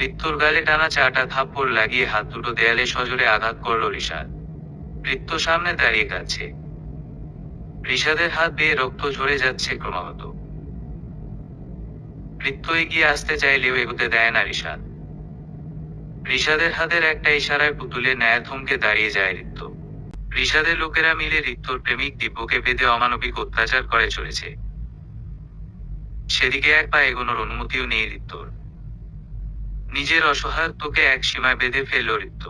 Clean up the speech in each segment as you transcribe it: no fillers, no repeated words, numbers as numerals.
ঋত্যর গালে টানা 4টা থাপ্পড় লাগিয়ে হাত দুটো দেয়ালে সজোরে আঘাত করল ঋষাদ। ঋত্য সামনে দাঁড়িয়ে কাঁদছে। ঋষাদের হাত বেয়ে রক্ত ঝরে যাচ্ছে ক্রমাগত। ঋত্য এগিয়ে আসতে চাইলেও এগোতে দেয় না ঋষাদ। ঋষাদের হাতের একটা ইশারায় পুতুলের ন্যায় থমকে দাঁড়িয়ে যায় ঋত্য। ঋষাদের লোকেরা মিলে ঋত্যর প্রেমিক দিব্যকে বেঁধে অমানবিক অত্যাচার করে চলেছে। সেদিকে এক পা এগোনোর অনুমতিও নেই ঋত্যর। নিজের অসহায়ত্বকে এক সীমায় বেঁধে ফেলল ঋত্য।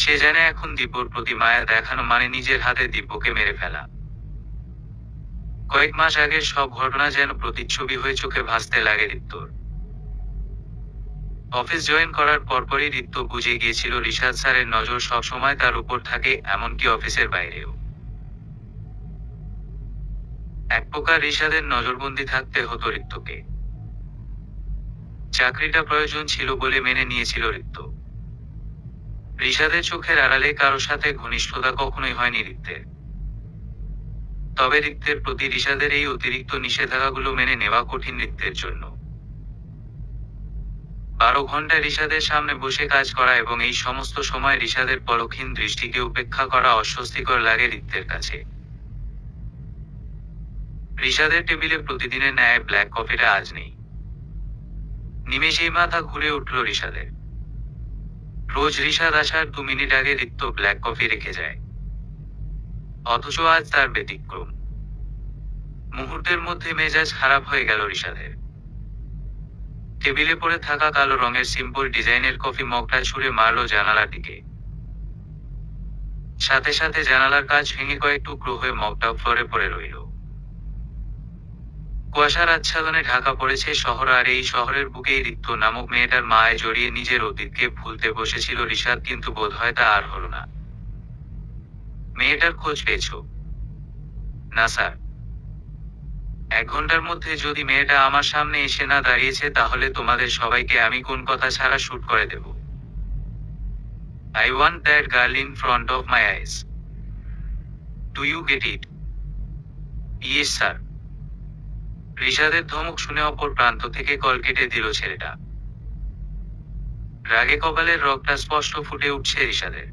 সে জানে এখন দিব্যর প্রতি মায়া দেখানো মানে নিজের হাতে দিব্যকে মেরে ফেলা। কয়েক মাস আগের সব ঘটনা যেন প্রতিচ্ছবি হয়ে চোখে ভাসতে লাগে ঋত্যর। অফিস জয়েন করার পরপরই ঋত্য বুঝে গিয়েছিল ঋষাদ স্যারের নজর সব সময় তার উপর থাকে, এমনকি অফিসের বাইরেও। এক প্রকার ঋষাদের নজরবন্দি থাকতে হতো ঋত্যকে। চাকরিটা প্রয়োজন ছিল বলে মেনে নিয়েছিল ঋত্য। ঋষাদের চোখের আড়ালে কারো সাথে ঘনিষ্ঠতা কখনোই হয়নি ঋত্যের। তবে ঋত্যের প্রতি ঋষাদের এই অতিরিক্ত নিষেধাজ্ঞাগুলো মেনে নেওয়া কঠিন ঋত্যের জন্য। 12 ঘন্টা ঋষাদের সামনে বসে কাজ করা এবং এই সমস্ত সময় ঋষাদের পলকহীন দৃষ্টিকে উপেক্ষা করা অস্বস্তিকর লাগে ঋত্যের কাছে। ঋষাদের টেবিলে প্রতিদিনের ন্যায় ব্ল্যাক কফিটা আজ নেই। নিমেষেই মাথা ঘুরে উঠল ঋষাদের। রোজ ঋষাদ আসার 2 মিনিট আগে ঋত্য ব্ল্যাক কফি রেখে যায়। অথচ আজ তার ব্যতিক্রম। মুহূর্তের মধ্যে মেজাজ খারাপ হয়ে গেল ঋষাদের। টেবিলে পড়ে থাকা কালো রঙের সিম্পল ডিজাইনের কফি মগটা ছুঁড়ে মারল জানালার দিকে। সাথে সাথে জানালার কাঁচ ভেঙে কয়েক টুকরো হয়ে মগটা ফ্লোরে পড়ে রইল। কুয়াশার আচ্ছাদনে ঢাকা পড়েছে শহর, আর এই শহরের বুকেই ঋত্য নামক মেয়েটার মায়ে জড়িয়ে নিজের অতীতকে ভুলতে বসেছিল ঋষাদ, কিন্তু বোধহয় তা আর হলো না। মেয়েটার খোঁজ পেয়েছ? না স্যার। 1 ঘন্টার মধ্যে যদি মেয়েটা আমার সামনে এসে না দাঁড়িয়েছে তাহলে তোমাদের সবাইকে আমি কোন কথা ছাড়া শুট করে দেব। I want that girl in front of my eyes. Do you get it? Yes sir. ঋষাদের ধমক শুনে অপর প্রান্ত থেকে কল কেটে দিল ছেলেটা। রাগে কপালের রগটা স্পষ্ট ফুটে উঠছে ঋষাদের।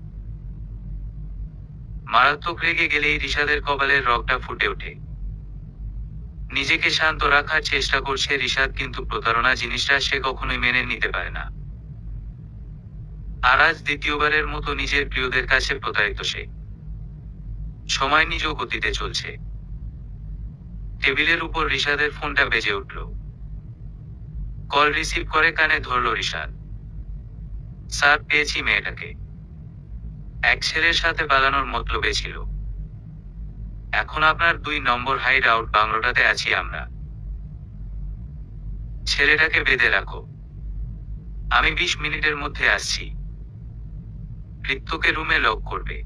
মারাত্মক রেগে গেলেই ঋষাদের কপালের রগটা ফুটে ওঠে। নিজেকে শান্ত রাখার চেষ্টা করছে ঋষাদ, কিন্তু প্রতারণা জিনিসটা সে কখনোই মেনে নিতে পারে না। আর আজ দ্বিতীয়বারের মতো নিজের প্রিয়দের কাছে প্রতারিত সে। সময় নিজ গতিতে চলছে। টেবিলের উপর ঋষাদের ফোনটা বেজে উঠল। কল রিসিভ করে কানে ধরল ঋষাদ। স্যার, পেয়েছি মেয়েটাকে। এক ছেলের সাথে পালানোর মতলবে ছিল। এখন আপনার 2 নম্বর হাইড আউট বাংলোটাতে আছি আমরা। ছেলেটাকে বেঁধে রাখো। আমি 20 মিনিটের মধ্যে আসছি। ঋত্যকে রুমে লক করবে।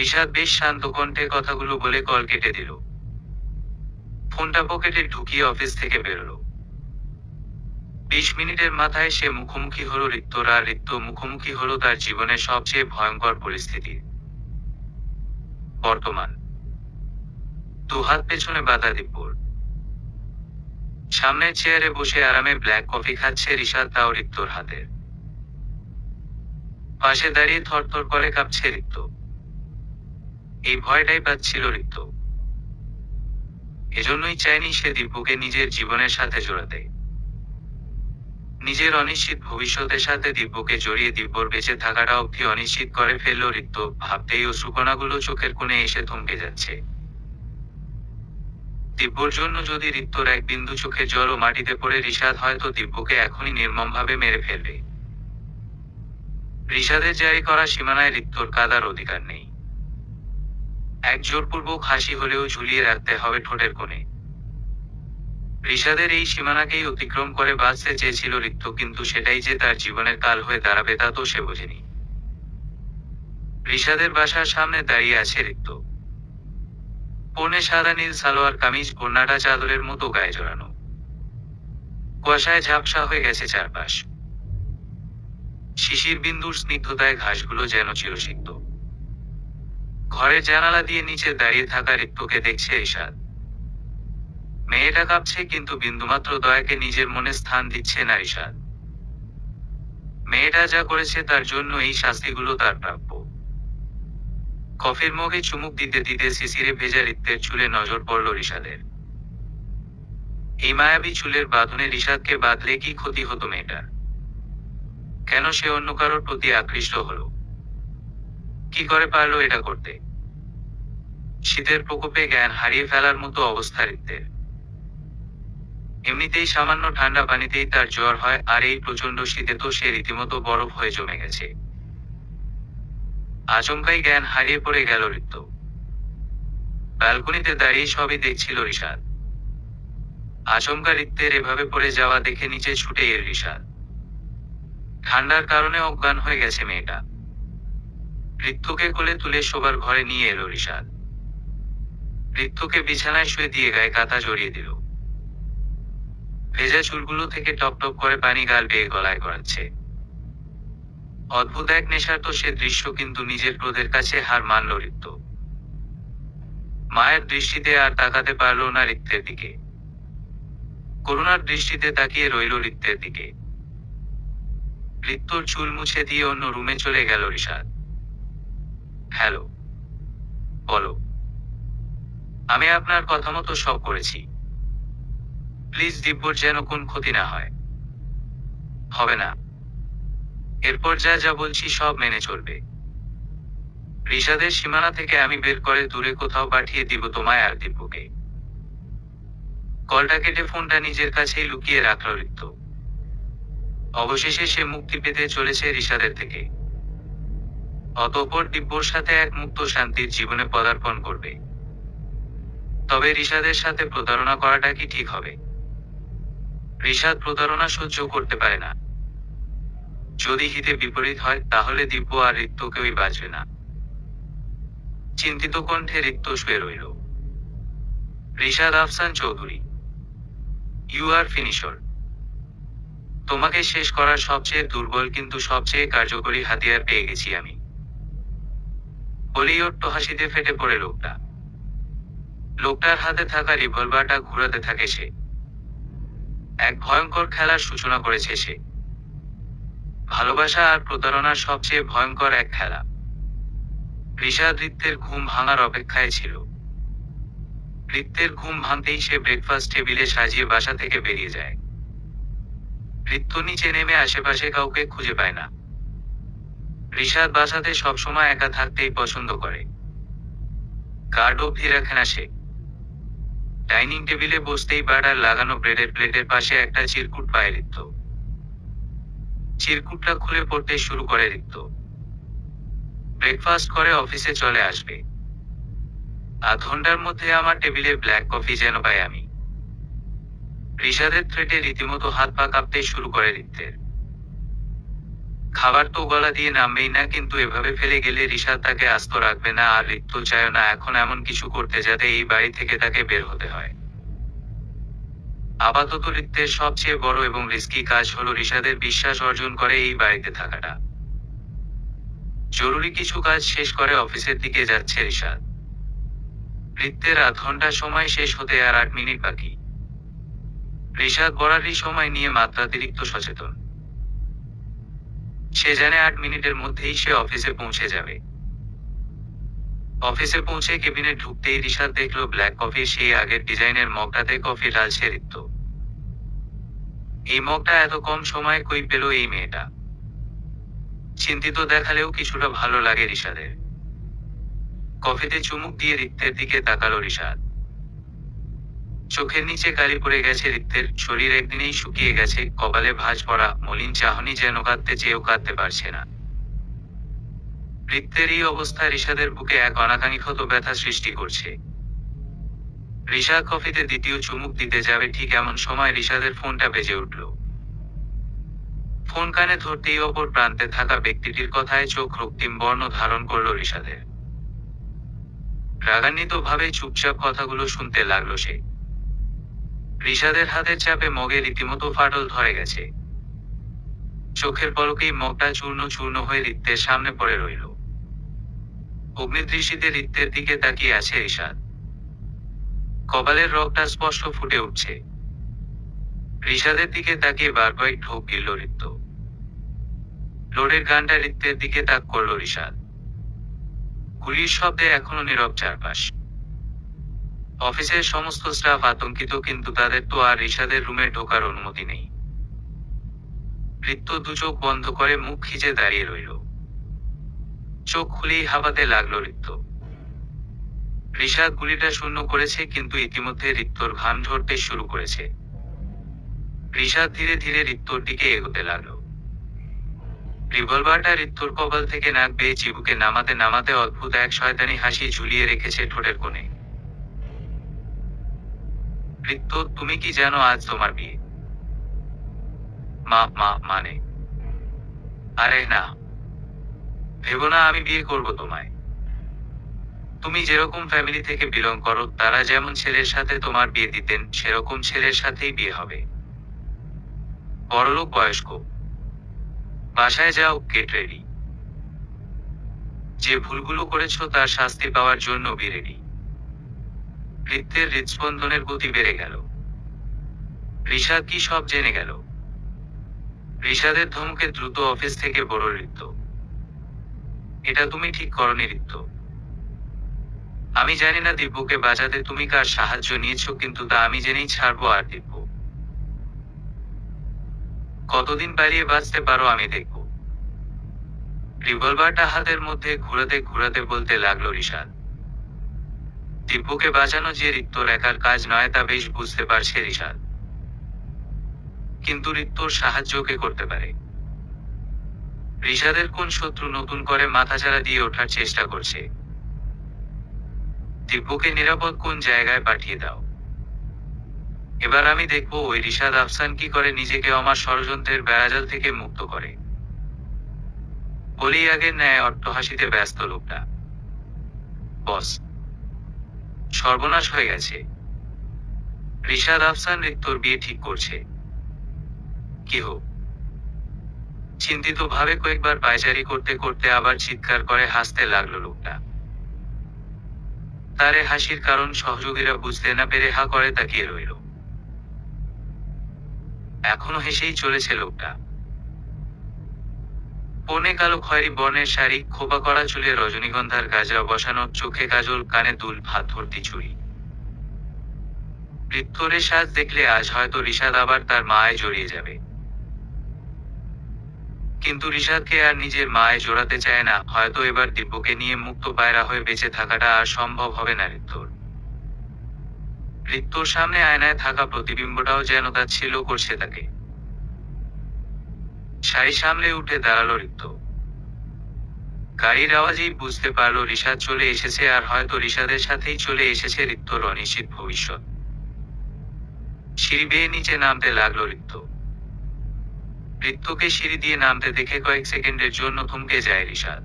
ঋষাদ বেশ শান্ত কণ্ঠে কথাগুলো বলে কল কেটে দিল। ফোনটা পকেটে ঢুকিয়ে অফিস থেকে বেরোল। 20 মিনিটের মাথায় সে মুখোমুখি হলো ঋত্যর, আর ঋত্য মুখোমুখি হলো তার জীবনের সবচেয়ে ভয়ঙ্কর পরিস্থিতি। বর্তমান। 2 হাত পেছনে বাঁধা দিব্যর। সামনের চেয়ারে বসে আরামে ব্ল্যাক কফি খাচ্ছে ঋষাদ, তাও ঋত্যর হাতের। পাশে দাঁড়িয়ে থরথর করে কাঁপছে ঋত্য। এই ভয়টাই পাচ্ছিল ঋত্য। এজন্যই চায়নি সে দিব্যকে নিজের জীবনের সাথে জড়াতে। নিজের অনিশ্চিত ভবিষ্যতের সাথে দিব্যকে জড়িয়ে দিব্যর বেঁচে থাকাটা অবধি অনিশ্চিত করে ফেলল ঋত্য। ভাবতেই অশ্রুকণাগুলো চোখের কোণে এসে থমকে যাচ্ছে। দিব্যর জন্য যদি ঋত্যর এক বিন্দু চোখে জল ও মাটিতে পড়ে, ঋষাদ হয়তো দিব্যকে এখনই নির্মমভাবে মেরে ফেলবে। ঋষাদের জারি করা সীমানায় ঋত্যর কাদার অধিকার নেই। এক জোরপূর্বক হাসি হলেও ঝুলিয়ে রাখতে হবে ঠোঁটের কোণে। ঋষাদের এই সীমানাকেই অতিক্রম করে বাঁচতে চেয়েছিল ঋত্য, কিন্তু সেটাই যে তার জীবনের কাল হয়ে দাঁড়াবে তা তো সে বোঝেনি। ঋষাদের বাসার সামনে দাঁড়িয়ে আছে ঋত্য। পরনে সাদা নীল সালোয়ার কামিজ, ওড়নাটা চাদরের মতো গায়ে জড়ানো। কুয়াশায় ঝাপসা হয়ে গেছে চারপাশ। শিশির বিন্দুর স্নিগ্ধতায় ঘাসগুলো যেন চিরসিক্ত। ঘরের জানালা দিয়ে নিচে দাঁড়িয়ে থাকা ঋত্যকে দেখছে ঋষাদ। মেয়েটা কাঁপছে, কিন্তু বিন্দুমাত্র দয়াকে নিজের মনে স্থান দিচ্ছে না ঋষাদ। মেয়েটা যা করেছে তার জন্য এই শাস্তিগুলো তার প্রাপ্য। কফির মগে চুমুক দিতে দিতে শিশিরে ভেজা রিক্তের চুলে নজর পড়ল ঋষাদের। এই মায়াবী চুলের বাঁধনে ঋষাদকে বাঁধলে কি ক্ষতি হতো মেয়েটার? কেন সে অন্য কারোর প্রতি আকৃষ্ট হলো? কি করে পারলো এটা করতে? শীতের প্রকোপে জ্ঞান হারিয়ে ফেলার মতো অবস্থা রিক্তের। এমনিতেই সামান্য ঠান্ডা পানিতেই তার জ্বর হয়, আর এই প্রচন্ড শীতে তো সে রীতিমতো বরফ হয়ে জমে গেছে। আচমকাই জ্ঞান হারিয়ে পড়ে গেল ঋত্য। ব্যালকনিতে দাঁড়িয়ে সবই দেখছিল ঋষাদ। আচমকা রিক্তের এভাবে পড়ে যাওয়া দেখে নিচে ছুটে এল ঋষাদ। ঠান্ডার কারণে অজ্ঞান হয়ে গেছে মেয়েটা। ঋত্যকে কোলে তুলে শোবার ঘরে নিয়ে এলো ঋষাদ। ঋত্যকে বিছানায় শুয়ে দিয়ে গায়ে কাঁথা জড়িয়ে দিল। ভেজা চুলগুলো থেকে টপ টপ করে পানি গাল বেয়ে গলায় গড়াচ্ছে। অদ্ভুত এক নেশার তো সে দৃশ্য, কিন্তু নিজের ক্রোধের কাছে হার মানল ঋত্য। মায়ের দৃষ্টিতে আর তাকাতে পারল না ঋত্যের দিকে। করুণার দৃষ্টিতে তাকিয়ে রইল ঋত্যের দিকে। ঋত্যর চুল মুছে দিয়ে অন্য রুমে চলে গেল ঋষাদ। হ্যালো। বলো। আমি আপনার কথা মতো সব করেছি। প্লিজ দিব্যর যেন কোন ক্ষতি না হয়। হবে না। এরপর যা যা বলছি সব মেনে চলবে। ঋষাদের সীমানা থেকে আমি বের করে দূরে কোথাও পাঠিয়ে দিব তোমায় আর দিব্যকে। কলটা কেটে ফোনটা নিজের কাছেই লুকিয়ে রাখল ঋত্য। অবশেষে সে মুক্তি পেতে চলেছে ঋষাদের থেকে। অতঃপর দিব্যর সাথে এক মুক্ত শান্তির জীবনে পদার্পণ করবে। তবে ঋষাদের সাথে প্রতারণা করাটা কি ঠিক হবে? ঋষাদ প্রতারণা সহ্য করতে পারে না। যদি হিতে বিপরীত হয়, তাহলে দিব্য আর ঋত্য কেউই বাঁচবে না। চিন্তিত কণ্ঠে ঋত্য শুয়ে রইল। Rishad Afsan Chowdhury, you are finisher. তোমাকে শেষ করার সবচেয়ে দুর্বল কিন্তু সবচেয়ে কার্যকরী হাতিয়ার পেয়ে গেছি আমি। বলেই অট্ট হাসিতে ফেটে পড়ে লোকটা। লোকটার হাতে থাকা রিভলভারটা ঘুরাতে থাকে সে। এক ভয়ঙ্কর খেলার সূচনা করেছে সে। ভালোবাসা আর প্রতারণার সবচেয়ে ভয়ঙ্কর এক খেলা। ঋষাদ ঋত্যের ঘুম ভাঙার অপেক্ষায় ছিল। ঋত্যের ঘুম ভাঙতেই সে ব্রেকফাস্ট টেবিলে সাজিয়ে বাসা থেকে বেরিয়ে যায়। ঋত্য নিচে নেমে আশেপাশে কাউকে খুঁজে পায় না। ঋষাদ বাসাতে সবসময় একা থাকতেই পছন্দ করে। কার্ড অবধি রাখে না সে। ডাইনিং টেবিলে বসতেই বাটার লাগানো ব্রেডের প্লেটের পাশে একটা চিরকুট পায় ঋত্য। চিরকুটটা খুলে পড়তে শুরু করে ঋত্য। ব্রেকফাস্ট করে অফিসে চলে আসবে। আধ ঘন্টার মধ্যে আমার টেবিলে ব্ল্যাক কফি যেন পাই আমি। ঋষাদের থ্রেটে রীতিমতো হাত পা কাঁপতে শুরু করে ঋত্যের। খাবার তো গলা দিয়ে নামবেই না, কিন্তু এভাবে ফেলে গেলে ঋষাদ তাকে আস্ত রাখবে না, আর ঋত্য চায় না এখন এমন কিছু করতে যাতে এই বাড়ি থেকে তাকে বের হতে হয়। আপাতত ঋত্যের সবচেয়ে বড় এবং রিস্কি কাজ হলো ঋষাদের বিশ্বাস অর্জন করে এই বাড়িতে থাকাটা। জরুরি কিছু কাজ শেষ করে অফিসের দিকে যাচ্ছে ঋষাদ। ঋত্যের আধ ঘন্টা সময় শেষ হতে আর 8 মিনিট বাকি। ঋষাদ বরাবরই সময় নিয়ে মাত্রাতিরিক্ত সচেতন। সে জানে 8 মিনিটের মধ্যেই সে অফিসে পৌঁছে যাবে। অফিসে পৌঁছে কেবিনে ঢুকতেই ঋষাদ দেখল ব্ল্যাক কফির সেই আগের ডিজাইনের মগটাতে কফি ঢালছে ঋত্য। এই মগটা এত কম সময়ে কই পেল এই মেয়েটা? চিন্তিত দেখালেও কিছুটা ভালো লাগে ঋষাদের। কফিতে চুমুক দিয়ে ঋত্যের দিকে তাকালো ঋষাদ। চোখের নিচে কালি পড়ে গেছে ঋত্যের, শরীর একদিনেই শুকিয়ে গেছে, কপালে ভাঁজ পড়া, মলিন চাহনি যেন কাঁদতে চেয়েও কাঁদতে পারছে না। ঋত্যের এই অবস্থা ঋষাদের বুকে এক অনাকাঙ্ক্ষিত ব্যথা সৃষ্টি করছে। ঋষাদ কফিতে দ্বিতীয় চুমুক দিতে যাবে, ঠিক এমন সময় ঋষাদের ফোনটা বেজে উঠল। ফোন কানে ধরতেই অপর প্রান্তে থাকা ব্যক্তিটির কথায় চোখ রক্তিম বর্ণ ধারণ করল ঋষাদের। রাগান্বিত ভাবে চুপচাপ কথাগুলো শুনতে লাগলো সে। ঋষাদের হাতের চাপে মগে রীতিমতো ফাটল ধরে গেছে। চোখের পলকেই মগটা চূর্ণ চূর্ণ হয়ে ঋত্যের সামনে পড়ে রইল। অগ্নিদৃষ্টিতে ঋত্যের দিকে তাকিয়ে আছে ঋষাদ। কপালের রগটা স্পষ্ট ফুটে উঠছে। ঋষাদের দিকে তাকিয়ে বার কয়েক ঢোক গিলল ঋত্য। লোডের গানটা ঋত্যের দিকে তাক করল ঋষাদ। গুলির শব্দে এখনো নীরব চারপাশ। অফিসের সমস্ত স্টাফ আতঙ্কিত, কিন্তু তাদের তো আর ঋষাদের রুমে ঢোকার অনুমতি নেই। ঋত্য দু চোখ বন্ধ করে মুখ খিচে দাঁড়িয়ে রইল। চোখ খুলেই হাঁপাতে লাগলো ঋত্য। ঋষাদ গুলিটা শূন্য করেছে, কিন্তু ইতিমধ্যে ঋত্যর ঘাম ঝরতে শুরু করেছে। ঋষাদ ধীরে ধীরে ঋত্যর দিকে এগোতে লাগলো। রিভলভারটা ঋত্যর কপাল থেকে নাক বেয়ে চিবুকে নামাতে নামাতে অদ্ভুত এক শয়তানি হাসি ঝুলিয়ে রেখেছে ঠোঁটের কোণে। ঋত্য, তুমি কি জানো আজ তোমার বিয়ে? মানে? আরে না, ভেবো না আমি বিয়ে করব তোমায়। তুমি যেরকম ফ্যামিলি থেকে বিলং করো, তারা যেমন ছেলের সাথে তোমার বিয়ে দিতেন, সেরকম ছেলের সাথেই বিয়ে হবে। বড়লোক, বয়স্ক। বাসায় যাও, গেট রেডি। যে ভুলগুলো করেছো তার শাস্তি পাওয়ার জন্য বি রেডি। ঋত্যের হৃদস্পন্দনের গতি বেড়ে গেল। ঋষাদ কি সব জেনে গেল? ঋষাদের ধমকে দ্রুত অফিস থেকে বড় ঋত্য। এটা তুমি ঠিক করনি ঋত্য। আমি জানি না দিব্যকে বাঁচাতে তুমি কার সাহায্য নিয়েছো, কিন্তু তা আমি জেনেই ছাড়বো। আর দিব্য কতদিন বাড়িয়ে বাঁচতে পারো আমি দেখব। রিভলভারটা হাতের মধ্যে ঘুরাতে ঘুরাতে বলতে লাগলো ঋষাদ। দিব্যকে বাঁচানো যে ঋত্যর একার কাজ নয় তা বেশ বুঝতে পারছে ঋষাদ, কিন্তু ঋত্যর সাহায্য কে করতে পারে? ঋষাদের কোন শত্রু নতুন করে মাথাচাড়া দিয়ে ওঠার চেষ্টা করছে? দিব্যকে নিরাপদ কোন জায়গায় পাঠিয়ে দাও। এবার আমি দেখবো ওই ঋষাদ আফসান কি করে নিজেকে আমার ষড়যন্ত্রের বেড়াজাল থেকে মুক্ত করে। বলেই আগের ন্যায় অট্টহাসিতে ব্যস্ত লোকটা। বস, সর্বনাশ হয়ে গেছে। ঋষাদ আফসান ঋত্যর বিয়ে ঠিক করছে। কি হোক? চিন্তিত ভাবে কয়েকবার পায়চারি করতে করতে আবার চিৎকার করে হাসতে লাগলো লোকটা। তারে হাসির কারণ সহযোগীরা বুঝতে না পেরে হা করে তাকিয়ে রইল। এখনো হেসেই চলেছে লোকটা। পরনে কালো খয়েরি বর্ণের শাড়ি, খোপা করা চুলে রজনীগন্ধার গাজরা বসানো, চোখে কাজল, কানে দুল, হাত ভর্তি চুড়ি। ঋত্যরে সাজ দেখলে আজ হয়তো ঋষাদ আবার তার মায়ে জড়িয়ে যাবে। কিন্তু ঋষাদকে আর নিজের মায়ে জড়াতে চায় না। হয়তো এবার দিব্যকে নিয়ে মুক্ত পায়রা হয়ে বেঁচে থাকাটা আর সম্ভব হবে না ঋত্যর। ঋত্যর সামনে আয়নায় থাকা প্রতিবিম্বটাও যেন তাচ্ছিল্য করছে তাকে। শাড়ি সামলে উঠে দাঁড়ালো ঋত্য। গাড়ির আওয়াজেই বুঝতে পারলো ঋষাদ চলে এসেছে, আর হয়তো ঋষাদের সাথেই চলে এসেছে ঋত্যর অনিশ্চিত ভবিষ্যৎ। সিঁড়ি বেয়ে নিচে নামতে লাগলো ঋত্য। ঋত্যকে সিঁড়ি দিয়ে নামতে দেখে কয়েক সেকেন্ডের জন্য থমকে যায় ঋষাদ।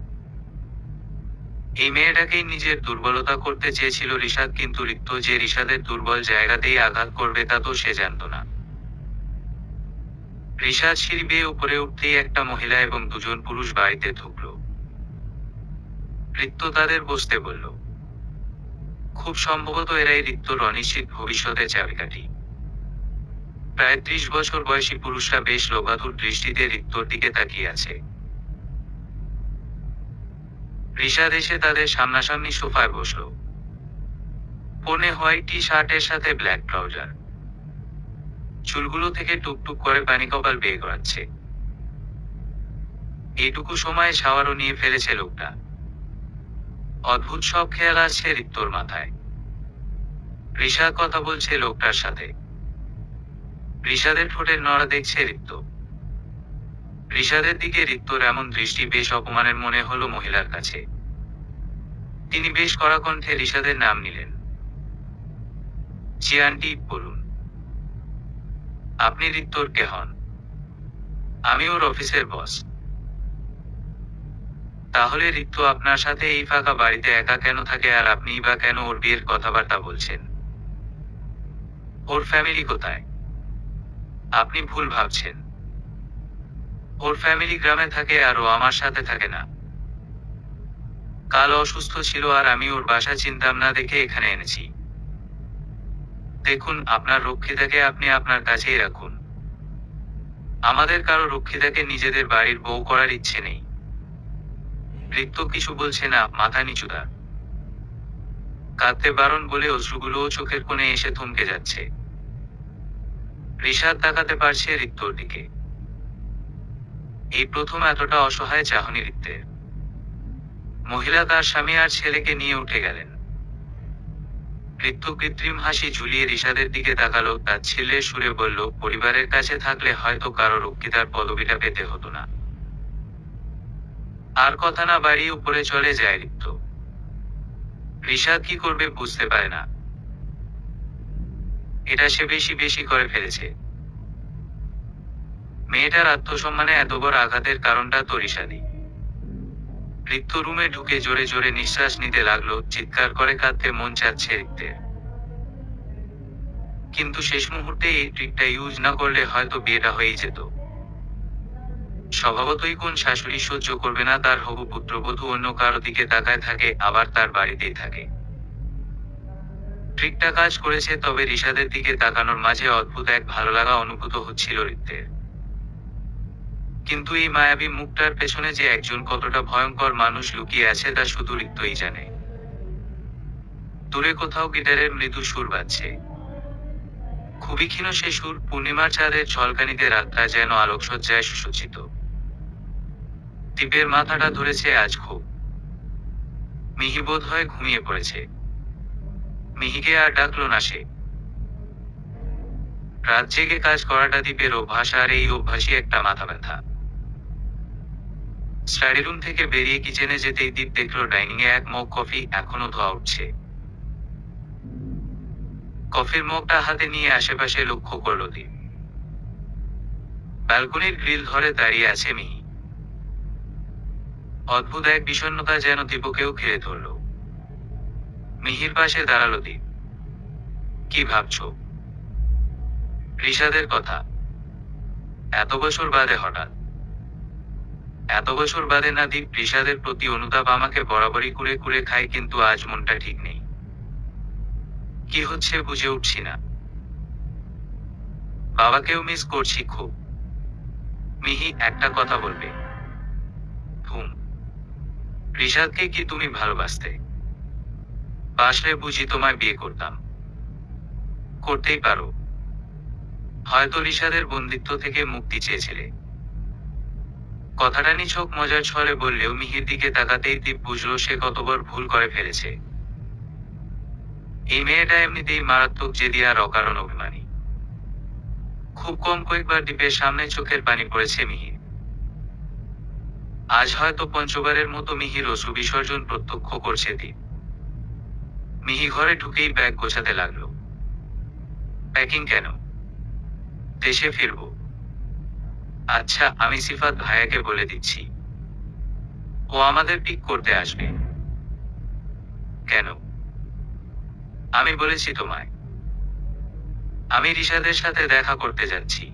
এই মেয়েটাকেই নিজের দুর্বলতা করতে চেয়েছিল ঋষাদ, কিন্তু ঋত্য যে ঋষাদের দুর্বল জায়গাতেই আঘাত করবে তা তো সে জানত না। ঋষাদ সিঁড়ি বেয়ে উপরে উঠতেই একটা মহিলা এবং দুজন পুরুষ বাড়িতে ঢুকল। ঋত্য তাদের বসতে বলল। খুব সম্ভবত এরাই ঋত্যর অনিশ্চিত ভবিষ্যতের চাবিকাঠি। প্রায় 30 বছর বয়সী পুরুষরা বেশ লোভাতুর দৃষ্টিতে ঋত্যর দিকে তাকিয়ে আছে। ঋষাদ এসে তাদের সামনাসামনি সোফায় বসল। পরনে হোয়াইট টি শার্টের সাথে ব্ল্যাক ট্রাউজার। চুলগুলো থেকে টুকটুক করে পানি কপাল বেয়ে গড়াচ্ছে। এইটুকু সময়ে শাওয়ারও নিয়ে ফেলেছে লোকটা। অদ্ভুত সব খেয়াল আসছে ঋত্যর মাথায়। ঋষাদ কথা বলছে লোকটার সাথে। ঋষাদের ঠোঁটের নড়া দেখছে ঋত্য। ঋষাদের দিকে ঋত্যর এমন দৃষ্টি বেশ অপমানের মনে হলো মহিলার কাছে। তিনি বেশ কড়া কণ্ঠে ঋষাদের নাম নিলেন। জি আন্টি, বলুন। আপনি ঋত্যর কে হন? আমি ওর অফিসের বস। তাহলে ঋত্য আপনার সাথে এই ফাঁকা বাড়িতে একা কেন থাকে, আর আপনিই বা কেন ওর বিয়ের কথাবার্তা বলছেন? ওর ফ্যামিলি কোথায়? আপনি ভুল ভাবছেন। ওর ফ্যামিলি গ্রামে থাকে, আর ও আমার সাথে থাকে না। কাল অসুস্থ ছিল, আর আমি ওর বাসা চিনতাম না দেখে এখানে এনেছি। দেখুন, আপনার রক্ষিতাকে আপনি আপনার কাছেই রাখুন। আমাদের কারো রক্ষিতাকে নিজেদের বাড়ির বউ করার ইচ্ছে নেই। ঋত্য কিছু বলছে না, মাথা নিচু তার। কাঁদতে বারণ বলে অশ্রুগুলোও চোখের কোণে এসে থমকে যাচ্ছে। ঋষাদ তাকাতে পারছে ঋত্যর দিকে। এই প্রথম এতটা অসহায় চাহনি ঋত্যের। মহিলা তার স্বামী আর ছেলেকে নিয়ে উঠে গেলেন। ঋত্য কৃত্রিম হাসি ঝুলিয়ে ঋষাদের দিকে তাকালো, তার ছেলের সুরে বলল, পরিবারের কাছে থাকলে হয়তো কারো রক্ষিতার পদবিটা পেতে হতো না। আর কথা না বাড়িয়ে উপরে চলে যায় ঋত্য। ঋষাদ কি করবে বুঝতে পারে না। এটা সে বেশি বেশি করে ফেলেছে। মেয়েটার আত্মসম্মানে এত বড় আঘাতের কারণটা তো ঋষাদই। ঋত্য রুমে ঢুকে জোরে জোরে নিঃশ্বাস নিতে লাগলো, চিৎকার করে কাঁদতে মন চাচ্ছে ঋত্যের। কিন্তু শেষ মুহূর্তে এই ট্রিকটা ইউজ না করলে হয়তো বিয়েটা হয়েই যেত। স্বভাবতই কোন শাশুড়ি সহ্য করবে না তার হবু পুত্রবধূ অন্য কারো দিকে তাকায় থাকে, আবার তার বাড়িতেই থাকে। ট্রিকটা কাজ করেছে, তবে ঋষাদের দিকে তাকানোর মাঝে অদ্ভুত এক ভালো লাগা অনুভূত হচ্ছিল ঋত্যের। কিন্তু এই মায়াবী মুখটার পেছনে যে একজন কতটা ভয়ঙ্কর মানুষ লুকিয়ে আছে তা শুধু ঋত্যই জানে। দূরে কোথাও গিটারের মৃদু সুর বাজছে। খুবই ক্ষীণ সে সুর, পূর্ণিমার চাঁদের ঝলকানিতে রাতটা যেন আলোকসজ্জায় সুসজ্জিত। দীপের মাথাটা ধরেছে আজ খুব। মিহি বোধ হয় ঘুমিয়ে পড়েছে। মিহিকে আর ডাকলো না সে। রাত জেগে কাজ করাটা দীপের অভ্যাস, আর এই অভ্যাসই একটা মাথা ব্যথা। স্টাডি রুম থেকে বেরিয়ে কিচেনে যেতেই দীপ দেখলো ডাইনিং এ এক মগ কফি এখনো ধোয়া উঠছে। কফির মগটা হাতে নিয়ে আশেপাশে লক্ষ্য করলো দীপ। ব্যালকনির গ্রিল ধরে দাঁড়িয়ে আছে মিহি। অদ্ভুত এক বিষণ্ণতা যেন দীপকেও ঘিরে ধরল। মিহির পাশে দাঁড়ালো দীপ। কি ভাবছো? ঋষাদের কথা। এত বছর বাদে হঠাৎ। এত বছর বাদে না দীপ, ঋষাদের প্রতি অনুতাপ আমাকে বরাবরই কুড়ে কুড়ে খায়, কিন্তু আজ মনটা ঠিক নেই। কি হচ্ছে বুঝে উঠছি না। বাবাকেও মিস করছি খুব। মিহি, একটা কথা বলবে? হুম। ঋষাদকে কি তুমি ভালোবাসতে? বাসলে বুঝি তোমায় বিয়ে করতাম। করতেই পারো। হয়তো ঋষাদের বন্দিত্ব থেকে মুক্তি চেয়েছিলে। কথাটা নিছক মজার ছলে বললেও মিহির দিকে তাকাতেই দীপ বুঝলো সে কতবার ভুল করে ফেলেছে। এই মেয়েটা এমনিতেই মারাত্মক জেদি আর অকারণ অভিমানী। খুব কম কয়েকবার দীপের সামনে চোখের পানি পড়েছে মিহির। আজ হয়তো পঞ্চবারের মতো মিহির অশ্রু বিসর্জন প্রত্যক্ষ করছে দীপ। মিহি ঘরে ঢুকেই ব্যাগ গোছাতে লাগলো। প্যাকিং কেন? দেশে ফিরবো। আচ্ছা, আমি সিফাত ভাইয়াকে বলে দিচ্ছি। ও আমাদের পিক করতে আসবে। কেন? আমি বলেছি তোমায়। আমি ঋষাদের সাথে দেখা করতে যাচ্ছি।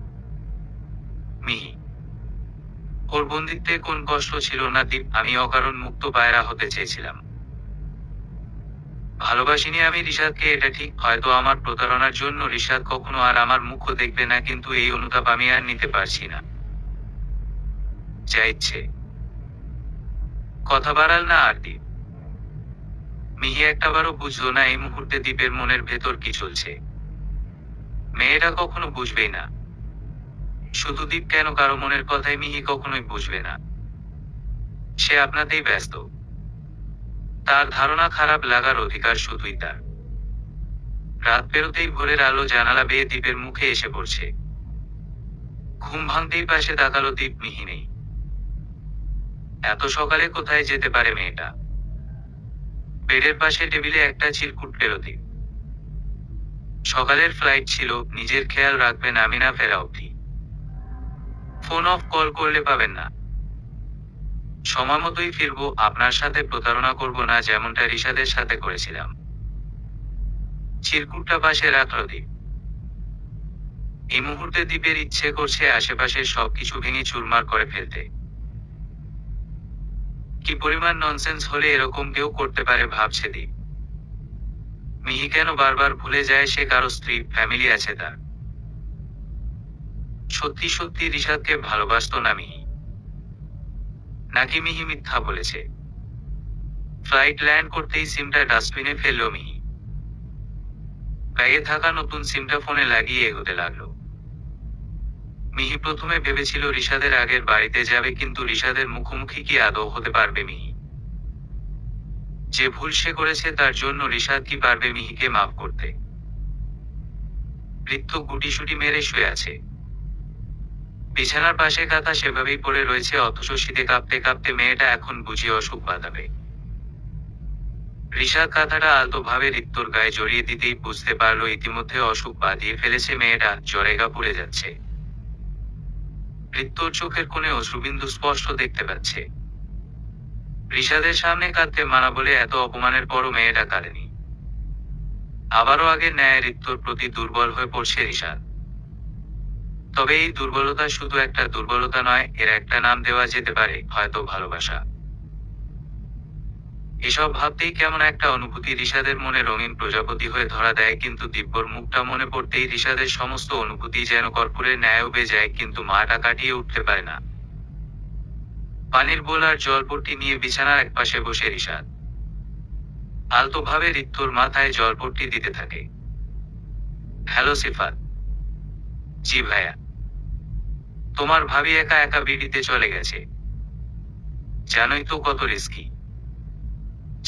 মিহি, ওর বন্দিত্বে কোন কষ্ট ছিল না দীপ? আমি অকারণ মুক্ত পায়রা হতে চেয়েছিলাম। ভালোবাসিনি আমি ঋষাদকে, এটা ঠিক। হয়তো আমার প্রতারণার জন্য ঋষাদ কখনো আর আমার মুখও দেখবে না, কিন্তু এই অনুতাপ আমি আর নিতে পারছি না। যা ইচ্ছে। কথা বাড়াল না আর দীপ। মিহি একটাবারও বুঝলো না এই মুহূর্তে দীপের মনের ভেতর কি চলছে। মেয়েটা কখনো বুঝবেই না। শুধু দীপ কেন, কারো মনের কথাই মিহি কখনোই বুঝবে না। সে আপনাতেই ব্যস্ত। তার ধারণা খারাপ লাগার অধিকার শুধুই তার। রাত পেরোতেই ভোরের আলো জানালা বেয়ে দীপের মুখে এসে পড়ছে। ঘুম ভাঙতেই পাশে তাকালো দীপ, মিহি নেই। এত সকালে কোথায় যেতে পারে মেয়েটা? বেডের পাশে টেবিলে একটা চিরকুট পেল দীপ। সকালের ফ্লাইট ছিল, নিজের খেয়াল রাখবেন আমি না ফেরা অবধি। ফোন অফ কল করলে পাবেন না। সময় মতোই ফিরবো, আপনার সাথে প্রতারণা করব না যেমনটা ঋষাদের সাথে করেছিলাম। চিরকুটটা পাশে রাখলো দীপ। এই মুহূর্তে দীপের ইচ্ছে করছে আশেপাশের সবকিছু ভেঙে চুরমার করে ফেলতে। কি পরিমাণ ননসেন্স হলে এরকম কেউ করতে পারে ভাবছে দীপ। মিহি কেন বারবার ভুলে যায় সে কারো স্ত্রী, ফ্যামিলি আছে তার? সত্যি সত্যি রিশাদকে ভালোবাসতো না মিহি? নাকি মিহি মিথ্যা বলেছে? ফ্লাইট ল্যান্ড করতেই সিমটা ডাস্টবিনে ফেললো মিহি। ব্যাগে থাকা নতুন সিমটা ফোনে লাগিয়ে এগোতে লাগলো। মিহি প্রথমে ভেবেছিল রিশাদের আগের বাড়িতে যাবে, কিন্তু রিশাদের মুখোমুখি কি আদৌ হতে পারবে মিহি? যে ভুল সে করেছে তার জন্য রিশাদ কি পারবে মিহিকে মাফ করতে? ঋত্য গুটিসুটি মেরে শুয়ে আছে। বিছানার পাশে কাঁথা সেভাবেই পড়ে রয়েছে, অথচ শীতে কাঁপতে কাঁপতে মেয়েটা এখন বুঝি অসুখ বাঁধাবে। রিশাদ কাঁথাটা আলতো ভাবে ঋত্যর গায়ে জড়িয়ে দিতেই বুঝতে পারলো ইতিমধ্যে অসুখ বাঁধিয়ে ফেলেছে মেয়েটা, জ্বরে গা পুড়ে যাচ্ছে। ঋত্যর চোখের কোণে অশ্রুবিন্দু স্পষ্ট দেখতে পাচ্ছে। রিশাদের সামনে কাঁদতে মানা বলে এত অপমানের পরও মেয়েটা কাঁদেনি। আবারও আগের ন্যায় ঋত্যর প্রতি দুর্বল হয়ে পড়ছে রিশাদ। তবে এই দুর্বলতা শুধু একটা দুর্বলতা নয়, এর একটা নাম দেওয়া যেতে পারে, হয়তো ভালোবাসা। এসব ভাবতেই কেমন একটা অনুভূতি রিশাদের মনে রঙিন প্রজাপতি হয়ে ধরা দেয়, কিন্তু দিব্যর মুখটা মনে পড়তেই রিশাদের সমস্ত অনুভূতি যেন কর্পূরের ন্যায় উবে যায়, কিন্তু মাটা কাটিয়ে উঠতে পারে না। পানির বোল আর জলপট্টি নিয়ে বিছানার একপাশে বসে রিশাদ আলতোভাবে ঋত্যর মাথায় জলপট্টি দিতে থাকে। হ্যালো সিফাত। জি ভাইয়া। তোমার ভাবি একা একা বিড়িতে চলে গেছে। জানোই তো কত রিস্কি।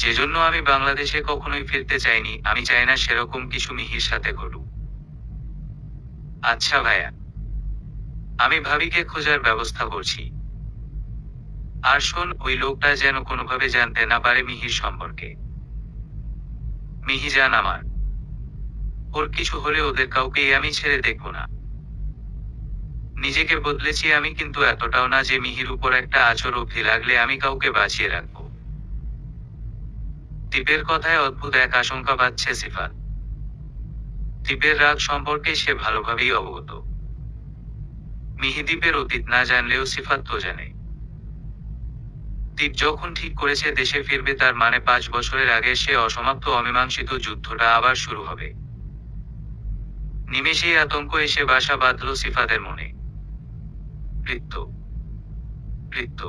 যেজন্য আমি বাংলাদেশে কখনোই ফিরতে চাইনি, আমি চাই না সেরকম কিছু মিহির সাথে ঘটুক। আচ্ছা ভাইয়া, আমি ভাবিকে খোঁজার ব্যবস্থা করছি। আর শোন, ওই লোকটা যেন কোনোভাবে জানতে না পারে মিহির সম্পর্কে। মিহি জান আমার, ওর কিছু হলে ওদের কাউকেই আমি ছেড়ে দেখব না। নিজেকে বদলেছি আমি, কিন্তু এতটাও না যে মিহির উপর একটা আঁচড় অবধি লাগলে আমি কাউকে বাঁচিয়ে রাখব। দীপের কথায় অদ্ভুত এক আশঙ্কা বাঁধছে সিফাত। দীপের রাগ সম্পর্কে সে ভালোভাবেই অবগত। মিহি দীপের অতীত না জানলেও সিফাত তো জানে। দীপ যখন ঠিক করেছে দেশে ফিরবে, তার মানে 5 বছরের আগে সে অসমাপ্ত অমীমাংসিত যুদ্ধটা আবার শুরু হবে। নিমেষেই আতঙ্ক এসে বাসা বাঁধল সিফাতের মনে। ঋত্য, ঋত্য।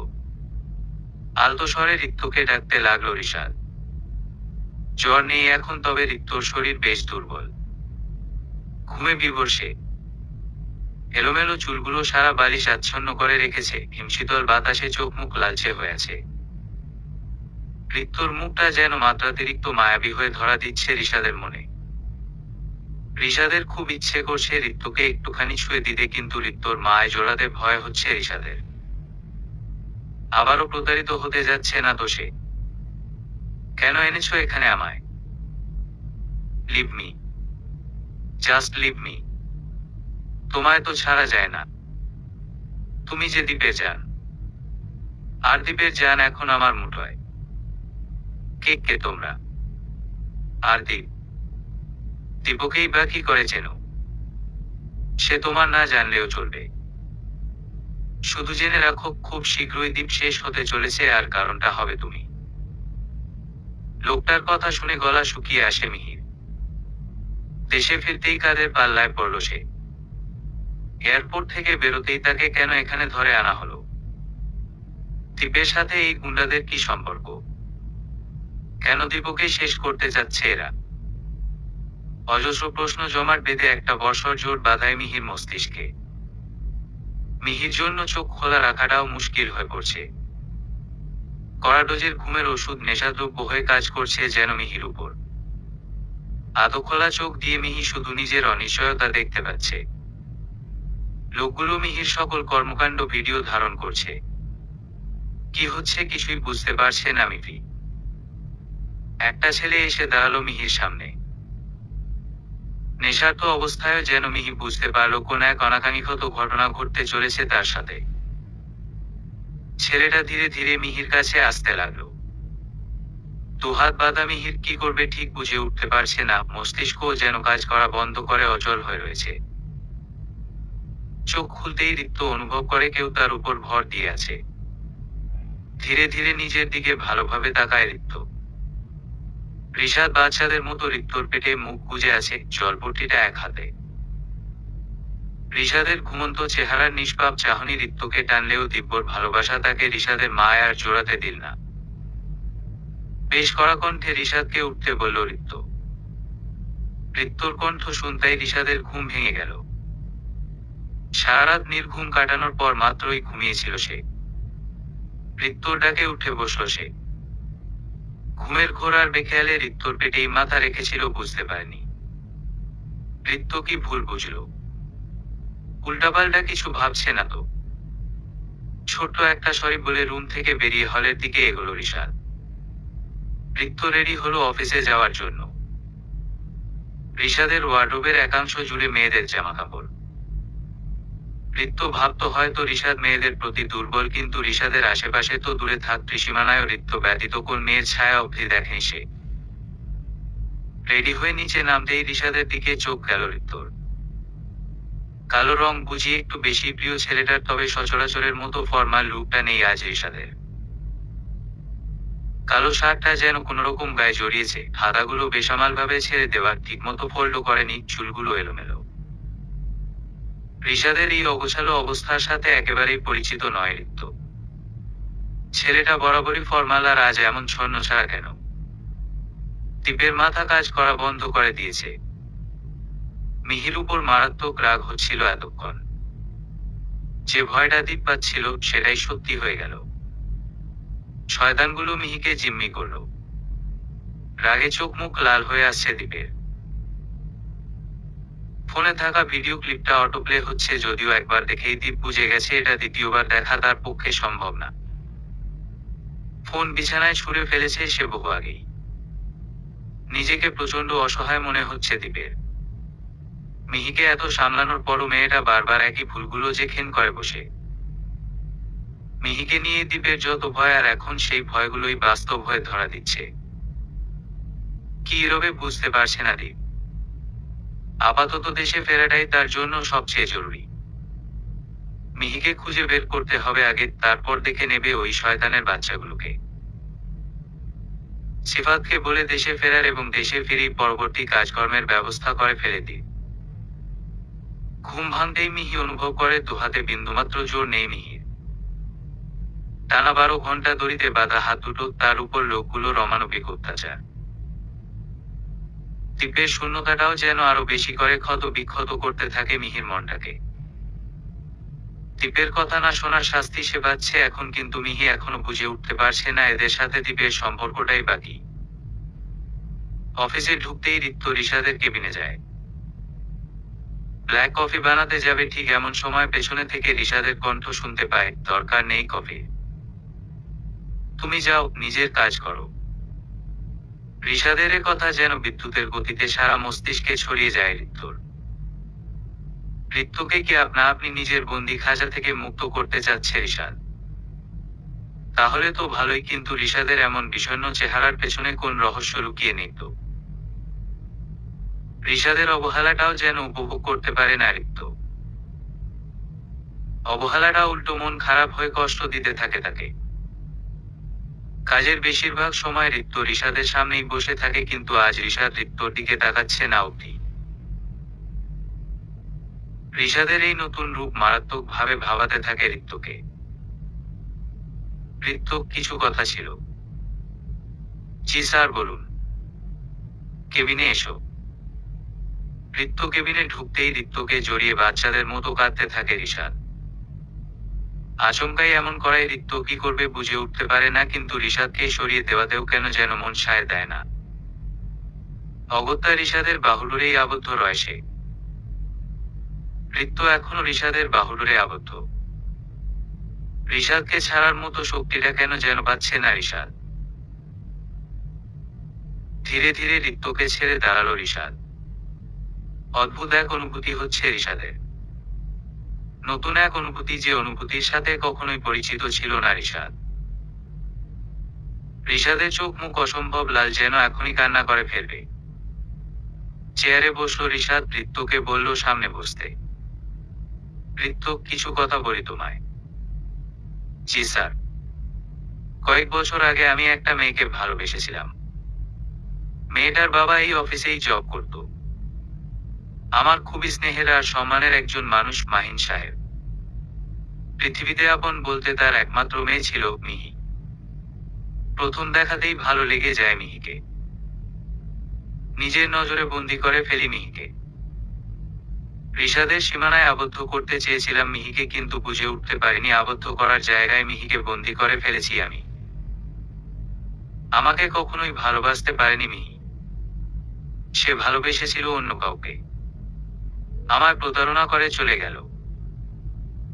আলতো স্বরে ঋত্যকে ডাকতে লাগলো রিশাদ। জ্বর নেই এখন, তবে ঋত্যর শরীর বেশ দুর্বল। ঘুমে বিভোর সে। এলোমেলো চুলগুলো সারা বালিশ আচ্ছন্ন করে রেখেছে, হিমশীতল বাতাসে চোখ মুখ লালচে হয়ে আছে। ঋত্যর মুখটা যেন মাত্রাতিরিক্ত মায়াবী হয়ে ধরা দিচ্ছে রিশাদের মনে। রিশাদের খুব ইচ্ছে করছে ঋত্যকে একটুখানি ছুঁয়ে দিতে, কিন্তু ঋত্যর মায় জোড়াতে ভয় হচ্ছে রিশাদের। আবারও প্রতারিত হতে যাচ্ছে না তো সে? কেন এনেছো এখানে আমায়? Leave me, just leave me. তোমায় তো ছাড়া যায় না। তুমি যে দ্বীপে যান, আর দ্বীপের যান এখন আমার মুঠোয়। কে কে তোমরা? আর দ্বীপ? দীপকেই বা কি করে চেনো? সে তোমার না জানলেও চলবে। শুধু জেনে রাখো, খুব শীঘ্রই দ্বীপ শেষ হতে চলেছে, আর কারণটা হবে তুমি। লোকটার কথা শুনে গলা শুকিয়ে আসে মিহির। দেশে ফিরতেই কাদের পাল্লায় পড়ল সে। এয়ারপোর্ট থেকে বেরোতেই তাকে কেন এখানে ধরে আনা হলো? দ্বীপের সাথে এই গুন্ডাদের কি সম্পর্ক? কেন দীপকে শেষ করতে যাচ্ছে এরা? অজস্র প্রশ্ন জমাট বেঁধে একটা বর্ষর জোট বাঁধায় মিহির মস্তিষ্কে। মিহির জন্য চোখ খোলা রাখাটাও মুশকিল হয়ে পড়ছে। কড়া ডোজের ঘুমের ওষুধ নেশাদ্রব্য হয়ে কাজ করছে যেন মিহির উপর। আধো খোলা চোখ দিয়ে মিহি শুধু নিজের অনিশ্চয়তা দেখতে পাচ্ছে। লোকগুলো মিহির সকল কর্মকাণ্ড ভিডিও ধারণ করছে। কি হচ্ছে কিছুই বুঝতে পারছে না মিহি। একটা ছেলে এসে দাঁড়ালো মিহির সামনে। নেশার্ত অবস্থায় যেন মিহি বুঝতে পারল কোন এক অনাকাঙ্ক্ষিত ঘটনা ঘটতে চলেছে তার সাথে। ছেলেটা ধীরে ধীরে মিহির কাছে আসতে লাগলো। দুহাত বাঁধা মিহির কি করবে ঠিক বুঝে উঠতে পারছে না, মস্তিষ্ক যেন কাজ করা বন্ধ করে অচল হয়ে রয়েছে। চোখ খুলতেই রিক্ত অনুভব করে কেউ তার উপর ভর দিয়ে আছে। ধীরে ধীরে নিজের দিকে ভালোভাবে তাকায় রিক্ত। ঋষাদ বাচ্চাদের মতো ঋত্যর পেটে মুখ গুজে আছে, জলপট্টিটা এক হাতে। ঋষাদের ঘুমন্ত চেহারার নিষ্পাপ চাহনি ঋত্যকে টানলেও দিব্যর ভালোবাসা তাকে ঋষাদের মায় আর জোড়াতে দিল না। বেশ কড়া কণ্ঠে ঋষাদকে উঠতে বলল ঋত্য। ঋত্যর কণ্ঠ শুনতেই ঋষাদের ঘুম ভেঙে গেল। সারারাত নির্ঘুম কাটানোর পর মাত্রই ঘুমিয়েছিল সে। ঋত্যর ডাকে উঠে বসল সে। ঘুমের ঘোর আর বেখেয়ালে ঋত্যর পেটেই মাথা রেখেছিল বুঝতে পারেনি। ঋত্য কি ভুল বুঝল? উল্টাপাল্টা কিছু ভাবছে না তো? ছোট্ট একটা সরি বলে রুম থেকে বেরিয়ে হলের দিকে এগোলো ঋষাদ। ঋত্য রেডি হলো অফিসে যাওয়ার জন্য। ঋষাদের ওয়ার্ডরোবের একাংশ জুড়ে মেয়েদের জামাকাপড়। ঋত্য ভাবত হয়তো ঋষাদ মেয়েদের প্রতি দুর্বল, কিন্তু ঋষাদের আশেপাশে তো দূরে থাক ত্রিসীমানায় ঋত্য ব্যতীত কোন মেয়ের ছায়া অবধি দেখেনি সে। রেডি হয়ে নিচে নামতেই ঋষাদের দিকে চোখ গেল ঋত্যর। কালো রং বুঝিয়ে একটু বেশি প্রিয় ছেলেটার, তবে সচরাচরের মতো ফর্মাল লুকটা নেই আজ ঋষাদের। কালো শার্টটা যেন কোনোরকম গায়ে জড়িয়েছে, হাতাগুলো বেসামাল ভাবে ছেড়ে দেওয়া, ঠিকমতো ফোল্ডও করেনি, চুলগুলো এলোমেলো। ঋষাদের এই অগোছালো অবস্থার সাথে একেবারেই পরিচিত নয় ঋত্য। ছেলেটা বরাবরই ফর্মাল, আর আজ এমন ছন্নছাড়া কেন? দীপের মাথা কাজ করা বন্ধ করে দিয়েছে। মিহির উপর মারাত্মক রাগ হচ্ছিল এতক্ষণ। যে ভয়টা দীপ পাচ্ছিল সেটাই সত্যি হয়ে গেল। শয়তানগুলো মিহিকে জিম্মি করল। রাগে চোখ মুখ লাল হয়ে আসছে দীপের। ফোনে থাকা ভিডিও ক্লিপটা অটোপ্লে হচ্ছে, যদিও একবার দেখেই দীপ বুঝে গেছে এটা দ্বিতীয়বার দেখা তার পক্ষে সম্ভব না। ফোন বিছানায় ছুঁড়ে ফেলেছে সে বহু আগেই। নিজেকে প্রচন্ড অসহায় মনে হচ্ছে দীপের। মিহিকে এত সামলানোর পরও মেয়েটা বারবার একই ভুলগুলো যে খেন করে বসে। মিহিকে নিয়ে দীপের যত ভয়, আর এখন সেই ভয়গুলোই বাস্তব হয়ে ধরা দিচ্ছে। কি এরবে বুঝতে পারছে না দীপ। আপাতত দেশে ফেরাটাই তার জন্য সবচেয়ে জরুরি। মিহিকে খুঁজে বের করতে হবে আগে, তারপর দেখে নেবে ওই শয়তানের বাচ্চাগুলোকে। সিফাতকে বলে দেশে ফেরার এবং দেশে ফিরেই পরবর্তী কাজকর্মের ব্যবস্থা করে ফেলে দিই। ঘুম ভাঙতেই মিহি অনুভব করে দুহাতে বিন্দুমাত্র জোর নেই মিহির। টানা 12 ঘন্টা দড়িতে বাঁধা হাত দুটো, তার উপর লোকগুলোর অমানবিক অত্যাচার। দীপের শূন্যতাটাও যেন আরো বেশি করে ক্ষত বিক্ষত করতে থাকে মিহির মনটাকে। দীপের কথা না শোনার শাস্তি সে পাচ্ছে এখন, কিন্তু মিহি এখনো বুঝে উঠতে পারছে না এদের সাথে দীপের সম্পর্কটাই বাকি। অফিসে ঢুকতেই ঋত্য ঋষাদের কেবিনে যায়। ব্ল্যাক কফি বানাতে যাবে, ঠিক এমন সময় পেছনে থেকে ঋষাদের কণ্ঠ শুনতে পায়, দরকার নেই কফি, তুমি যাও, নিজের কাজ করো। ঋষাদের কথা যেন বিদ্যুতের গতিতে সারা মস্তিষ্কে ছড়িয়ে যায় ঋত্যর। ঋত্যকে কি আপনি নিজের বন্দি খাঁচা থেকে মুক্ত করতে চাচ্ছে ঋষাদ? তাহলে তো ভালোই, কিন্তু ঋষাদের এমন বিষণ্ণ চেহারার পেছনে কোন রহস্য লুকিয়ে নেই তো? ঋষাদের অবহেলাটাও যেন উপভোগ করতে পারে না ঋত্য। অবহেলাটা উল্টো মন খারাপ হয়ে কষ্ট দিতে থাকে তাকে। কাজের বেশিরভাগ সময় ঋত্য ঋষাদের সামনেই বসে থাকে, কিন্তু আজ ঋষাদ ঋত্যর দিকে তাকাচ্ছে না অবধি। ঋষাদের এই নতুন রূপ মারাত্মক ভাবে ভাবাতে থাকে ঋত্যকে। ঋত্য, কিছু কথা ছিল। জি স্যার, বলুন। কেবিনে এসো। ঋত্য কেবিনে ঢুকতেই ঋত্যকে জড়িয়ে বাচ্চাদের মতো কাঁদতে থাকে ঋষাদ। আচমকাই এমন করায় ঋত্য কি করবে বুঝে উঠতে পারে না, কিন্তু ঋষাদকে সরিয়ে দেওয়াতেও কেন যেন মন সায় দেয় না। অগত্যা ঋষাদের বাহুডোরেই আবদ্ধ রয় সে। ঋত্য এখনো ঋষাদের বাহুডোরে আবদ্ধ। ঋষাদকে ছাড়ার মতো শক্তিটা কেন যেন পাচ্ছে না ঋষাদ। ধীরে ধীরে ঋত্যকে ছেড়ে দাঁড়ালো ঋষাদ। অদ্ভুত এক অনুভূতি হচ্ছে ঋষাদের। নতুন এক অনুভূতি, যে অনুভূতির সাথে কখনোই পরিচিত ছিল না ঋষাদ। ঋষাদের চোখ মুখ অসম্ভব লাল, যেন এখনই কান্না করে ফেলবে। চেয়ারে বসলো ঋষাদ, ঋত্যকে বলল সামনে বসতে। ঋত্য, কিছু কথা বলি তোমায়। জি স্যার। কয়েক বছর আগে আমি একটা মেয়েকে ভালোবেসেছিলাম। মেয়েটার বাবা এই অফিসেই জব করত। আমার খুবই স্নেহের আর সম্মানের একজন মানুষ, মাহিন সাহেব। পৃথিবীতে আপন বলতে তার একমাত্র মেয়ে ছিল মিহি। প্রথম দেখাতেই ভালো লেগে যায় মিহিকে। নিজের নজরে বন্দি করে ফেলি মিহিকে। রিশাদের সীমানায় আবদ্ধ করতে চেয়েছিলাম মিহিকে, কিন্তু বুঝে উঠতে পারিনি আবদ্ধ করার জায়গায় মিহিকে বন্দি করে ফেলেছি আমি। আমাকে কখনোই ভালোবাসতে পারেনি মিহি। সে ভালোবেসেছিল অন্য কাউকে। আমায় প্রতারণা করে চলে গেল।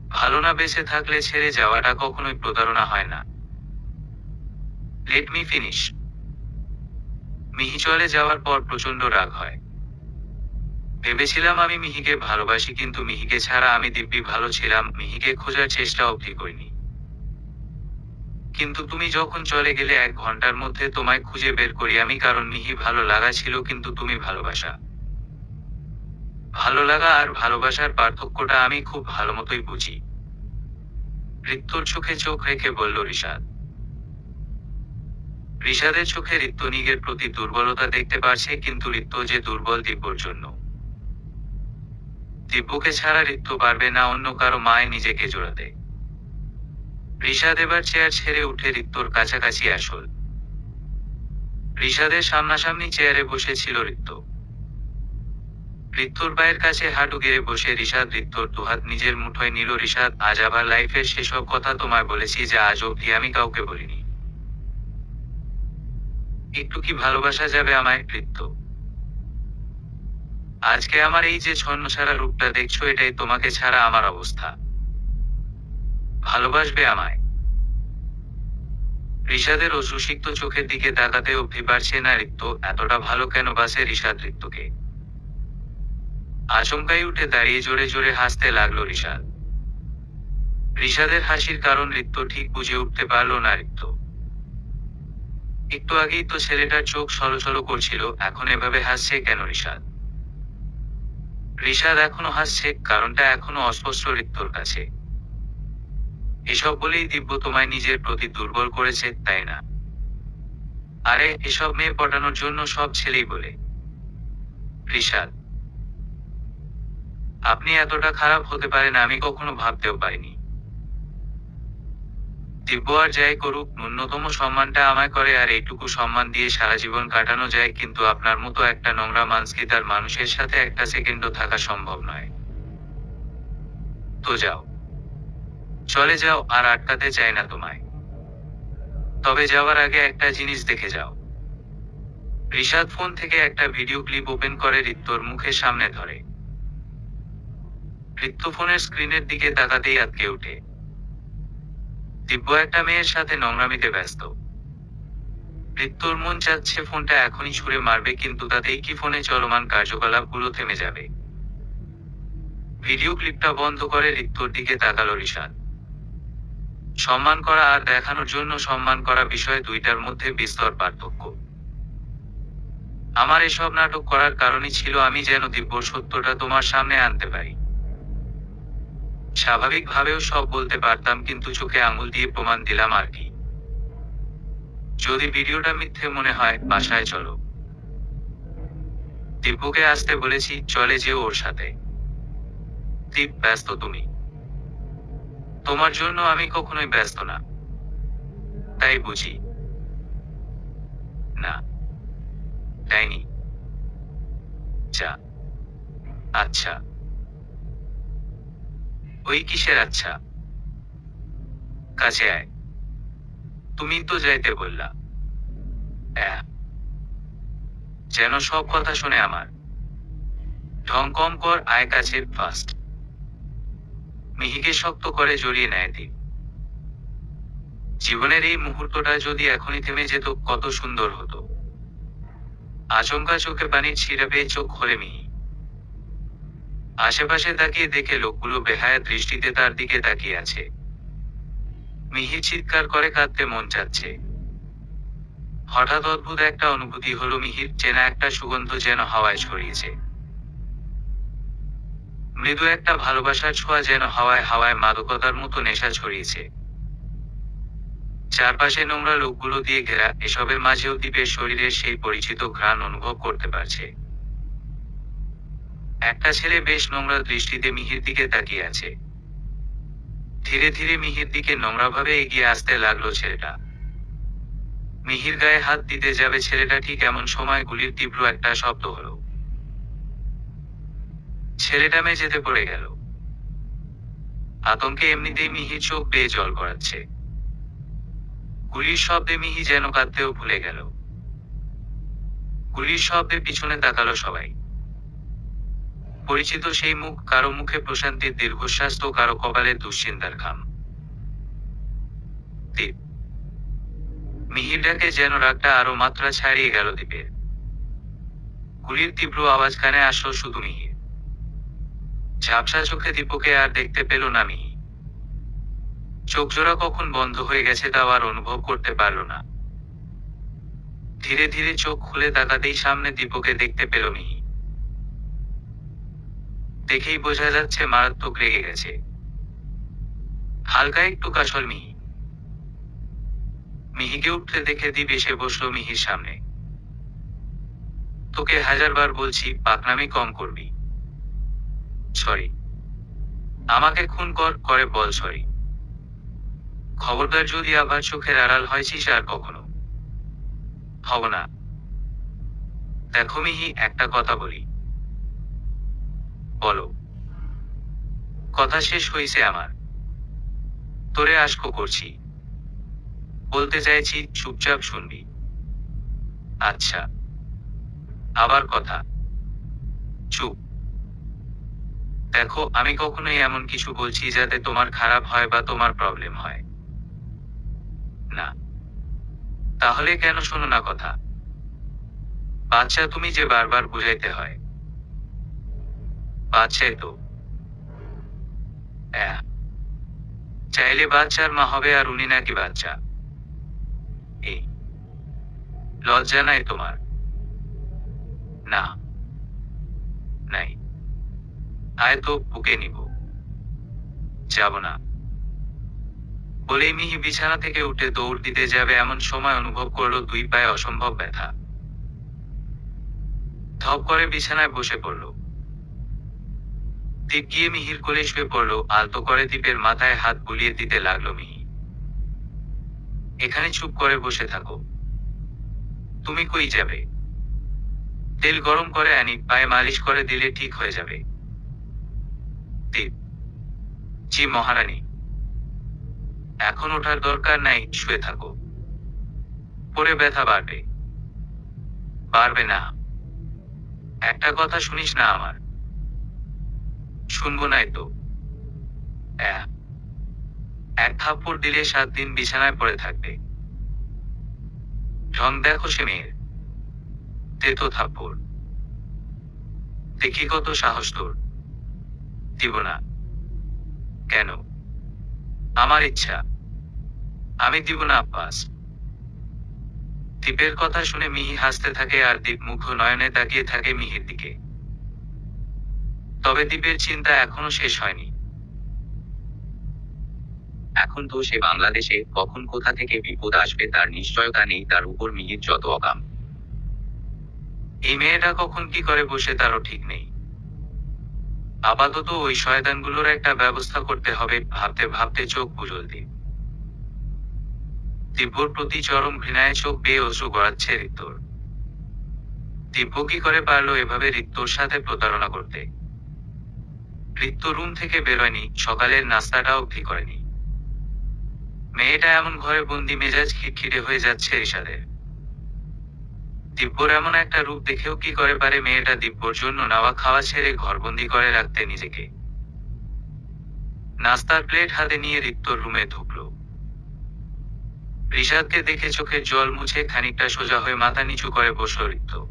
ভালো না বেঁচে থাকলে ছেড়ে যাওয়াটা কখনোই প্রতারণা হয় না। Let me finish. মিহি চলে যাওয়ার পর প্রচন্ড রাগ হয়। ভেবেছিলাম আমি মিহিকে ভালোবাসি, কিন্তু মিহিকে ছাড়া আমি দিব্যি ভালো ছিলাম, মিহিকে খোঁজার চেষ্টা অবধি করিনি। কিন্তু তুমি যখন চলে গেলে 1 ঘন্টার মধ্যে তোমায় খুঁজে বের করি আমি, কারণ মিহি ভালো লাগা ছিল, কিন্তু তুমি ভালোবাসা। ভালো লাগা আর ভালোবাসার পার্থক্যটা আমি খুব ভালো মতোই বুঝি। ঋত্যর চোখে চোখ রেখে বলল রিশাদ। রিশাদের চোখে ঋত্য নিজের প্রতি দুর্বলতা দেখতে পারছে, কিন্তু ঋত্য যে দুর্বল দিব্যর জন্য। দিব্যকে ছাড়া ঋত্য পারবে না অন্য কারো মায়ে নিজেকে জোড়াতে। রিশাদ এবার চেয়ার ছেড়ে উঠে ঋত্যর কাছাকাছি আসল। রিশাদের সামনাসামনি চেয়ারে বসেছিল ঋত্য। ঋত্যর পায়ের কাছে হাঁটু গেড়ে বসে রিশাদ ঋত্যর দুহাত নিজের মুঠোয় নিল। রিশাদ, আজ আবার লাইফের সেসব কথা তোমায় বলেছি যা আজ অবধি আমি কাউকে বলিনি। একটু কি ভালোবাসা যাবে আমায় ঋত্য? আজকে আমার এই যে ছন্নছাড়া রূপটা দেখছো, এটাই তোমাকে ছাড়া আমার অবস্থা। ভালোবাসবে আমায়? রিশাদের অশ্রুসিক্ত চোখের দিকে তাকাতে অবধি পারছে না ঋত্য। এতটা ভালো কেন বাসে রিশাদ ঋত্যকে? আচমকাই উঠে দাঁড়িয়ে জোরে জোরে হাসতে লাগলো রিশাদ। রিশাদের হাসির কারণ ঋত্য ঠিক বুঝে উঠতে পারল না। ঋত্য একটু আগেই তো ছেলেটার চোখ ছলছল করছিল, এখন এভাবে হাসছে কেন রিশাদ? রিশাদ এখনো হাসছে, কারণটা এখনো অস্পষ্ট ঋত্যর কাছে। এসব বলেই দিব্য তোমায় নিজের প্রতি দুর্বল করেছে, তাই না? আরে এসব মেয়ে পটানোর জন্য সব ছেলেই বলে। রিশাদ, আপনি এতটা খারাপ হতে পারেন আমি কখনো ভাবতেও পারিনি। দিব্য আর যাই করুক, ন্যূনতম সম্মানটা আমায় করে, আর এইটুকু সম্মান দিয়ে সারা জীবন কাটানো যায়, কিন্তু আপনার মতো একটা নোংরা মানসিকতার মানুষের সাথে একটা সেকেন্ডও থাকা সম্ভব নয়। তো যাও, চলে যাও, আর আটকাতে চাই না তোমায়। তবে যাওয়ার আগে একটা জিনিস দেখে যাও। রিশাদ ফোন থেকে একটা ভিডিও ক্লিপ ওপেন করে ঋত্যর মুখের সামনে ধরে। ঋত্য ফোনের স্ক্রিনের দিকে তাকাতেই আটকে ওঠে। দিব্য একটা মেয়ের সাথে নোংরামিতে ব্যস্ত। ঋত্যর মন চাচ্ছে ফোনটা এখনই ছুঁড়ে মারবে, কিন্তু তাতেই কি ফোনে চলমান কার্যকলাপগুলো থেমে যাবে? ভিডিও ক্লিপটা বন্ধ করে ঋত্যর দিকে তাকালো রিশাদ। সম্মান করা আর দেখানোর জন্য সম্মান করা বিষয় দুইটার মধ্যে বিস্তর পার্থক্য। আমার এসব নাটক করার কারণই ছিল আমি যেন দিব্যর সত্যটা তোমার সামনে আনতে পারি। স্বাভাবিকভাবেও সব বলতে পারতাম, কিন্তু চোখে আঙুল দিয়ে প্রমাণ দিলাম আর কি। যদি ভিডিওটা মিথ্যে মনে হয়, বাসায় চলো। দিব্যকে আসতে বলেছি, চলে যেও ওর সাথে। দীপ, ব্যস্ত তুমি? তোমার জন্য আমি কখনোই ব্যস্ত না। তাই বুঝি? না, তাইনি। যা। আচ্ছা। ওই কিসের আচ্ছা? কাছে আয়। তুমি তো যাইতে বললা। যেন সব কথা শুনে আমার। ঢং কম কর, আয় কাছে, ফাস্ট। মিহিকে শক্ত করে জড়িয়ে নেয় দীপ। জীবনের এই মুহূর্তটা যদি এখনই থেমে যেত, কত সুন্দর হতো। আচমকা চোখে পানির ছিঁড়া পেয়ে চোখ খোলে মিহি। আশেপাশে তাকিয়ে দেখে লোকগুলো বেহায়া দৃষ্টিতে তার দিকে তাকিয়ে আছে। মিহি চিৎকার করে কাঁদতে মন চাচ্ছে। হঠাৎ অদ্ভুত একটা অনুভূতি হলো মিহির, চেনা একটা সুগন্ধ যেন হাওয়ায় ছড়িয়েছে। মৃদু একটা ভালোবাসার ছোঁয়া যেন হাওয়ায় হাওয়ায় মাদকতার মতো নেশা ছড়িয়েছে। চারপাশে নোংরা লোকগুলো দিয়ে ঘেরা, এসবের মাঝেও দীপের শরীরের সেই পরিচিত ঘ্রাণ অনুভব করতে পারছে। একটা ছেলে বেশ নোংরা দৃষ্টিতে মিহির দিকে তাকিয়ে আছে। ধীরে ধীরে মিহির দিকে নোংরাভাবে এগিয়ে আসতে লাগলো ছেলেটা। মিহির গায়ে হাত দিতে যাবে ছেলেটা, ঠিক এমন সময় গুলির তীব্র একটা শব্দ হলো। ছেলেটা মেঝেতে পড়ে গেল। আতঙ্কে এমনিতেই মিহির চোখ বেয়ে জল গড়াচ্ছে। গুলির শব্দে মিহি যেন কাঁদতেও ভুলে গেল। গুলির শব্দে পিছনে তাকালো সবাই। পরিচিত সেই মুখ, কারো মুখে প্রশান্তির দীর্ঘশ্বাস তো কারো কপালে দুশ্চিন্তার ঘাম। দীপ। মিহির ডাকে যেন রাগটা আরো মাত্রা ছাড়িয়ে গেল দীপের। গুলির তীব্র আওয়াজ কানে আসলো শুধু মিহির। ঝাপসা চোখে দীপকে আর দেখতে পেল না মিহি। চোখজোড়া কখন বন্ধ হয়ে গেছে তাও আর অনুভব করতে পারল না। ধীরে ধীরে চোখ খুলে তাকাতেই সামনে দীপকে দেখতে পেল মিহি। দেখেই বোঝা যাচ্ছে মারাত্মক রেগে গেছে। হালকা একটু কাশল মিহি। মিহিকে উঠতে দেখে দীপ এসে বসলো মিহির সামনে। তোকে 1000 বার বলছি, পাকনামি কম করবি। সরি। আমাকে খুন করে বল সরি। খবরদার যদি আবার চোখের আড়াল হয়েছিস আর কখনো। হব না। দেখো মিহি, একটা কথা বলি। বলো। কথা শেষ হইছে আমার। তোরে আশক করছি। বলতে চাইছি, চুপচাপ শুনবি। আচ্ছা। আবার কথা। চুপ। দেখো, আমি কখনোই এমন কিছু বলছি যাতে তোমার খারাপ হয় বা তোমার প্রবলেম হয় না। তাহলে কেন শোনো না কথা? বাচ্চা তুমি যে বারবার বুঝাইতে হয়। বাচ্চাই তো। চাইলে বাচ্চার মা হবে আর উনি নাকি বাচ্চা। এই লজ্জা নাই তোমার? না। নাই। আয় তো, বুকে নিব। যাব না। বলেই মিহি বিছানা থেকে উঠে দৌড় দিতে যাবে, এমন সময় অনুভব করলো দুই পায়ে অসম্ভব ব্যথা। ধপ করে বিছানায় বসে পড়ল। দীপ গিয়ে মিহির কোলে শুয়ে পড়ল, আলতো করে দীপের মাথায় হাত বুলিয়ে দিতে লাগলো মিহি। এখানে চুপ করে বসে থাকো। তুমি কই যাবে? তেল গরম করে আনি, পায়ে মালিশ করে দিলে ঠিক হয়ে যাবে। দীপ। জি মহারানী। এখন ওঠার দরকার নাই, শুয়ে থাকো। পরে ব্যথা বাড়বে। বাড়বে না। একটা কথা শুনিস না আমার? শুনবো নাই তো। এক থাপ্পড় দিলে 7 দিন বিছানায় পড়ে থাকবে। ঢং দেখো সে মেয়ের। দে তো থাপ্পড়। দেখি কত সাহস তোর। দিব না। কেন? আমার ইচ্ছা। আমি দিব না আব্বাস। দীপের কথা শুনে মিহি হাসতে থাকে আর দীপ মুগ্ধ নয়নে তাকিয়ে থাকে মিহির দিকে। তবে দীপের চিন্তা এখনো শেষ হয়নি। এখন তো সে বাংলাদেশে, কখন কোথা থেকে বিপদ আসবে তার নিশ্চয়তা নেই, তার উপর মিহির যত অকাম। এই মেয়েটা কখন কি করে বসে তারও ঠিক নেই। আপাতত ওই শয়তানগুলোর একটা ব্যবস্থা করতে হবে, ভাবতে ভাবতে চোখ বুজল দীপ। দিব্যর প্রতি চরম ঘৃণায় চোখ বেয়ে অশ্রু গড়াচ্ছে ঋতুর। দিব্য কি করে পারলো এভাবে ঋতুর সাথে প্রতারণা করতে? ঋতু রুম থেকে বেরোয়নি, সকালের নাস্তাটা অবধি করেনি। মেয়েটা এমন ঘরে বন্দি, মেজাজ খিটখিটে হয়ে যাচ্ছে ঋষাদের। দিব্যর এমন একটা রূপ দেখেও কি করে পারে মেয়েটা দিব্যর জন্য নাওয়া খাওয়া ছেড়ে ঘরবন্দি করে রাখতে নিজেকে? নাস্তার প্লেট হাতে নিয়ে ঋতুর রুমে ঢুকলো। ঋষাদকে দেখে চোখের জল মুছে খানিকটা সোজা হয়ে মাথা নিচু করে বসল ঋতু।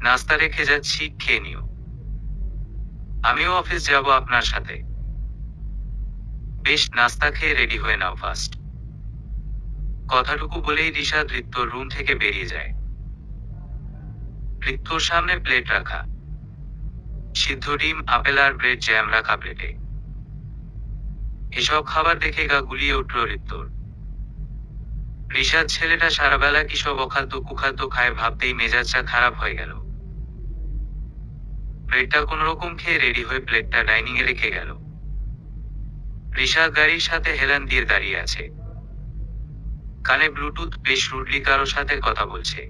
নাস্তা রেখে যাচ্ছি, খেয়ে নিও। আমিও অফিস যাব আপনার সাথে। বেশ, নাস্তা খেয়ে রেডি হয়ে নাও ফার্স্ট। কথাটুকু বলেই ঋষাদ ঋতুর রুম থেকে বেরিয়ে যায়। ঋতুর সামনে প্লেট রাখা। সিদ্ধ ডিম, আপেল আর ব্রেড জ্যাম রাখা প্লেটে। এসব খাবার দেখে গা গুলিয়ে উঠল ঋতুর। ঋষাদ ছেলেটা সারাবেলা কিসব অখাদ্য কুখাদ্য খায় ভাবতেই মেজাজটা খারাপ হয়ে গেল। ব্রেডটা কোনোরকম খেয়ে রেডি হয়ে প্লেটটা ডাইনিং এ রেখে গেল। ঋষাদ গাড়ির সাথে হেলান দিয়ে দাঁড়িয়ে আছে, কানে ব্লুটুথ, বেশ রুডলি কারো সাথে কথা বলছে।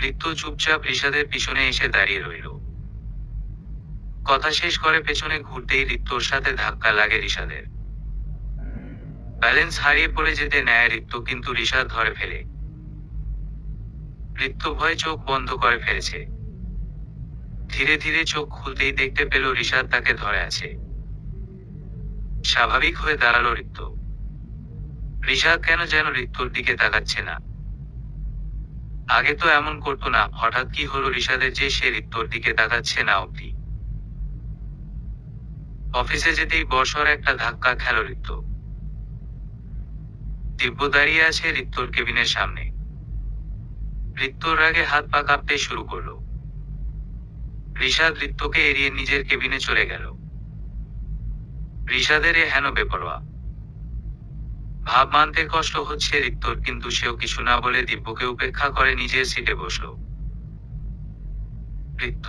ঋত্য চুপচাপ ঋষাদের পিছনে এসে দাঁড়িয়ে রইল। কথা শেষ করে পেছনে ঘুরতেই ঋত্যর সাথে ধাক্কা লাগে ঋষাদের। ব্যালেন্স হারিয়ে পড়ে যেতে নেয় ঋত্য, কিন্তু ঋষাদ ধরে ফেলে। ঋত্য ভয়ে চোখ বন্ধ করে ফেলেছে। ধীরে ধীরে চোখ খুলতেই দেখতে পেল ঋষাদ তাকে ধরে আছে। স্বাভাবিক হয়ে দাঁড়ালো ঋত্য। ঋষাদ কেন যেন ঋত্যর দিকে তাকাচ্ছে না। আগে তো এমন করতো না, হঠাৎ কি হলো ঋষাদের যে সে ঋত্যর দিকে তাকাচ্ছে না অব্দি। অফিসে যেতেই বর্ষর একটা ধাক্কা খেল ঋত্য। দিব্য দাঁড়িয়ে আছে ঋত্যর কেবিনের সামনে। ঋত্যর রাগে হাত পা কাঁপতে শুরু করলো। ঋষাদ ঋত্যকে এড়িয়ে নিজের কেবিনে চলে গেল। ঋষাদের এ হেন বেপরোয়া ভাব মানতে কষ্ট হচ্ছে ঋত্যর, কিন্তু সেও কিছু না বলে দিব্যকে উপেক্ষা করে নিজের সিটে বসল। ঋত্য,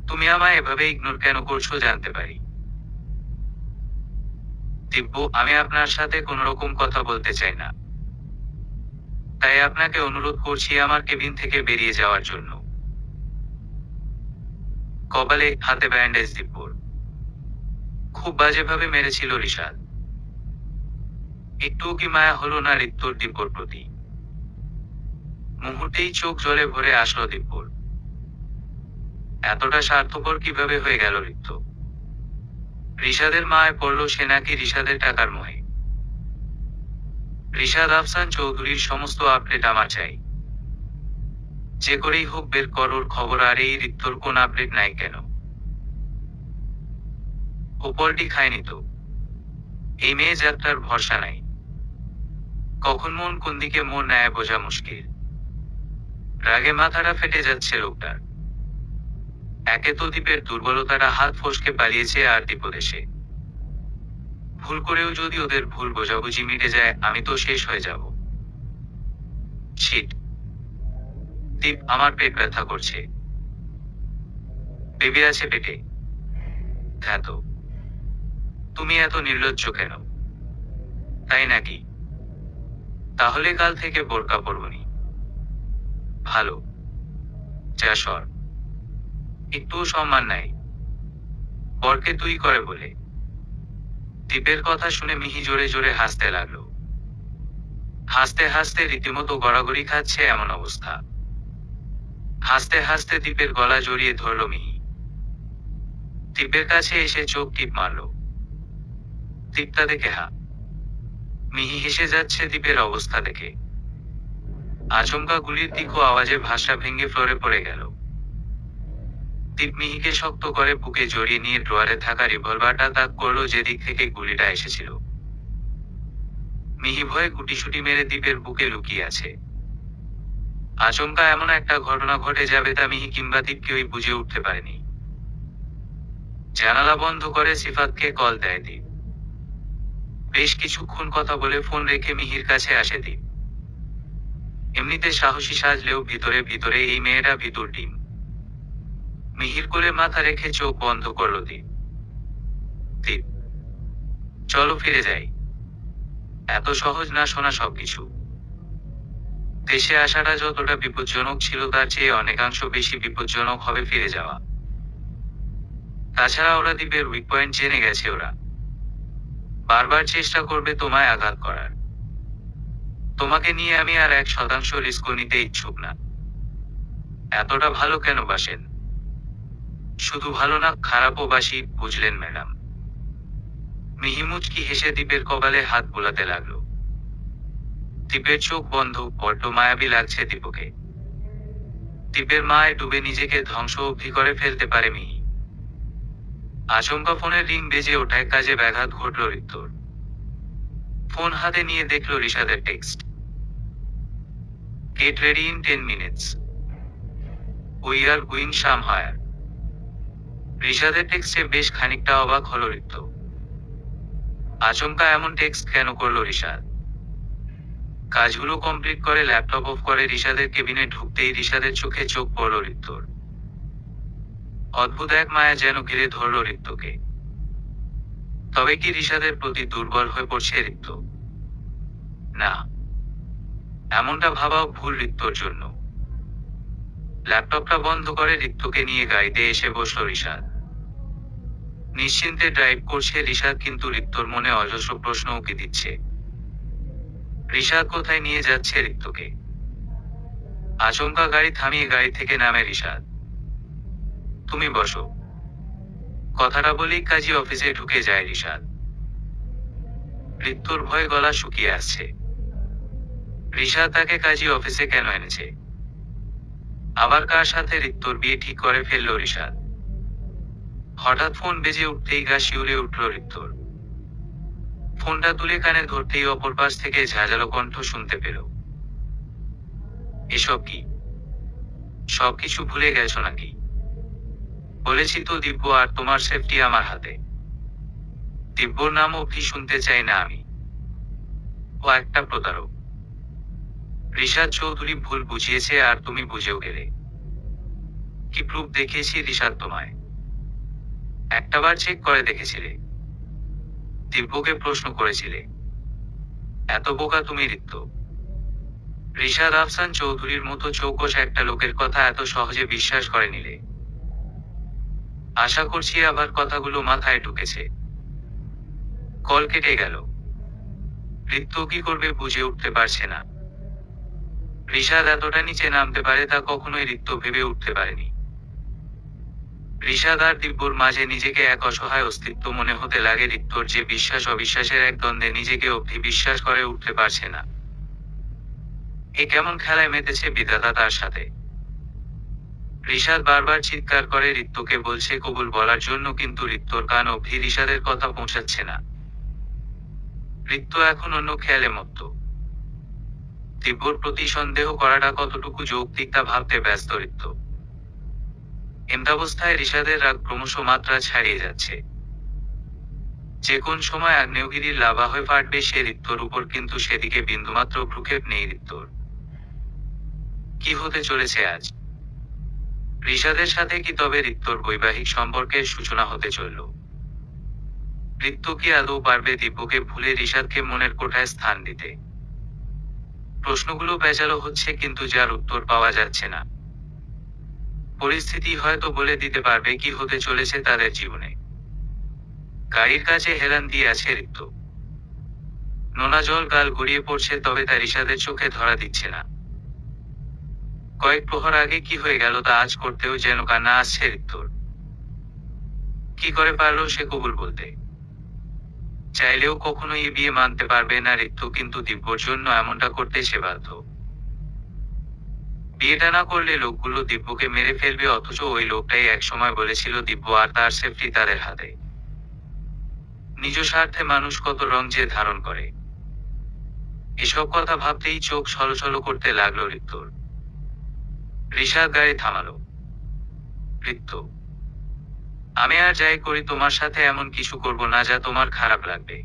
তুমি আমায় এভাবে ইগনোর কেন করছো জানতে পারি? দিব্য, আমি আপনার সাথে কোনো রকম কথা বলতে চাই না, তাই আপনাকে অনুরোধ করছি আমার কেবিন থেকে বেরিয়ে যাওয়ার জন্য। কপালে হাতে ব্যান্ডেজ দিব্যর। খুব বাজেভাবে মেরেছিল ঋষাদ। একটুও কি মায়া হলো না ঋত্যর দিব্যর প্রতি? মুহূর্তেই চোখ জলে ভরে আসলো দিব্যর। এতটা স্বার্থপর কিভাবে হয়ে গেল ঋত্য? ঋষাদের মায় পড়ল সে নাকি ঋষাদের টাকার মোহে। ঋষাদ আফসান চৌধুরীর সমস্ত আপডেট আমার চাই। যে করেই হোক বের কর ওর খবর। আর এই ঋত্যর কোন আপডেট নাই কেন? ওপরটি খায়নি তো? এই মেয়ে যাত্রার ভরসা নাই। কখন মন কোন দিকে মন নেয় বোঝা মুশকিল। রাগে মাথাটা ফেটে যাচ্ছে লোকটার। একে তো দ্বীপের দুর্বলতারা হাত ফসকে পালিয়েছে, আর দ্বীপদেশে ভুল করেও যদি ওদের ভুল বোঝাবুঝি মিটে যায়, আমি তো শেষ হয়ে যাব। শিট। দীপ, আমার পেট ব্যথা করছে। বেবি আছে পেটে? হ্যাঁ তো। তুমি এত নির্লজ্জ কেন? তাই নাকি? তাহলে কাল থেকে বোরকা পরবনি। ভালো। যা সর। একটুও সম্মান নাই। বরকে তুই করে বলে। দীপের কথা শুনে মিহি জোরে জোরে হাসতে লাগলো। হাসতে হাসতে রীতিমতো গড়াগড়ি খাচ্ছে এমন অবস্থা। হাসতে হাসতে দীপের গলা জড়িয়ে ধরল মিহি। দীপের কাছে এসে চোখ টিপ মারল। দীপটা দেখে হা। মিহি হেসে যাচ্ছে দীপের অবস্থা দেখে। আচমকা গুলির তীক্ষ্ণ আওয়াজে ভাষা ভেঙে ফ্লোরে পড়ে গেল। দীপ মিহিকে শক্ত করে বুকে জড়িয়ে নিয়ে ড্রয়ারে থাকা রিভলভারটা তাক করলো যেদিক থেকে গুলিটা এসেছিল। মিহি ভয়ে গুটিসুটি মেরে দীপের বুকে লুকিয়ে আছে। আচমকা এমন একটা ঘটনা ঘটে যাবে তা মিহি কিংবা দীপ কেউই বুঝে উঠতে পারেনি। জানালা বন্ধ করে সিফাতকে কল দেয় দীপ। বেশ কিছুক্ষণ কথা বলে ফোন রেখে মিহির কাছে আসে দীপ। এমনিতে সাহসী সাজলেও ভিতরে ভিতরে এই মেয়েটা ভিতর ডিম। মিহির কোলে মাথা রেখে চোখ বন্ধ করল দীপ। দীপ, চলো ফিরে যাই। এত সহজ না শোনা সবকিছু। দেশে আসাটা যতটা বিপজ্জনক ছিল তার চেয়ে অনেকাংশ বেশি বিপজ্জনক হবে ফিরে যাওয়া। তাছাড়া ওরা দ্বীপের উইক পয়েন্ট জেনে গেছে। ওরা বারবার চেষ্টা করবে তোমায় আঘাত করার। তোমাকে নিয়ে আমি আর 1% রিস্ক নিতে ইচ্ছুক না। এতটা ভালো কেন বাসেন? শুধু ভালো না, খারাপও বাসি, বুঝলেন ম্যাডাম? মিহি মুচকি হেসে দীপের কপালে হাত বোলাতে লাগলো। দীপের চোখ বন্ধ, বড্ড মায়াবী লাগছে দীপকে। দীপের মায় ডুবে নিজেকে ধ্বংস অবধি করে ফেলতে পারে মিহি। আচমকা ফোনের রিং বেজে ওঠায় কাজে ব্যাঘাত ঘটল ঋত্যর। ফোন হাতে নিয়ে দেখল ঋষাদের text. Get ready in 10 minutes. We are going somewhere. ঋষাদের টেক্সটে বেশ খানিকটা অবাক হল ঋত্য। আচমকা এমন টেক্সট কেন করল ঋষাদ? কাজগুলো কমপ্লিট করে ল্যাপটপ অফ করে রিশাদের কেবিনে ঢুকতেই রিশাদের চোখে চোখ পড়ল ঋত্যর। অদ্ভুত এক মায়া যেন ঘিরে ধরল ঋত্যকে। তবে কি রিশাদের প্রতি দুর্বল হয়ে পড়ছে ঋত্য? না, এমনটা ভাবাও ভুল ঋত্যর জন্য। ল্যাপটপটা বন্ধ করে ঋত্যকে নিয়ে গাড়িতে এসে বসল রিশাদ। নিশ্চিন্তে ড্রাইভ করছে রিশাদ, কিন্তু ঋত্যর মনে অজস্র প্রশ্ন উকি দিচ্ছে। রিশাদ কোথায় নিয়ে যাচ্ছে ঋত্যকে? আচমকা গাড়ি থামিয়ে গাড়ি থেকে নামে রিশাদ। তুমি বসো। কথাটা বলেই কাজী অফিসে ঢুকে যায় রিশাদ। ঋত্যর ভয়ে গলা শুকিয়ে আসছে। রিশাদ তাকে কাজী অফিসে কেন এনেছে? আবার কার সাথে ঋত্যর বিয়ে ঠিক করে ফেলল রিশাদ? হঠাৎ ফোন বেজে উঠতেই গা শিউরে উঠল ঋত্যর। ফোনটা তুলে কানে ধরতেই অপর পাশ থেকে ঝাঁঝালো কণ্ঠ শুনতে পেল। এসব কি? সবকিছু ভুলে গেছো নাকি? বলেছি তো দিব্য আর তোমার সেফটি আমার হাতে। দিব্যর নাম অবধি শুনতে চাই না আমি। ও একটা প্রতারক। রিশাদ চৌধুরী ভুল বুঝিয়েছে আর তুমি বুঝেও গেলে। কি প্রুফ দেখিয়েছি রিশাদ তোমায়? একটাবার চেক করে দেখেছিলে? দিব্যকে প্রশ্ন করেছিলে? এত বোকা তুমি ঋত্য? রিশাদ আফসান চৌধুরীর মতো চৌকস একটা লোকের কথা এত সহজে বিশ্বাস করে নিলে? আশা করছি আবার কথাগুলো মাথায় ঢুকেছে। কল কেটে গেল। ঋত্য কি করবে বুঝে উঠতে পারছে না। রিশাদ এতটা নিচে নামতে পারে তা কখনোই ঋত্য ভেবে উঠতে পারেনি। রিশাদ আর দিব্যর মাঝে নিজেকে এক অসহায় অস্তিত্ব মনে হতে লাগে ঋত্যর, যে বিশ্বাস অবিশ্বাসের এক দ্বন্দ্বে নিজেকে অবধি বিশ্বাস করে উঠতে পারছে না। এ কেমন খেলায় মেতেছে বিধাতা তার সাথে। রিশাদ বারবার চিৎকার করে ঋত্যকে বলছে কবুল বলার জন্য, কিন্তু ঋত্যর কান অবধি রিশাদের কথা পৌঁছাচ্ছে না। ঋত্য এখন অন্য খেয়ালে মত্ত। দিব্যর প্রতি সন্দেহ করাটা কতটুকু যৌক্তিক তা ভাবতে ব্যস্ত ঋত্য। এমতাবস্থায় রিশাদের রাগ ক্রমশ মাত্রা ছাড়িয়ে যাচ্ছে। যে কোন সময় আগ্নেয়গিরির লাভা হয়ে ফাটবে সে ঋত্যর উপর, কিন্তু সেদিকে বিন্দুমাত্র ভ্রুক্ষেপ নেই ঋত্যর। কি হতে চলেছে আজ? রিশাদের সাথে কি তবে ঋত্যর বৈবাহিক সম্পর্কের সূচনা হতে চলল? ঋত্য কি আদৌ পারবে দিব্যকে ভুলে রিশাদকে মনের কোঠায় স্থান দিতে? প্রশ্নগুলো পেঁচালো হচ্ছে, কিন্তু যার উত্তর পাওয়া যাচ্ছে না। পরিস্থিতি হয়তো বলে দিতে পারবে কি হতে চলেছে তাদের জীবনে। গাড়ির কাছে হেলান দিয়ে আছে ঋত্য। নোনা জল গাল গড়িয়ে পড়ছে, তবে তা রিশাদের চোখে ধরা দিচ্ছে না। কয়েক প্রহর আগে কি হয়ে গেল তা আজ করতেও যেন কান্না আসছে ঋত্যর। কি করে পারল সে কবুল বলতে? চাইলেও কখনোই এ বিয়ে মানতে পারবে না ঋত্য, কিন্তু দিব্যর জন্য এমনটা করতে সে বাধ্য। বিয়েটা না করলে লোকগুলো দিব্যকে মেরে ফেলবে, অথচ ওই লোকটাই একসময় বলেছিল দিব্য আর তার সেফটি তাদের হাতে। নিজ স্বার্থে মানুষ কত রং যে ধারণ করে। এসব কথা ভাবতেই চোখ ছলছল করতে লাগলো ঋত্যর। রিশাদ গাড়ি থামালো। ঋত্য, আমি আর যাই করি তোমার সাথে এমন কিছু করব না যা তোমার খারাপ লাগবে।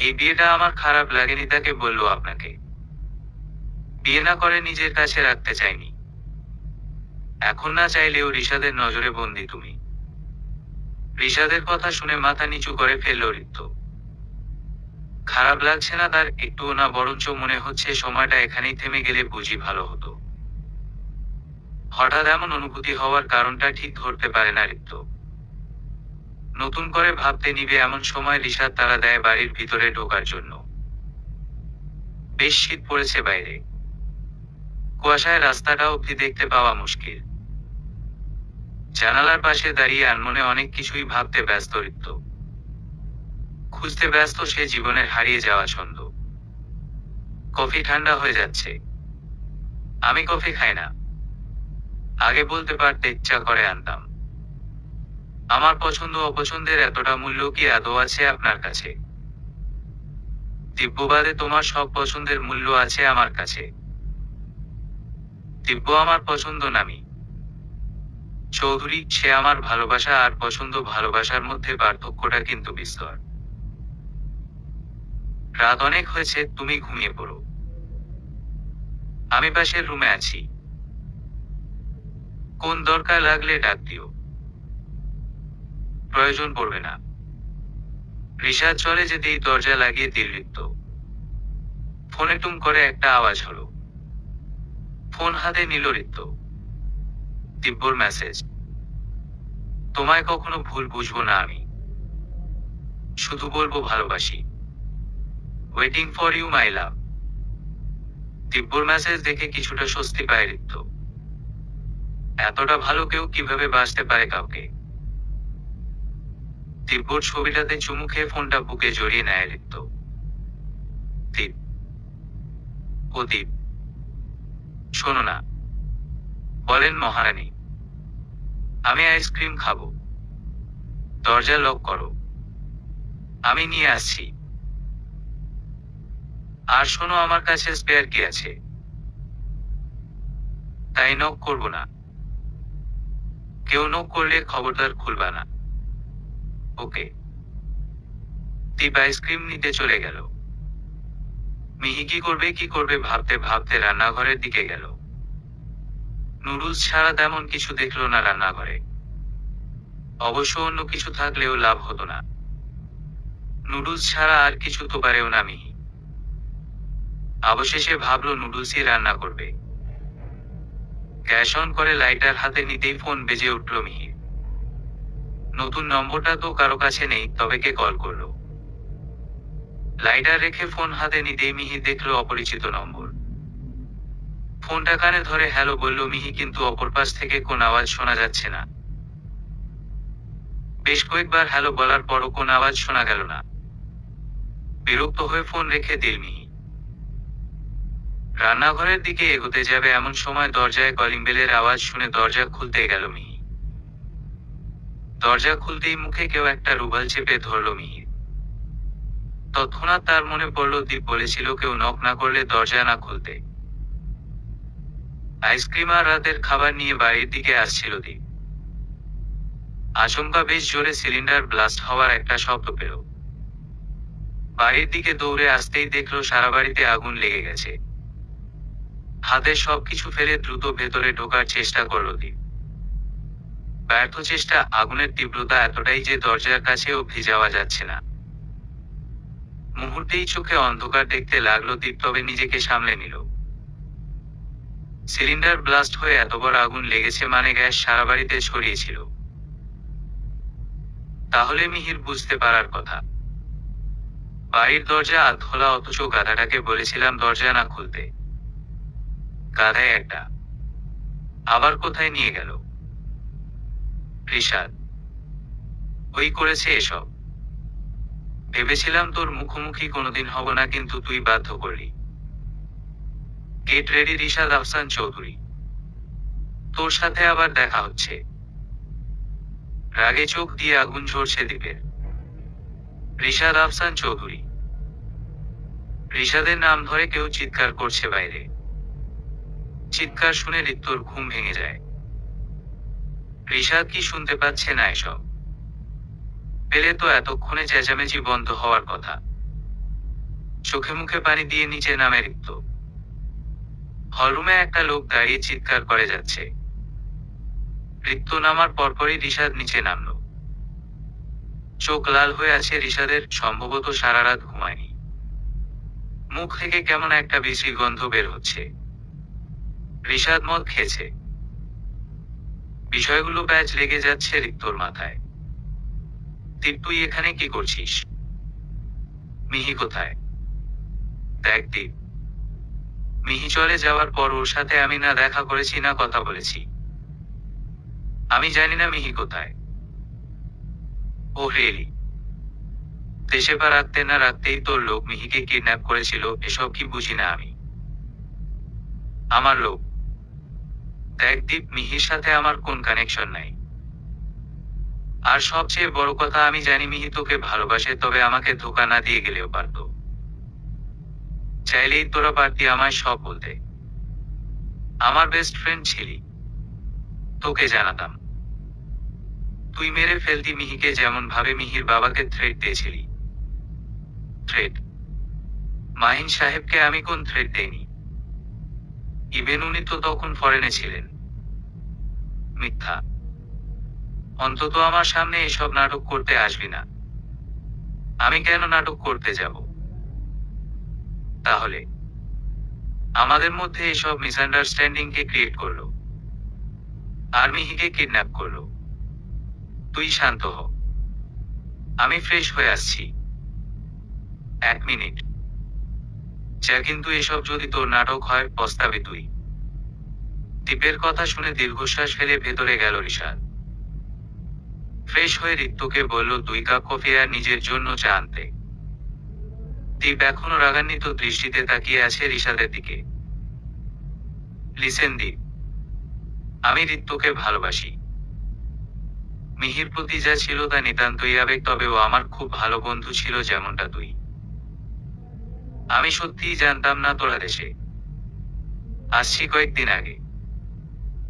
এই বিয়েটা আমার খারাপ লাগেনি তাকে বললো আপনাকে। বিয়ে না করে নিজের কাছে রাখতে চাইনি। এখন না চাইলেও রিশাদের নজরে বন্দি তুমি। রিশাদের কথা শুনে মাথা নিচু করে ফেলল ঋত্য। খারাপ লাগছে না তার একটুও না, বরঞ্চ মনে হচ্ছে সময়টা এখানেই থেমে গেলে বুঝি ভালো হতো। হঠাৎ এমন অনুভূতি হওয়ার কারণটা ঠিক ধরতে পারে না ঋত্য। নতুন করে ভাবতে নিবে এমন সময় রিশাদ তাড়া দেয় বাড়ির ভিতরে ঢোকার জন্য। বেশ শীত পড়েছে বাইরে। কুয়াশায় রাস্তাটা অবধি দেখতে পাওয়া মুশকিল। জানালার পাশে দাঁড়িয়ে আনমনে অনেক কিছুই ভাবতে ব্যস্ত ঋত্য। খুঁজতে ব্যস্ত সে জীবনের হারিয়ে যাওয়া ছন্দ। কফি ঠান্ডা হয়ে যাচ্ছে। আমি কফি খাই না। আগে বলতে পারতে ইচ্ছা করে আনতাম। আমার পছন্দ অপছন্দের এতটা মূল্য কি আদৌ আছে আপনার কাছে? দিব্যবাদে তোমার সব পছন্দের মূল্য আছে আমার কাছে। দিব্য আমার পছন্দ নামি চৌধুরী, সে আমার ভালোবাসা আর পছন্দ। ভালোবাসার মধ্যে পার্থক্যটা কিন্তু বিস্তর। রাত অনেক হয়েছে, তুমি ঘুমিয়ে পড়ো। আমি পাশের রুমে আছি। কোন দরকার লাগলে ডাক দিও। প্রয়োজন পড়বে না। রিশাদ চলে যেতেই দরজা লাগিয়ে দিল ঋত্য। ফোনে টুম করে একটা আওয়াজ হলো। ফোন হাতে নিল ঋত্য। দিব্যর মেসেজ। তোমায় কখনো ভুল বুঝবো না আমি, শুধু বলবো ভালোবাসি। Waiting for you my love. দিব্যর মেসেজ দেখে কিছুটা স্বস্তি পায় ঋত্য। এতটা ভালো কেউ কিভাবে বাঁচতে পারে কাউকে। দিব্যর ছবিটাতে চুমু খেয়ে ফোনটা বুকে জড়িয়ে নেয় ঋত্য। দীপ, ও দীপ, শোনো না। বলেন মহারানী। আমি আইসক্রিম খাবো। দরজা লক করো, আমি নিয়ে আসছি। আর শোনো, আমার কাছে স্পেয়ার কি আছে, তাই নক করবো না। কেউ নক করলে খবরদার খুলবা না, ওকে। দীপ আইসক্রিম নিতে চলে গেল। মিহি কি করবে ভাবতে ভাবতে রান্নাঘরের দিকে গেল। নুডলস ছাড়া তেমন কিছু দেখলো না রান্নাঘরে। অবশ্য অন্য কিছু থাকলেও লাভ হতো না। নুডলস ছাড়া আর কিছু তো পারেও না মিহি। অবশেষে ভাবলো নুডলসই রান্না করবে। গ্যাস অন করে লাইটার হাতে নিতেই ফোন বেজে উঠল মিহির। নতুন নম্বরটা তো কারো কাছে নেই, তবে কে কল করলো। লাইটার রেখে ফোন হাতে নিতেই মিহি দেখলো অপরিচিত নম্বর। ফোনটা কানে ধরে হ্যালো বলল মিহি, কিন্তু অপর পাশ থেকে কোন আওয়াজ শোনা যাচ্ছে না। বেশ কয়েকবার হ্যালো বলার পরও কোন আওয়াজ শোনা গেল না। বিরক্ত হয়ে ফোন রেখে দিল মিহি। রান্নাঘরের দিকে এগোতে যাবে এমন সময় দরজায় কলিং বেলের আওয়াজ শুনে দরজা খুলতে গেল মিহি। দরজা খুলতেই মুখে কেউ একটা রুমাল চেপে ধরল মিহি। তৎক্ষণাৎ তার মনে পড়ল দীপ বলেছিল কেউ নক না করলে দরজা না খুলতে। আইসক্রিম আর রাতের খাবার নিয়ে বাড়ির দিকে আসছিল দীপ। আচমকা বেশ জোরে সিলিন্ডার ব্লাস্ট হওয়ার একটা শব্দ পেল। বাড়ির দিকে দৌড়ে আসতেই দেখলো সারা বাড়িতে আগুন লেগে গেছে। হাতে সবকিছু ফেলে দ্রুত ভেতরে ঢোকার চেষ্টা করল দীপ। ব্যর্থ চেষ্টা। আগুনের তীব্রতা এতটাই যে দরজার কাছে অবধি যাওয়া যাচ্ছে না। মুহূর্তেই চোখে অন্ধকার দেখতে লাগলো দীপ, তবে নিজেকে সামলে নিল। সিলিন্ডার ব্লাস্ট হয়ে এত বড় আগুন লেগেছে মানে গ্যাস সারা বাড়িতে ছড়িয়েছিল। তাহলে মিহির বুঝতে পারার কথা। বাড়ির দরজা আধ খোলা, অথচ গাধাটাকে বলেছিলাম দরজা না খুলতে। গাধায় একটা। আবার কোথায় নিয়ে গেল? রিশাদ ওই করেছে এসব। ভেবেছিলাম তোর মুখোমুখি কোনোদিন হব না, কিন্তু তুই বাধ্য করলি। গেট রেডি রিশাদ আফসান চৌধুরী, তোর সাথে আবার দেখা হচ্ছে। রাগে চোখ দিয়ে আগুন ঝরছে দীপের। রিশাদ আফসান চৌধুরী। রিশাদের নাম ধরে কেউ চিৎকার করছে বাইরে। চিৎকার শুনে ঋত্যর ঘুম ভেঙে যায়। রিশাদ কি শুনতে পাচ্ছে না এসব? পেলে তো এতক্ষণে চেঁচামেচি বন্ধ হওয়ার কথা। চোখে মুখে পানি দিয়ে নিচে নামে ঋত্য। হলরুমে একটা লোক দাঁড়িয়ে চিৎকার করে যাচ্ছে। ঋত্য নামার পরপরই রিশাদ নিচে নামল। চোখ লাল হয়ে আছে রিশাদের, সম্ভবত সারা রাত ঘুমায়নি। মুখ থেকে কেমন একটা বিশ্রী গন্ধ বের হচ্ছে। রিশাদ মদ খেয়েছে। বিষয়গুলো ব্যাজ লেগে যাচ্ছে ঋত্যর মাথায়। দীপ, তুই এখানে কি করছিস? মিহি কোথায়? দেখ দীপ, মিহি চলে যাওয়ার পর ওর সাথে আমি না দেখা করেছি না কথা বলেছি। আমি জানি না মিহি কোথায়। ও রিয়েলি? দেশে পা রাখতে না রাখতেই তোর লোক মিহিকে কিডন্যাপ করেছিল, এসব কি বুঝি না আমি? আমার লোক? দেখ দীপ, মিহির সাথে আমার কোন কানেকশন নাই। আর সবচেয়ে বড় কথা, আমি জানি মিহি তোকে ভালোবাসে, তবে আমাকে ধোঁকা না দিয়ে গেলেও পারতো। চাইলেই তোরা পারতি আমায় সব বলতে। আমার বেস্ট ফ্রেন্ড ছিলি, তোকে জানাতাম। তুই মেরে ফেলতি মিহিকে, যেমন ভাবে মিহির বাবাকে থ্রেট দিয়েছিলি। থ্রেট? মাহিন সাহেবকে আমি কোন থ্রেট দেইনি। ইভেন উনি তো তখন ফরেনে ছিলেন। মিথ্যা। অন্তত আমার সামনে এসব নাটক করতে আসবি না। আমি কেন নাটক করতে যাব? তাহলে আমাদের মধ্যে এসব মিসআন্ডারস্ট্যান্ডিং কে ক্রিয়েট করলো, আর মিহিকে কিডন্যাপ করলো। তুই শান্ত হ, আমি ফ্রেশ হয়ে আসছি। 1 মিনিট। যা, কিন্তু এসব যদি তোর নাটক হয় পস্তাবি তুই। দীপের কথা শুনে দীর্ঘশ্বাস ফেলে ভেতরে গেল ঋষাদ। ফ্রেশ হয়ে ঋত্যকে বলল 2 কাপ কফি আর নিজের জন্য চা আনতে। দীপ এখনো রাগান্বিত দৃষ্টিতে তাকিয়ে আছে ঋষাদের দিকে। লিসেন দীপ, আমি ঋত্যকে ভালোবাসি। মিহির প্রতি যা ছিল তা নিতান্তই আবেগ, তবে ও আমার খুব ভালো বন্ধু ছিল, যেমনটা তুই। আমি সত্যিই জানতাম না তোরা দেশে। আসছি কয়েকদিন আগে।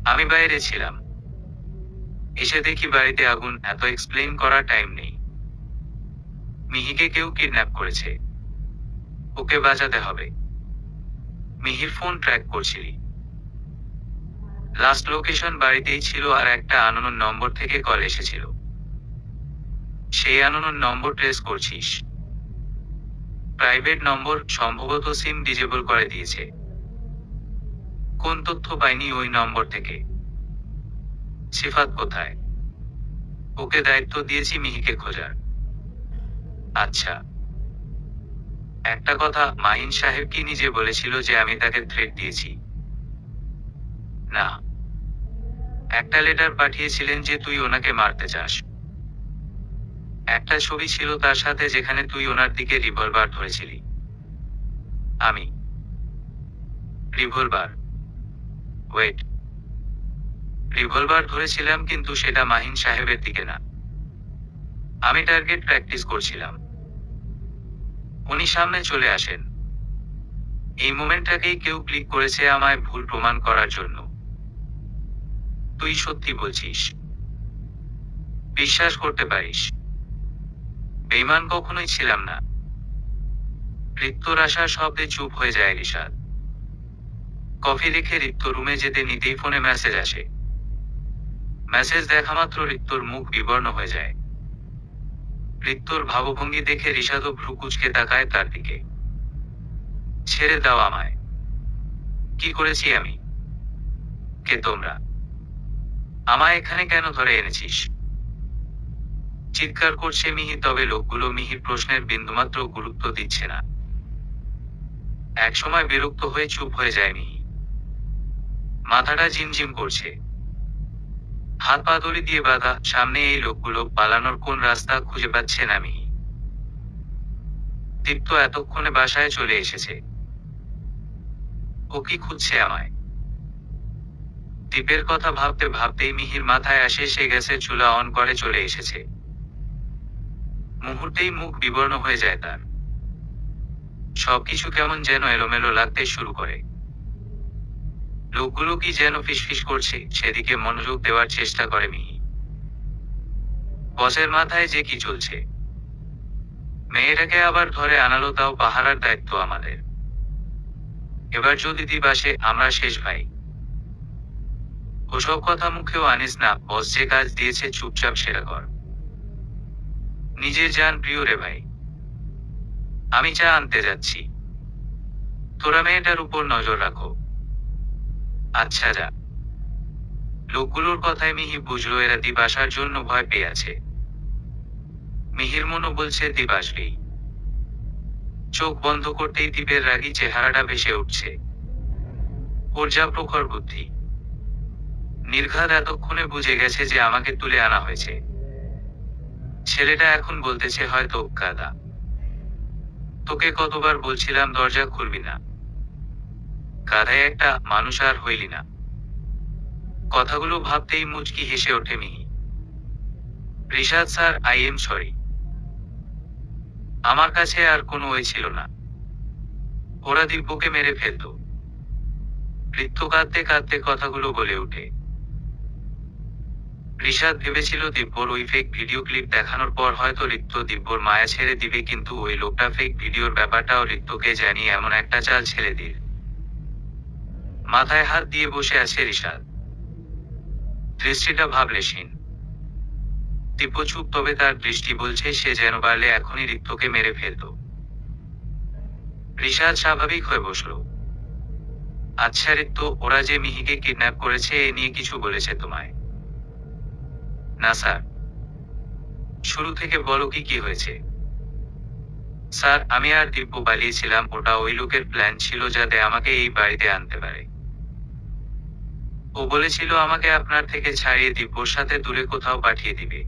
আমি বাইরে ছিলাম। এসে দেখি বাড়িতে আগুন। এত এক্সপ্লেইন করার টাইম নেই। মিহিকে কেউ কিডন্যাপ করেছে। ওকে বাঁচাতে হবে। মিহির ফোন ট্র্যাক করছিলি? লাস্ট লোকেশন বাড়িতেই ছিল, আর একটা আননোন নম্বর থেকে কল এসেছিল। সেই আননোন নম্বর ট্রেস করছিস? প্রাইভেট নম্বর, সম্ভবত সিম ডিজেবল করে দিয়েছে। কোন তথ্য পাইনি ওই নম্বর থেকে? সিফাত কোথায়? ওকে দায়িত্ব দিয়েছি মিহিকে খোঁজার। আচ্ছা, একটা কথা, মাহিন সাহেব কি নিজে বলেছিল যে আমি তাকে থ্রেট দিয়েছি? না, একটা লেটার পাঠিয়েছিলেন যে তুই ওনাকে মারতে চাস। একটা ছবি ছিল তার সাথে যেখানে তুই ওনার দিকে রিভলভার ধরেছিলি। আমি রিভলভার? ওয়েট, রিভলভার ধরেছিলাম, কিন্তু সেটা মাহিন সাহেবের দিকে না। আমি টার্গেট প্র্যাকটিস করছিলাম। উনি সামনে চলে আসেন। এই মোমেন্টটাকেই কেউ ক্লিক করেছে আমায় ভুল প্রমাণ করার জন্য। তুই সত্যি বলছিস? বিশ্বাস করতে পারিস? বেঈমান কখনোই ছিলাম না। ঋত্যর আসার শব্দে চুপ হয়ে যায় ঋষাদ। কফি রেখে ঋত্য রুমে যেতে নিতেই ফোনে মেসেজ আসে। মেসেজ দেখা মাত্র ঋত্যর মুখ বিবর্ণ হয়ে যায়। ঋত্যর ভাবভঙ্গি দেখে ঋষাদও ভ্রু কুঁচকে তাকায় তার দিকে। ছেড়ে দাও আমায়। কি করেছি আমি? কে তোমরা? আমায় এখানে কেন ধরে এনেছিস? চিৎকার করছে মিহি, তবে লোকগুলো মিহির প্রশ্নের বিন্দুমাত্র গুরুত্ব দিচ্ছে না। একসময় বিরক্ত হয়ে চুপ হয়ে যায় মিহি। মাথাটা ঝিমঝিম করছে। হাত পা দড়ি দিয়ে বাঁধা। সামনে এই লোকগুলো, পালানোর কোন রাস্তা খুঁজে পাচ্ছে না মিহি। দীপ্ত এতক্ষণে বাসায় চলে এসেছে। ও কি খুঁজছে আমায়? দীপের কথা ভাবতে ভাবতেই মিহির মাথায় আসে সে গ্যাসের চুলা অন করে চলে এসেছে। মুহূর্তেই মুখ বিবর্ণ হয়ে যায় তার। সবকিছু কেমন যেন এলোমেলো লাগতে শুরু করে। লোকগুলো কি যেন ফিসফিস করছে, সেদিকে মনোযোগ দেওয়ার চেষ্টা করে মিহি। বসের মাথায় যে কি চলছে? মেয়েটাকে আবার ধরে আনালো, তাও পাহারার দায়িত্ব আমাদের। এবার যদি দীপ আসে, আমরা শেষ ভাই। ওসব কথা মুখেও আনিস না। বস যে কাজ দিয়েছে চুপচাপ সেটা কর। নিজের জান প্রিয় রে ভাই। আমি চা আনতে যাচ্ছি। তোরা মেয়েটার উপর নজর রাখো। আচ্ছা যা। লোকগুলোর কথায় মিহি বুঝলো এরা দীপ আসার জন্য ভয় পেয়ে আছে। মিহির মনও বলছে দীপ আসবেই। চোখ বন্ধ করতেই দীপের রাগী চেহারাটা ভেসে উঠছে। ওর যা প্রখর বুদ্ধি! নির্ঘাত এতক্ষণে বুঝে গেছে যে আমাকে তুলে আনা হয়েছে। ছেলেটা এখন বলতেছে হয়তো গাদা। তোকে কতবার বলছিলাম দরজা খুলবি না। গাধায় একটা মানুষ আর হইলি না। কথাগুলো ভাবতেই মুচকি হেসে ওঠে মিহি। Rishad sir, I am sorry. আমার কাছে আর কোনো ওয়ে ছিল না। ওরা দিব্যকে মেরে ফেলত। ঋত্য কাঁদতে কাঁদতে কথাগুলো বলে ওঠে। ঋষাদ ভেবেছিল দিব্যর ওই ফেক ভিডিও ক্লিপ দেখানোর পর হয়তো ঋত্য দিব্যর মায়া ছেড়ে দিবে, কিন্তু ওই লোকটা ফেক ভিডিওর ব্যাপারটাও ঋত্যকে জানিয়ে এমন একটা চাল ছেড়ে দিল। মাথায় হাত দিয়ে বসে আছে ঋষাদ, দৃষ্টিটা ভাবলেশহীন। দিব্য চুপ, তবে তার দৃষ্টি বলছে সে যেন পারলে এখনই ঋত্যকে মেরে ফেলত। ঋষাদ স্বাভাবিক হয়ে বসল। আচ্ছা ঋত্য, ওরা যে মিহিকে কিডন্যাপ করেছে এ নিয়ে কিছু বলেছে তোমায়? না স্যার। শুরু থেকে বলো কি হয়েছে। স্যার, আমি আর দিব্য পালিয়েছিলাম। ওটা ওই লোকের প্ল্যান ছিল যাতে আমাকে এই বাড়িতে আনতে পারে। ও বলেছিল আমাকে আপনার থেকে ছাড়িয়ে দিব্যর সাথে দূরে কোথাও পাঠিয়ে দিবে।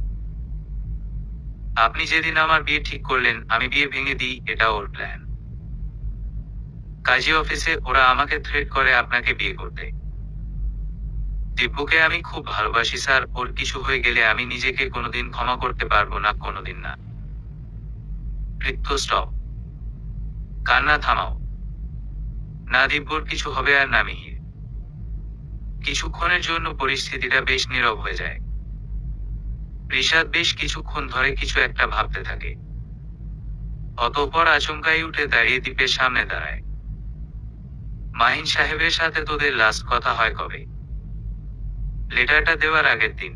আপনি যেদিন আমার বিয়ে ঠিক করলেন আমি বিয়ে ভেঙে দিই, এটা ওর প্ল্যান। কাজী অফিসে ওরা আমাকে থ্রেট করে আপনাকে বিয়ে করতে। দিব্যকে আমি খুব ভালোবাসি স্যার, ওর কিছু হয়ে গেলে আমি নিজেকে কোনোদিন ক্ষমা করতে পারবো না, কোনোদিন না। ঋত্য স্টপ, কান্না থামাও। না দিব্যর কিছু হবে আর না মিহির। কিছুক্ষণের জন্য পরিস্থিতিটা বেশ নীরব হয়ে যায়। ঋষাদ বেশ কিছুক্ষণ ধরে কিছু একটা ভাবতে থাকে। অতঃপর আচমকাই উঠে দাঁড়িয়ে দীপের সামনে দাঁড়ায়। মাহিন সাহেবের সাথে তোদের লাস্ট কথা হয় কবে? লেটারটা দেওয়ার আগের দিন।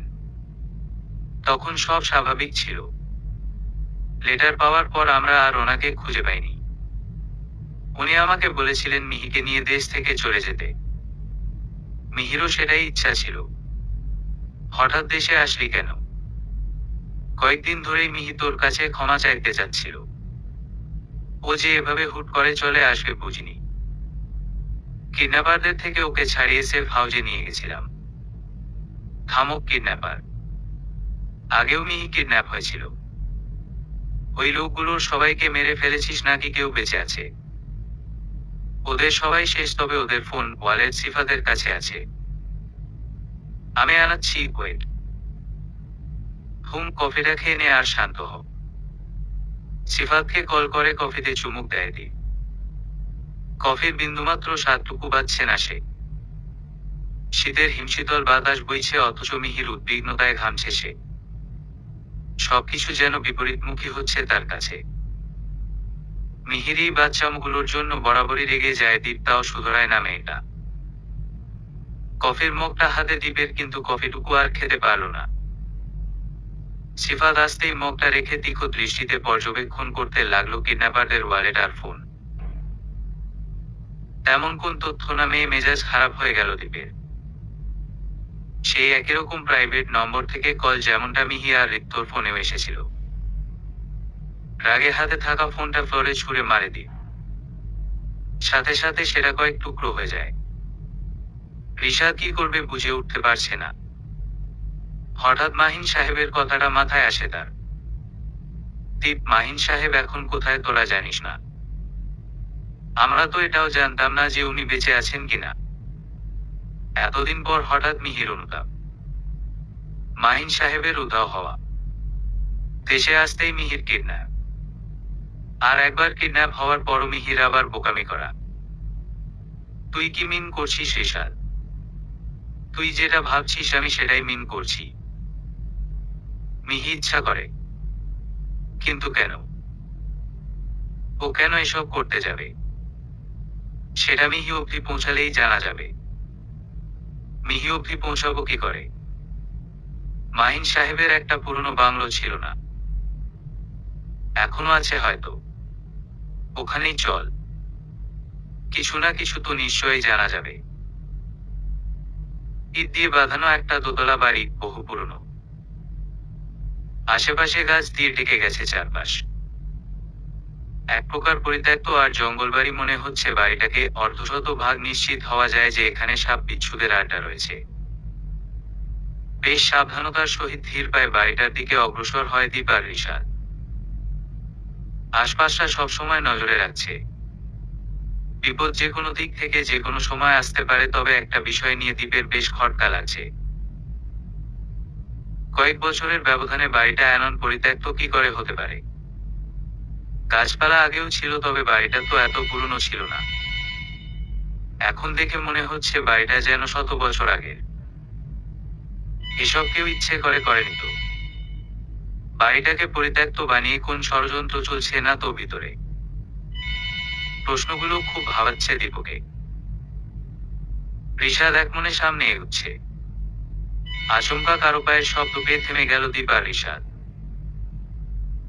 তখন সব স্বাভাবিক ছিল। লেটার পাওয়ার পর আমরা আর ওনাকে খুঁজে পাইনি। উনি আমাকে বলেছিলেন মিহিকে নিয়ে দেশ থেকে চলে যেতে। মিহিরও সেটাই ইচ্ছা ছিল। হঠাৎ দেশে আসলি কেন? কয়েকদিন ধরেই মিহি তোর কাছে ক্ষমা চাইতে চাচ্ছিল। ও যে এভাবে হুট করে চলে আসবে বুঝিনি। কিডন্যাপারদের থেকে ওকে ছাড়িয়ে সেফ হাউজে নিয়ে গেছিলাম। থামক কিডন্যাপার। আগেও মিহি কিডন্যাপ হয়েছিল। ওই লোকগুলোর সবাইকে মেরে ফেলেছিস নাকি কেউ বেঁচে আছে? ওদের সবাই শেষ, তবে ওদের ফোন ওয়ালেট সিফাতের কাছে আছে। আমি আনাচ্ছি, ওয়েট। কফিটা খেয়ে নে আর শান্ত হ। সিফাতকে কল করে কফিতে চুমুক দেয় দি। কফির বিন্দুমাত্র স্বাদটুকু পাচ্ছে না সে। শীতের হিমশীতল বাতাস বইছে, অথচ মিহির উদ্বিগ্নতায় ঘামছে সে। সবকিছু যেন বিপরীতমুখী হচ্ছে তার কাছে। মিহির এই বাচ্চামগুলোর জন্য বরাবরই রেগে যায় দীপ, তাও শুধরায় না মেয়েটা। কফির মগটা হাতে দীপের, কিন্তু কফিটুকু আর খেতে পারল না। সিফাত আসতেই মগটা রেখে তীক্ষ্ণ দৃষ্টিতে পর্যবেক্ষণ করতে লাগলো কিডন্যাপারদের ওয়ালেট আর ফোন। তেমন কোন তথ্য না, মেয়ে মেজাজ খারাপ হয়ে গেল দীপের। সেই একই রকম প্রাইভেট নম্বর থেকে কল, যেমনটা মিহি আর ঋত্যর ফোনেও এসেছিল। রাগে হাতে থাকা ফোনটা ফ্লোরে ছুঁড়ে মারে দীপ। সাথে সাথে সেটা কয়েক টুকরো হয়ে যায়। ঋষাদ কি করবে বুঝে উঠতে পারছে না। হঠাৎ মাহিন সাহেবের কথাটা মাথায় আসে তার। দীপ, মাহিন সাহেব এখন কোথায় তোরা জানিস না? আমরা তো এটাও জানতাম না যে উনি বেঁচে আছেন কিনা। এতদিন পর হঠাৎ মিহির অনুতাপ, মাহিন সাহেবের উধাও হওয়া, দেশে আসতেই মিহির কিডন্যাপ, আর একবার কিডন্যাপ হওয়ার পরও মিহির আবার বোকামি করা। তুই কি মিন করছিস ঋষাদ? তুই যেটা ভাবছিস আমি সেটাই মিন করছি। মিহি ইচ্ছা করে, কিন্তু কেন? ও কেন এসব করতে যাবে সেটা মিহি অবধি পৌঁছালেই জানা যাবে। মিহি অবধি পৌঁছাবো কি করে? মাহিন সাহেবের একটা পুরনো বাংলো ছিল না? এখনো আছে হয়তো। ওখানেই চল, কিছু না কিছু তো নিশ্চয়ই জানা যাবে। ইট দিয়ে বাঁধানো একটা দোতলা বাড়ি, বহু পুরনো। আশেপাশে গাছ দিয়ে ঢেকে গেছে চারপাশ। এক প্রকার পরিত্যক্ত আর জঙ্গলবাড়ি মনে হচ্ছে বাড়িটাকে। অর্ধশতভাগ নিশ্চিত হওয়া যায় যে এখানে সাপ বিচ্ছুদের আড্ডা রয়েছে। বেশ সাবধানতার সহিত ধীর পায়ে বাড়িটার দিকে অগ্রসর হয় দীপ আর ঋষাদ। আশপাশটা সবসময় নজরে রাখছে। বিপদ যে কোনো দিক থেকে যে কোনো সময় আসতে পারে, তবে একটা বিষয় নিয়ে দীপের বেশ খটকা লাগছে। কয়েক বছরের ব্যবধানে বাড়িটা এমন পরিত্যক্ত কি করে হতে পারে? গাছপালা আগেও ছিল, তবে বাড়িটা তো এত পুরনো ছিল না। এখন দেখে মনে হচ্ছে বাড়িটা যেন শত বছর আগের। এসব কেউ ইচ্ছে করে করেনি তো। বাড়িটাকে পরিত্যক্ত বানিয়ে কোন ষড়যন্ত্র চলছে না তো ভিতরে? প্রশ্নগুলো খুব ভাবাচ্ছে দীপকে। ঋষাদ একমনে সামনে এগুচ্ছে। আচমকা কারো পায়ের শব্দ পেয়ে থেমে গেল দীপ আর ঋষাদ।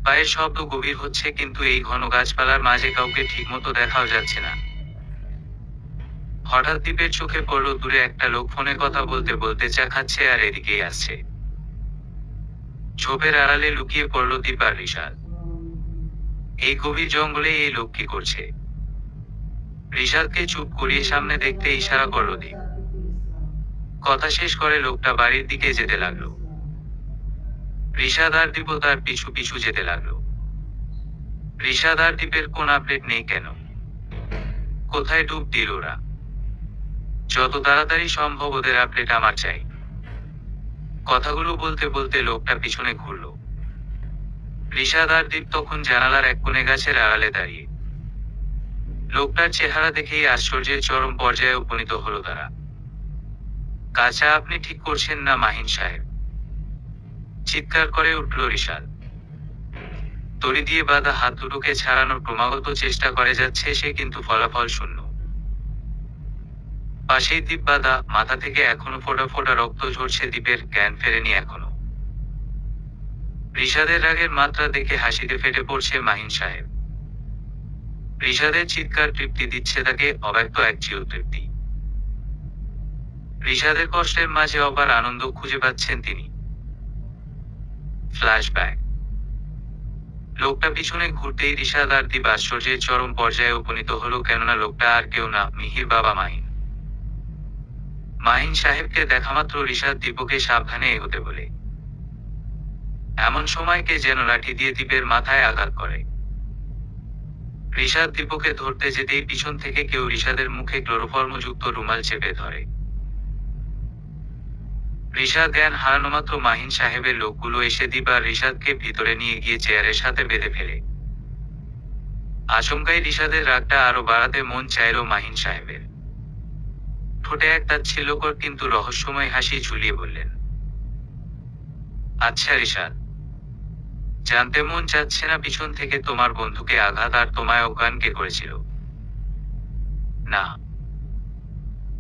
পায়ের শব্দ গভীর হচ্ছে, কিন্তু এই ঘন গাছপালার মাঝে কাউকে ঠিকমতো দেখাও যাচ্ছে না। হঠাৎ দীপের চোখে পড়ল দূরে একটা লোক ফোনে কথা বলতে বলতে চা খাচ্ছে আর এদিকেই আসছে। ঝোপের আড়ালে লুকিয়ে পড়ল দীপ আর ঋষাদ। এই গভীর জঙ্গলে এই লোক কি করছে? ঋষাদকে চুপ করিয়ে সামনে দেখতে ইশারা করল দীপ। কথা শেষ করে লোকটা বাড়ির দিকে যেতে লাগলো। ঋষাদ আর দীপ তার পিছু পিছু যেতে লাগলো। ঋষাদ আর দীপের কোন আপডেট নেই কেন? কোথায় ডুব দিল ওরা? যত তাড়াতাড়ি সম্ভব ওদের আপডেট আমার চাই। কথাগুলো বলতে বলতে লোকটা পিছনে ঘুরল। ঋষাদ আর দীপ তখন জানালার এক কোণে গাছের আড়ালে দাঁড়িয়ে। লোকটার চেহারা দেখেই আশ্চর্যের চরম পর্যায়ে উপনীত হলো তারা। কাজটা আপনি ঠিক করছেন না মাহিন সাহেব, চিৎকার করে উঠল ঋষাদ। দড়ি দিয়ে বাঁধা হাত দুটোকে ছাড়ানোর ক্রমাগত চেষ্টা করে যাচ্ছে সে, কিন্তু ফলাফল শূন্য। পাশেই দীপ বাঁধা, মাথা থেকে এখনো ফোঁটা ফোঁটা রক্ত ঝরছে দীপের, জ্ঞান ফেরেনি এখনো। ঋষাদের রাগের মাত্রা দেখে হাসিতে ফেটে পড়ছে মাহিন সাহেব। ঋষাদের চিৎকার তৃপ্তি দিচ্ছে তাকে, অব্যক্ত এক চির তৃপ্তি। ঋষাদের কষ্টের মাঝে অপার আনন্দ খুঁজে পাচ্ছেন তিনি। ফ্ল্যাশব্যাক। লোকটা পিছনে ঘুরতেই ঋষাদ আর দীপ আশ্চর্যের চরম পর্যায়ে উপনীত হলো, কেননা লোকটা আর কেউ না, মিহির বাবা মাহিন। মাহিন সাহেবকে দেখামাত্র ঋষাদ দীপকে সাবধানে এগোতে বলে। এমন সময় কে যেন লাঠি দিয়ে দীপের মাথায় আঘাত করে। ঋষাদ দীপকে ধরতে যেতেই পিছন থেকে কেউ ঋষাদের মুখে ক্লোরোফর্মযুক্ত রুমাল চেপে ধরে। ঋষাদ জ্ঞান হারানো মাত্র মাহিন সাহেবের লোকগুলো এসে দীপ আর ঋষাদকে ভিতরে নিয়ে গিয়ে চেয়ারের সাথে বেঁধে ফেলে। আচমকাই ঋষাদের রাগটা আরো বাড়াতে মন চাইল মাহিন সাহেবের। ঠোঁটে এক তাচ্ছিল্যকর কিন্তু রহস্যময় হাসি ঝুলিয়ে বললেন, আচ্ছা ঋষাদ, জানতে মন চাচ্ছে না পিছন থেকে তোমার বন্ধুকে আঘাত আর তোমায় অজ্ঞান কে করেছিল? না,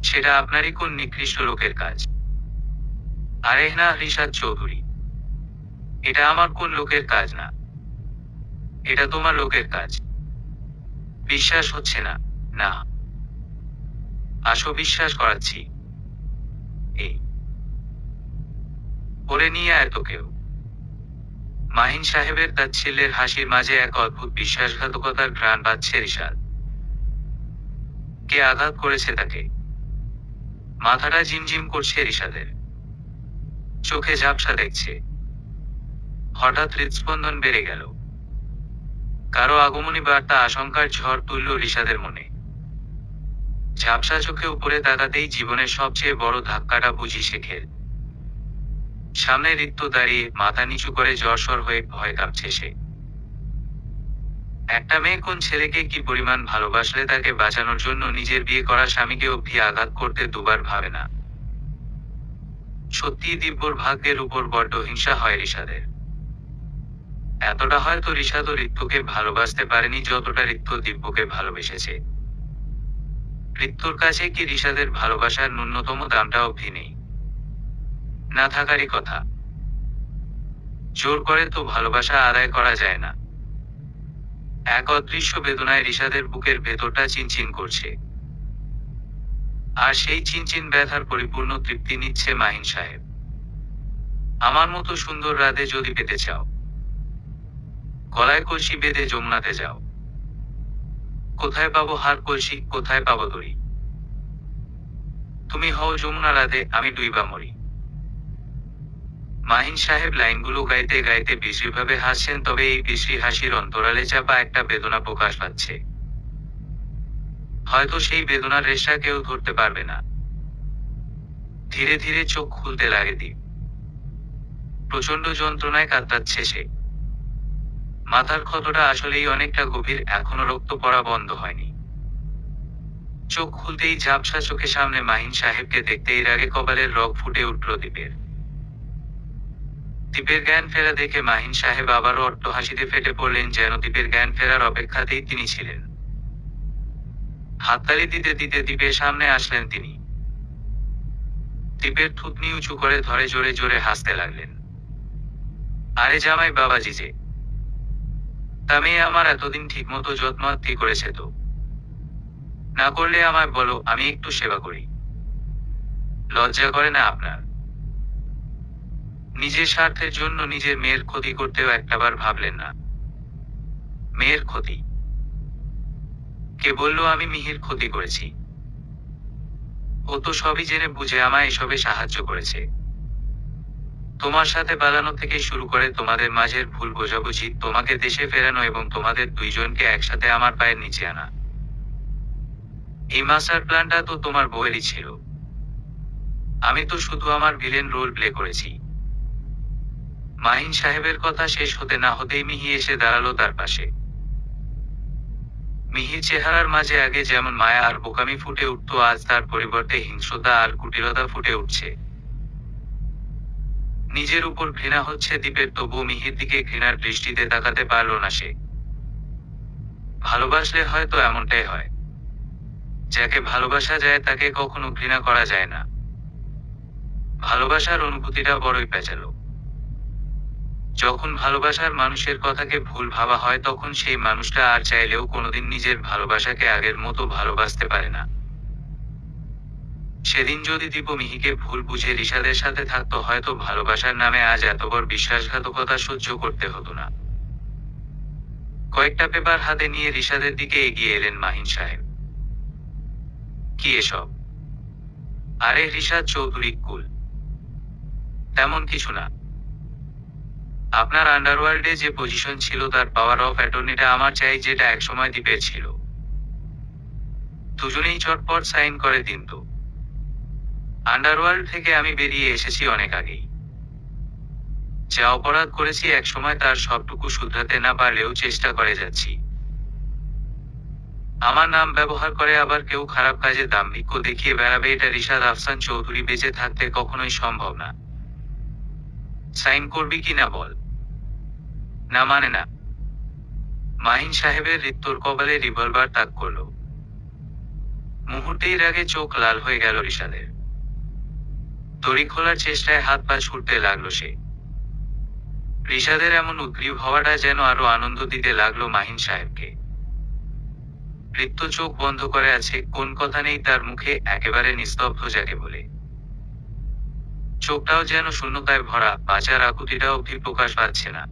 সেটা আপনারই কোন নিকৃষ্ট লোকের কাজ। আরে না ঋষাদ চৌধুরী, এটা আমার কোন লোকের কাজ না, এটা তোমার লোকের কাজ। বিশ্বাস হচ্ছে না? না, আসো বিশ্বাস করাচ্ছি। এই ওরে নিয়ে এত কেউ। মাহিন সাহেবের তাচ্ছিল্যের হাসির মাঝে এক অদ্ভুত বিশ্বাসঘাতকতার ঘ্রাণ পাচ্ছে ঋষাদ। কে আঘাত করেছে তাকে? মাথাটা ঝিমঝিম করছে ঋষাদের, চোখে ঝাপসা দেখছে। হঠাৎ হৃদস্পন্দন বেড়ে গেল। কারো আগমনী বার্তা আশঙ্কার ঝড় তুলল ঋষাদের মনে। ঝাপসা চোখে উপরে তাকাতেই জীবনের সবচেয়ে বড় ধাক্কাটা বুঝি শেখের। সামনে ঋত্য দাঁড়িয়ে, মাথা নিচু করে জ্বরসর হয়ে ভয় কাঁপছে সে। একটা মেয়ে কোন ছেলেকে কি পরিমাণ ভালোবাসলে তাকে বাঁচানোর জন্য নিজের বিয়ে করা স্বামীকে অবধি আঘাত করতে দুবার ভাবে না। সত্যি দিব্যর ভাগ্যের উপর বড্ড হিংসা হয় ঋষাদের। এতটা হয়তো ঋষাদও ঋত্যকে ভালোবাসতে পারেনি যতটা ঋত্য দিব্যকে ভালোবেসেছে। ঋত্যর কাছে কি ঋষাদের ভালোবাসার ন্যূনতম দামটা অবধি নেই? না থাকারই কথা। জোর করে তো ভালোবাসা আদায় করা যায় না। এক অদৃশ্য বেদনায় ঋষাদের বুকের ভেতরটা চিনচিন করছে। আর সেই চিনচিন ব্যথার পরিপূর্ণ তৃপ্তি নিচ্ছে মাহিন সাহেব। আমার মতো সুন্দর রাধে যদি পেতে চাও, গলায় কলসি বেঁধে যমুনাতে যাও। কোথায় পাবো হার কলসি, কোথায় পাবো দড়ি? তুমি হও যমুনা রাধে, আমি ডুইবা মরি। মাহিন সাহেব লাইনগুলো গাইতে গাইতে বিশ্রীভাবে হাসছেন, তবে এই বিশ্রী হাসির অন্তরালে চাপা একটা বেদনা প্রকাশ পাচ্ছে। হয়তো সেই বেদনার রেশা কেউ ধরতে পারবে না। ধীরে ধীরে চোখ খুলতে লাগে দীপ। প্রচন্ড যন্ত্রণায় কাতরাচ্ছে সে। মাথার ক্ষতটা আসলেই অনেকটা গভীর, এখনো রক্ত পড়া বন্ধ হয়নি। চোখ খুলতেই ঝাপসা চোখে সামনে মাহিন সাহেবকে দেখতেই রাগে কপালের রগ ফুটে উঠল দীপের। দীপের জ্ঞান ফেরা দেখে মাহিন সাহেব আবারও অট্টহাসিতে ফেটে পড়লেন, যেন দীপের জ্ঞান ফেরার অপেক্ষাতেই তিনি ছিলেন। হাততালি দিতে দিতে দীপের সামনে আসলেন তিনি। দীপের থুতনি উঁচু করে ধরে জোরে জোরে হাসতে লাগলেন। আরে জামাই বাবাজি যে, তা মেয়ে আমার এতদিন ঠিকমতো যত্নআত্তি করেছে তো? না করলে আমায় বলো, আমি একটু সেবা করি। লজ্জা করে না আপনার? নিজের স্বার্থের জন্য নিজের মেয়ের ক্ষতি করতেও একটাবার ভাবলেন না? মেয়ের ক্ষতি? কে বলল আমি মিহির ক্ষতি করেছি? ও তো সবই জেনে বুঝে আমায় এসবে সাহায্য করেছে। তোমার সাথে পালানো থেকে শুরু করে তোমাদের মাঝের ভুল বোঝাবুঝি, তোমাকে দেশে ফেরানো এবং তোমাদের দুইজনকে একসাথে আমার পায়ের নিচে আনা। এই মাস্টার প্ল্যানটা তো তোমার বউয়েরই ছিল। আমি তো শুধু আমার ভিলেন রোল প্লে করেছি। মাহিন সাহেবের কথা শেষ হতে না হতেই মিহি এসে দাঁড়ালো তার পাশে। মিহির চেহারার মাঝে আগে যেমন মায়া আর বোকামি ফুটে উঠত, আজ তার পরিবর্তে হিংস্রতা আর কুটিলতা ফুটে উঠছে। নিজের উপর ঘৃণা হচ্ছে দীপের, তবুও মিহির দিকে ঘৃণার দৃষ্টিতে তাকাতে পারল না সে। ভালোবাসলে হয়তো এমনটাই হয়। যাকে ভালোবাসা যায় তাকে কখনো ঘৃণা করা যায় না। ভালোবাসার অনুভূতিটা বড়ই পেঁচালো। যখন ভালোবাসার মানুষের কথাকে ভুল ভাবা হয়, তখন সেই মানুষটা আর চাইলেও কোনোদিন নিজের ভালোবাসাকে আগের মতো ভালোবাসতে পারে না। সেদিন যদি দীপ মিহিকে ভুল বুঝে রিশাদের সাথে থাকতো, হয়তো ভালোবাসার নামে আজ এত বড় বিশ্বাসঘাতকতা সহ্য করতে হতো না। কয়েকটা পেপার হাতে নিয়ে রিশাদের দিকে এগিয়ে এলেন মাহিন সাহেব। কি এসব? আরে রিশাদ চৌধুরী কুল। তেমন কিছু না। আপনার আন্ডারওয়ার্ল্ডে যে পজিশন ছিল তার পাওয়ার অফ অ্যাটর্নিটা আমার চাই, যেটা একসময় দীপের ছিল। দুজনেই চটপট সাইন করে দিন তো। আন্ডারওয়ার্ল্ড থেকে আমি বেরিয়ে এসেছি অনেক আগেই। যা অপরাধ করেছি একসময় তার সবটুকু শুধরাতে না পারলেও চেষ্টা করে যাচ্ছি। আমার নাম ব্যবহার করে আবার কেউ খারাপ কাজে দাম্ভিক্য দেখিয়ে বেড়াবে, এটা রিশাদ আফসান চৌধুরী বেঁচে থাকতে কখনোই সম্ভব না। সাইন করবি কি না বল? না মানে না। মাহিন সাহেবের রিক্তর কপালে রিভলভার তাক করল। মুহূর্তের আগে চোখ লাল হয়ে গেল রিশাদের। দড়ি খোলার চেষ্টায় হাত পা ছুটতে লাগলো সে। রিশাদের এমন উদ্গ্রীব হওয়াটা যেন আরো আনন্দ দিতে লাগলো মাহিন সাহেবকে। রিক্ত চোখ বন্ধ করে আছে, কোন কথা নেই তার মুখে, একেবারে নিস্তব্ধ যাকে বলে। চোখটাও যেন শূন্যতায় ভরা, বাঁচার আকুতিটা অবধি প্রকাশ পাচ্ছে না।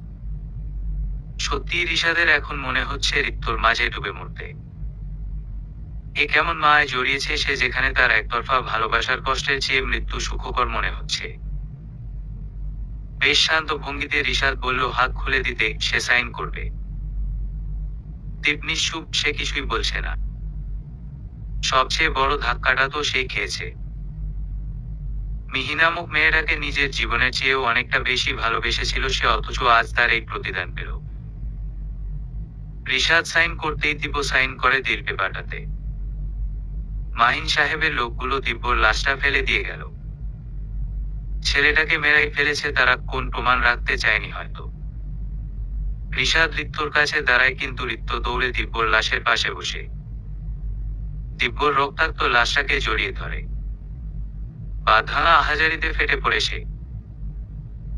সত্যি রিশাদের এখন মনে হচ্ছে রিক্তর মাঝে ডুবে মরতে। এ কেমন মায় জড়িয়েছে সে, যেখানে তার একতরফা ভালোবাসার কষ্টের চেয়ে মৃত্যু সুখকর মনে হচ্ছে। বেশ শান্ত ভঙ্গিতে রিশাদ বলল, হাত খুলে দিতে, সে সাইন করবে। দীপ নিশ্চুপ, সে কিছুই বলছে না। সবচেয়ে বড় ধাক্কাটা তো সেই খেয়েছে। মিহি নামক মেয়েটাকে নিজের জীবনের চেয়েও অনেকটা বেশি ভালোবেসেছিল সে, অথচ আজ তার এই প্রতিদান পেল। রিশাদ সাইন করতেই দীপ সাইন করে দিল পেপারটাতে। মাহিন সাহেবের লোকগুলো দিব্যর লাশটা ফেলে দিয়ে গেল। ছেলেটাকে মেরাই ফেলেছে তারা, কোন প্রমাণ রাখতে চায়নি হয়তো। রিশাদ রিক্তর কাছে দাঁড়ায়, কিন্তু রিক্ত দৌড়ে দিব্যর লাশের পাশে বসে। দিব্যর রক্তাক্ত লাশটাকে জড়িয়ে ধরে। বাঁধানা আহাজারিতে ফেটে পড়ে সে।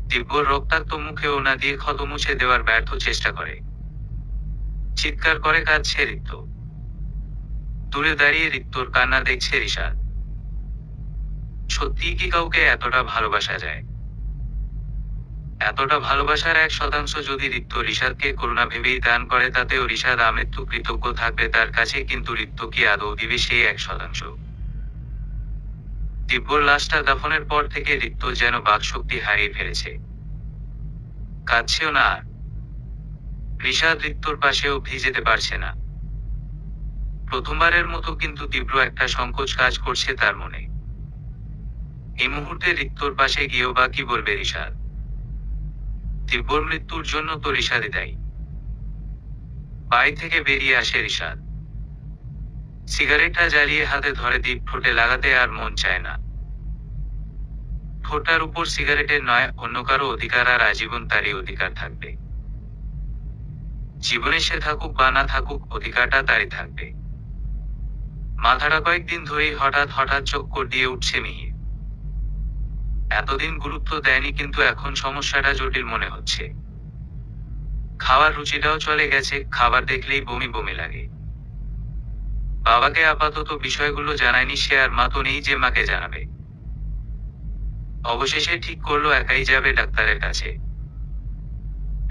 দিব্যর রক্তাক্ত মুখে ওনা দিয়ে ক্ষত মুছে দেওয়ার ব্যর্থ চেষ্টা করে। চিৎকার করে কাঁদছে রিক্ত। দূরে দাঁড়িয়ে রিক্তর কান্না দেখছে রিশাদ। সত্যিই কি কাউকে এতটা ভালোবাসা যায়? এতটা ভালোবাসার 1% যদি রিক্ত রিশাদকে করুণা ভেবেই দান করে, তাতেও রিশাদ আমৃত্যু কৃতজ্ঞ থাকবে তার কাছে, কিন্তু রিক্ত কি আদৌ দিবে সেই 1%? দিব্যর লাশটা দাফনের পর থেকে রিক্ত যেন বাকশক্তি হারিয়ে ফেলেছে। কাঁদছেও না আর। রিশাদ রিক্তর পাশেও ভিজেতে পারছে না। প্রথমবারের মতো কিন্তু তীব্র একটা সংকোচ কাজ করছে তার মনে। এই মুহূর্তে রিক্তর পাশে গিয়েও বা কি বলবে রিশাদ? দিব্যর মৃত্যুর জন্য তো রিশাদই দায়ী। বাড়ি থেকে বেরিয়ে আসে রিশাদ। সিগারেটটা জ্বালিয়ে হাতে ধরে, দীপ ঠোঁটে লাগাতে আর মন চায় না। ঠোঁটার উপর সিগারেটের নয়, অন্য কারো অধিকার আর আজীবন তারই অধিকার থাকবে। জীবনে সে থাকুক বা না থাকুক, অধিকারটা তারই থাকবে। মাথাটা কয়েকদিন ধরেই হঠাৎ হঠাৎ চক্কর দিয়ে উঠছে মিহির। এতদিন গুরুত্ব দেয়নি, কিন্তু এখন সমস্যাটা জটিল মনে হচ্ছে। খাওয়ার রুচিটাও চলে গেছে, খাবার দেখলেই বমি বমি লাগে। বাবাকে আপাতত বিষয়গুলো জানায়নি সে, আর মা তো নেই যে মাকে জানাবে। অবশেষে ঠিক করলো একাই যাবে ডাক্তারের কাছে।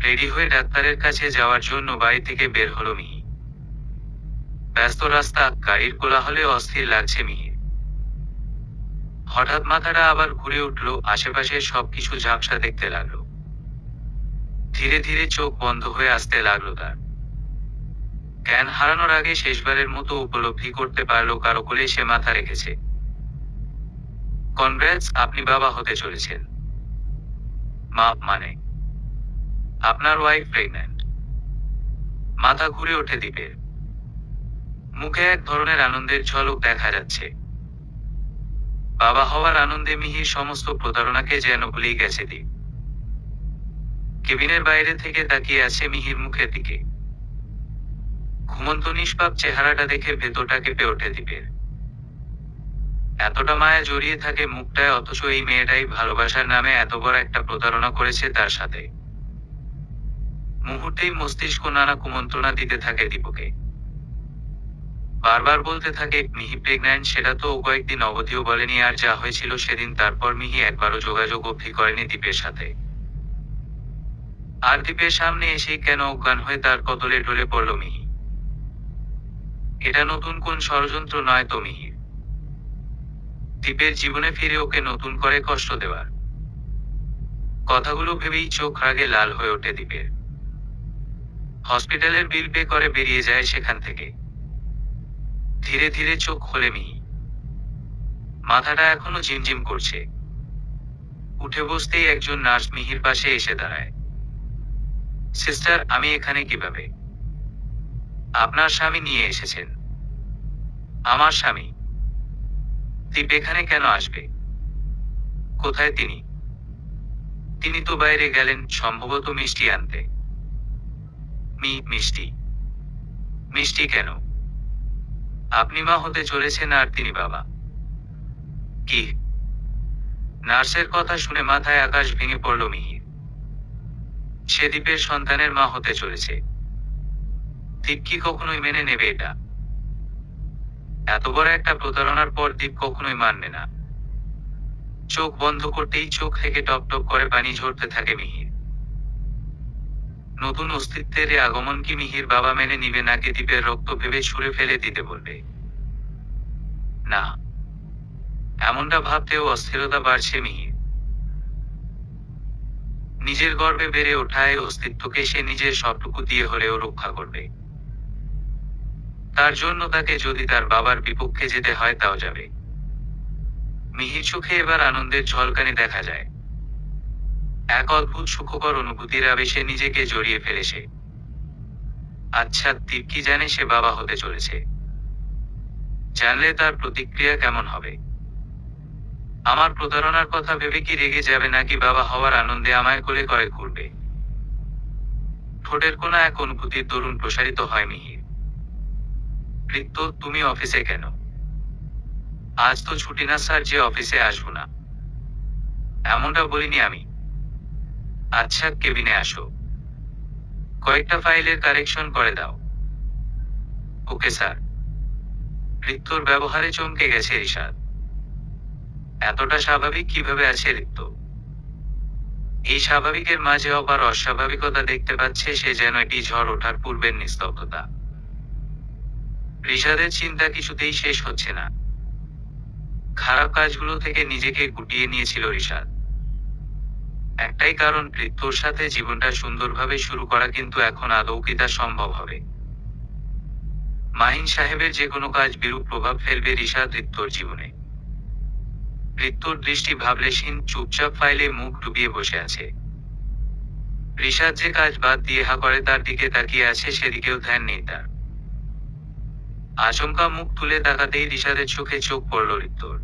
রেডি হয়ে ডাক্তারের কাছে যাওয়ার জন্য বাড়ি থেকে বের হলো মিহি। ব্যস্ত রাস্তা, গাড়ির কোলাহলে অস্থির লাগছে মিহির। হঠাৎ মাথাটা আবার ঘুরে উঠল, আশেপাশের সবকিছু ঝাপসা দেখতে লাগলো। ধীরে ধীরে চোখ বন্ধ হয়ে আসতে লাগলো তার। জ্ঞান হারানোর আগে শেষবারের মতো উপলব্ধি করতে পারলো কারো কোলে সে মাথা রেখেছে। কনগ্রেটস, আপনি বাবা হতে চলেছেন। মা মানে? আপনার ওয়াইফ প্রেগন্যান্ট। মাথা ঘুরে ওঠে দীপের। মুখে এক ধরনের আনন্দের ঝলক দেখা যাচ্ছে। বাবা হওয়ার আনন্দে মিহির সমস্ত প্রতারণাকে যেন ভুলেই গেছে দীপ। কেবিনের বাইরে থেকে তাকিয়ে আছে মিহির মুখের দিকে। ঘুমন্ত নিষ্পাপ চেহারাটা দেখে ভেতরটা কেঁপে ওঠে দীপের। এতটা মায়া জড়িয়ে থাকে মুখটায়, অথচ এই মেয়েটাই ভালোবাসার নামে এত বড় একটা প্রতারণা করেছে তার সাথে। মুহূর্তেই মস্তিষ্ক নানা কুমন্ত্রণা দিতে থাকে দীপকে। বারবার বলতে থাকে মিহি প্রেগন্যান্ট, সেটা তো ও কয়েকদিন অবধিও বলেনি, আর যা হয়েছিল সেদিন তারপর মিহি একবারও যোগাযোগ অবধি করেনি দীপের সাথে। আর দীপের সামনে এসেই কেন অজ্ঞান হয়ে তার কদলে ঢলে পড়ল মিহি। এটা নতুন কোন ষড়যন্ত্র নয় তো মিহির? দীপের জীবনে ফিরে ওকে নতুন করে কষ্ট দেওয়ার কথাগুলো ভেবেই চোখ রাগে লাল হয়ে ওঠে দীপের। হসপিটালের বিল পে করে বেরিয়ে যায় সেখান থেকে। ধীরে ধীরে চোখ খোলে মিহি। মাথাটা এখনো ঝিমঝিম করছে। উঠে বসতেই একজন নার্স মিহির পাশে এসে দাঁড়ায়। সিস্টার, আমি এখানে কিভাবে? আপনার স্বামী নিয়ে এসেছেন। আমার স্বামী? দীপ এখানে কেন আসবে? কোথায় তিনি? তিনি তো বাইরে গেলেন, সম্ভবত মিষ্টি আনতে। মিষ্টি? মিষ্টি কেন? আপনি মা হতে চলেছেন আর তিনি বাবা। কি? নার্সের কথা শুনে মাথায় আকাশ ভেঙে পড়ল মিহির। সে দীপের সন্তানের মা হতে চলেছে। দীপ কি কখনোই মেনে নেবে এটা? এত বড় একটা প্রতারণার পর দীপ কখনোই মানবে না। চোখ বন্ধ করতেই চোখ থেকে টপ টপ করে পানি ঝরতে থাকে মিহির। নতুন অস্তিত্বের এ আগমন কি মিহির বাবা মেনে নিবে, নাকি দীপের রক্ত ভেবে ছুঁড়ে ফেলে দিতে বলবে? না, এমনটা ভাবতেও অস্থিরতা বাড়ছে মিহির। নিজের গর্ভে বেড়ে ওঠা এই অস্তিত্বকে সে নিজের সবটুকু দিয়ে হলেও রক্ষা করবে। তার জন্য তাকে যদি তার বাবার বিপক্ষে যেতে হয় তাও যাবে। মিহির চোখে এবার আনন্দের ঝলকানি দেখা যায়। এক অদ্ভুত সুখকর অনুভূতির আবেশে নিজেকে জড়িয়ে ফেলেছে। আচ্ছা, দীপ কি জানে সে বাবা হতে চলেছে? জানলে তার প্রতিক্রিয়া কেমন হবে? আমার প্রতারণার কথা ভেবে কি রেগে যাবে, নাকি বাবা হওয়ার আনন্দে আমায় কোলে করে ঘুরবে? ঠোঁটের কোনা এক অনুভূতির দরুন প্রসারিত হয় মিহির। ঋত্য, তুমি অফিসে কেন? আজ তো ছুটি না স্যার, যে অফিসে আসবো না। এমনটা বলিনি আমি। আচ্ছা, কেবিনে আসো। কয়েকটা ফাইলের কারেকশন করে দাও। Okay sir. ঋত্যর ব্যবহারে চমকে গেছে রিশাদ। এতটা স্বাভাবিক কিভাবে আছে ঋত্য? এই স্বাভাবিকের মাঝে আবার অস্বাভাবিকতা দেখতে পাচ্ছে সে, যেন এটি ঝড় ওঠার পূর্বের নিস্তব্ধতা। রিশাদের চিন্তা কিছুতেই শেষ হচ্ছে না। খারাপ কাজগুলো থেকে নিজেকে গুটিয়ে নিয়েছিল রিশাদ। একটাই কারণ, ঋত্যর সাথে জীবনটা সুন্দরভাবে শুরু করা, কিন্তু এখন আদৌ কি তা সম্ভব হবে? মাহিন সাহেবের যে কোনো কাজ বিরূপ প্রভাব ফেলবে রিশাদ ঋত্যর জীবনে। ঋত্যর দৃষ্টি ভাবলেশহীন, চুপচাপ ফাইলে মুখ ডুবিয়ে বসে আছে। রিশাদ যে কাজ বাদ দিয়ে হা করে তার দিকে তাকিয়ে আছে, সেদিকেও ধ্যান নেই তার। আচমকা মুখ তুলে তাকাতেই রিশাদের চোখে চোখ পড়ল ঋত্যর।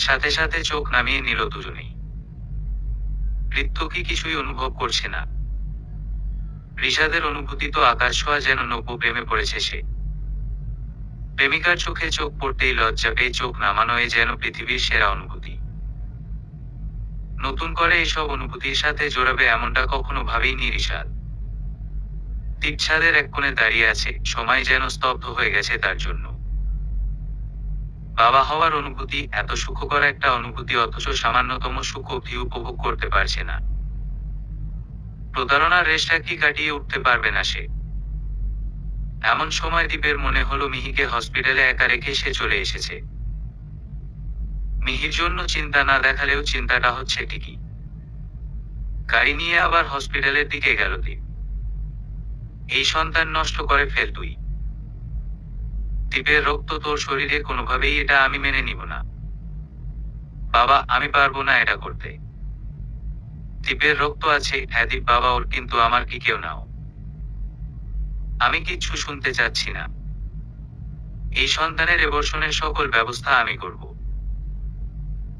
সাথে সাথে চোখ নামিয়ে নিল দুজনেই। ঋত্য কি কিছুই অনুভব করছে না। ঋষাদের অনুভূতি তো আকাশ ছোঁয়া, যেন নব্য প্রেমে পড়েছে সে। প্রেমিকার চোখে চোখ পড়তেই লজ্জা পেয়ে চোখ নামানো এ যেন পৃথিবীর সেরা অনুভূতি। নতুন করে এসব অনুভূতির সাথে জোড়াবে এমনটা কখনো ভাবেইনি ঋষাদ। দীপ ছাদের এক কোণে দাঁড়িয়ে আছে, সময় যেন স্তব্ধ হয়ে গেছে তার জন্য। বাবা হওয়ার অনুভূতি এত সুখকর একটা অনুভূতি, অথচ সামান্যতম সুখ অবধি উপভোগ করতে পারছে না। প্রতারণার রেশটা কি কাটিয়ে উঠতে পারবে না সে? এমন সময় দীপের মনে হলো মিহিকে হসপিটালে একা রেখে সে চলে এসেছে। মিহির জন্য চিন্তা না দেখালেও চিন্তাটা হচ্ছে ঠিকই। গাড়ি নিয়ে আবার হসপিটালের দিকে গেল দীপ। এই সন্তান নষ্ট করে ফেল তুই। দীপের রক্ত তোর শরীরে, কোনোভাবেই এটা আমি মেনে নিব না। বাবা, আমি পারবো না এটা করতে। দীপের রক্ত আছে, হ্যাঁ দীপ বাবা ওর, কিন্তু আমার কি কেউ নাও। আমি কিচ্ছু শুনতে চাচ্ছি না। এই সন্তানের এবর্ষণের সকল ব্যবস্থা আমি করব।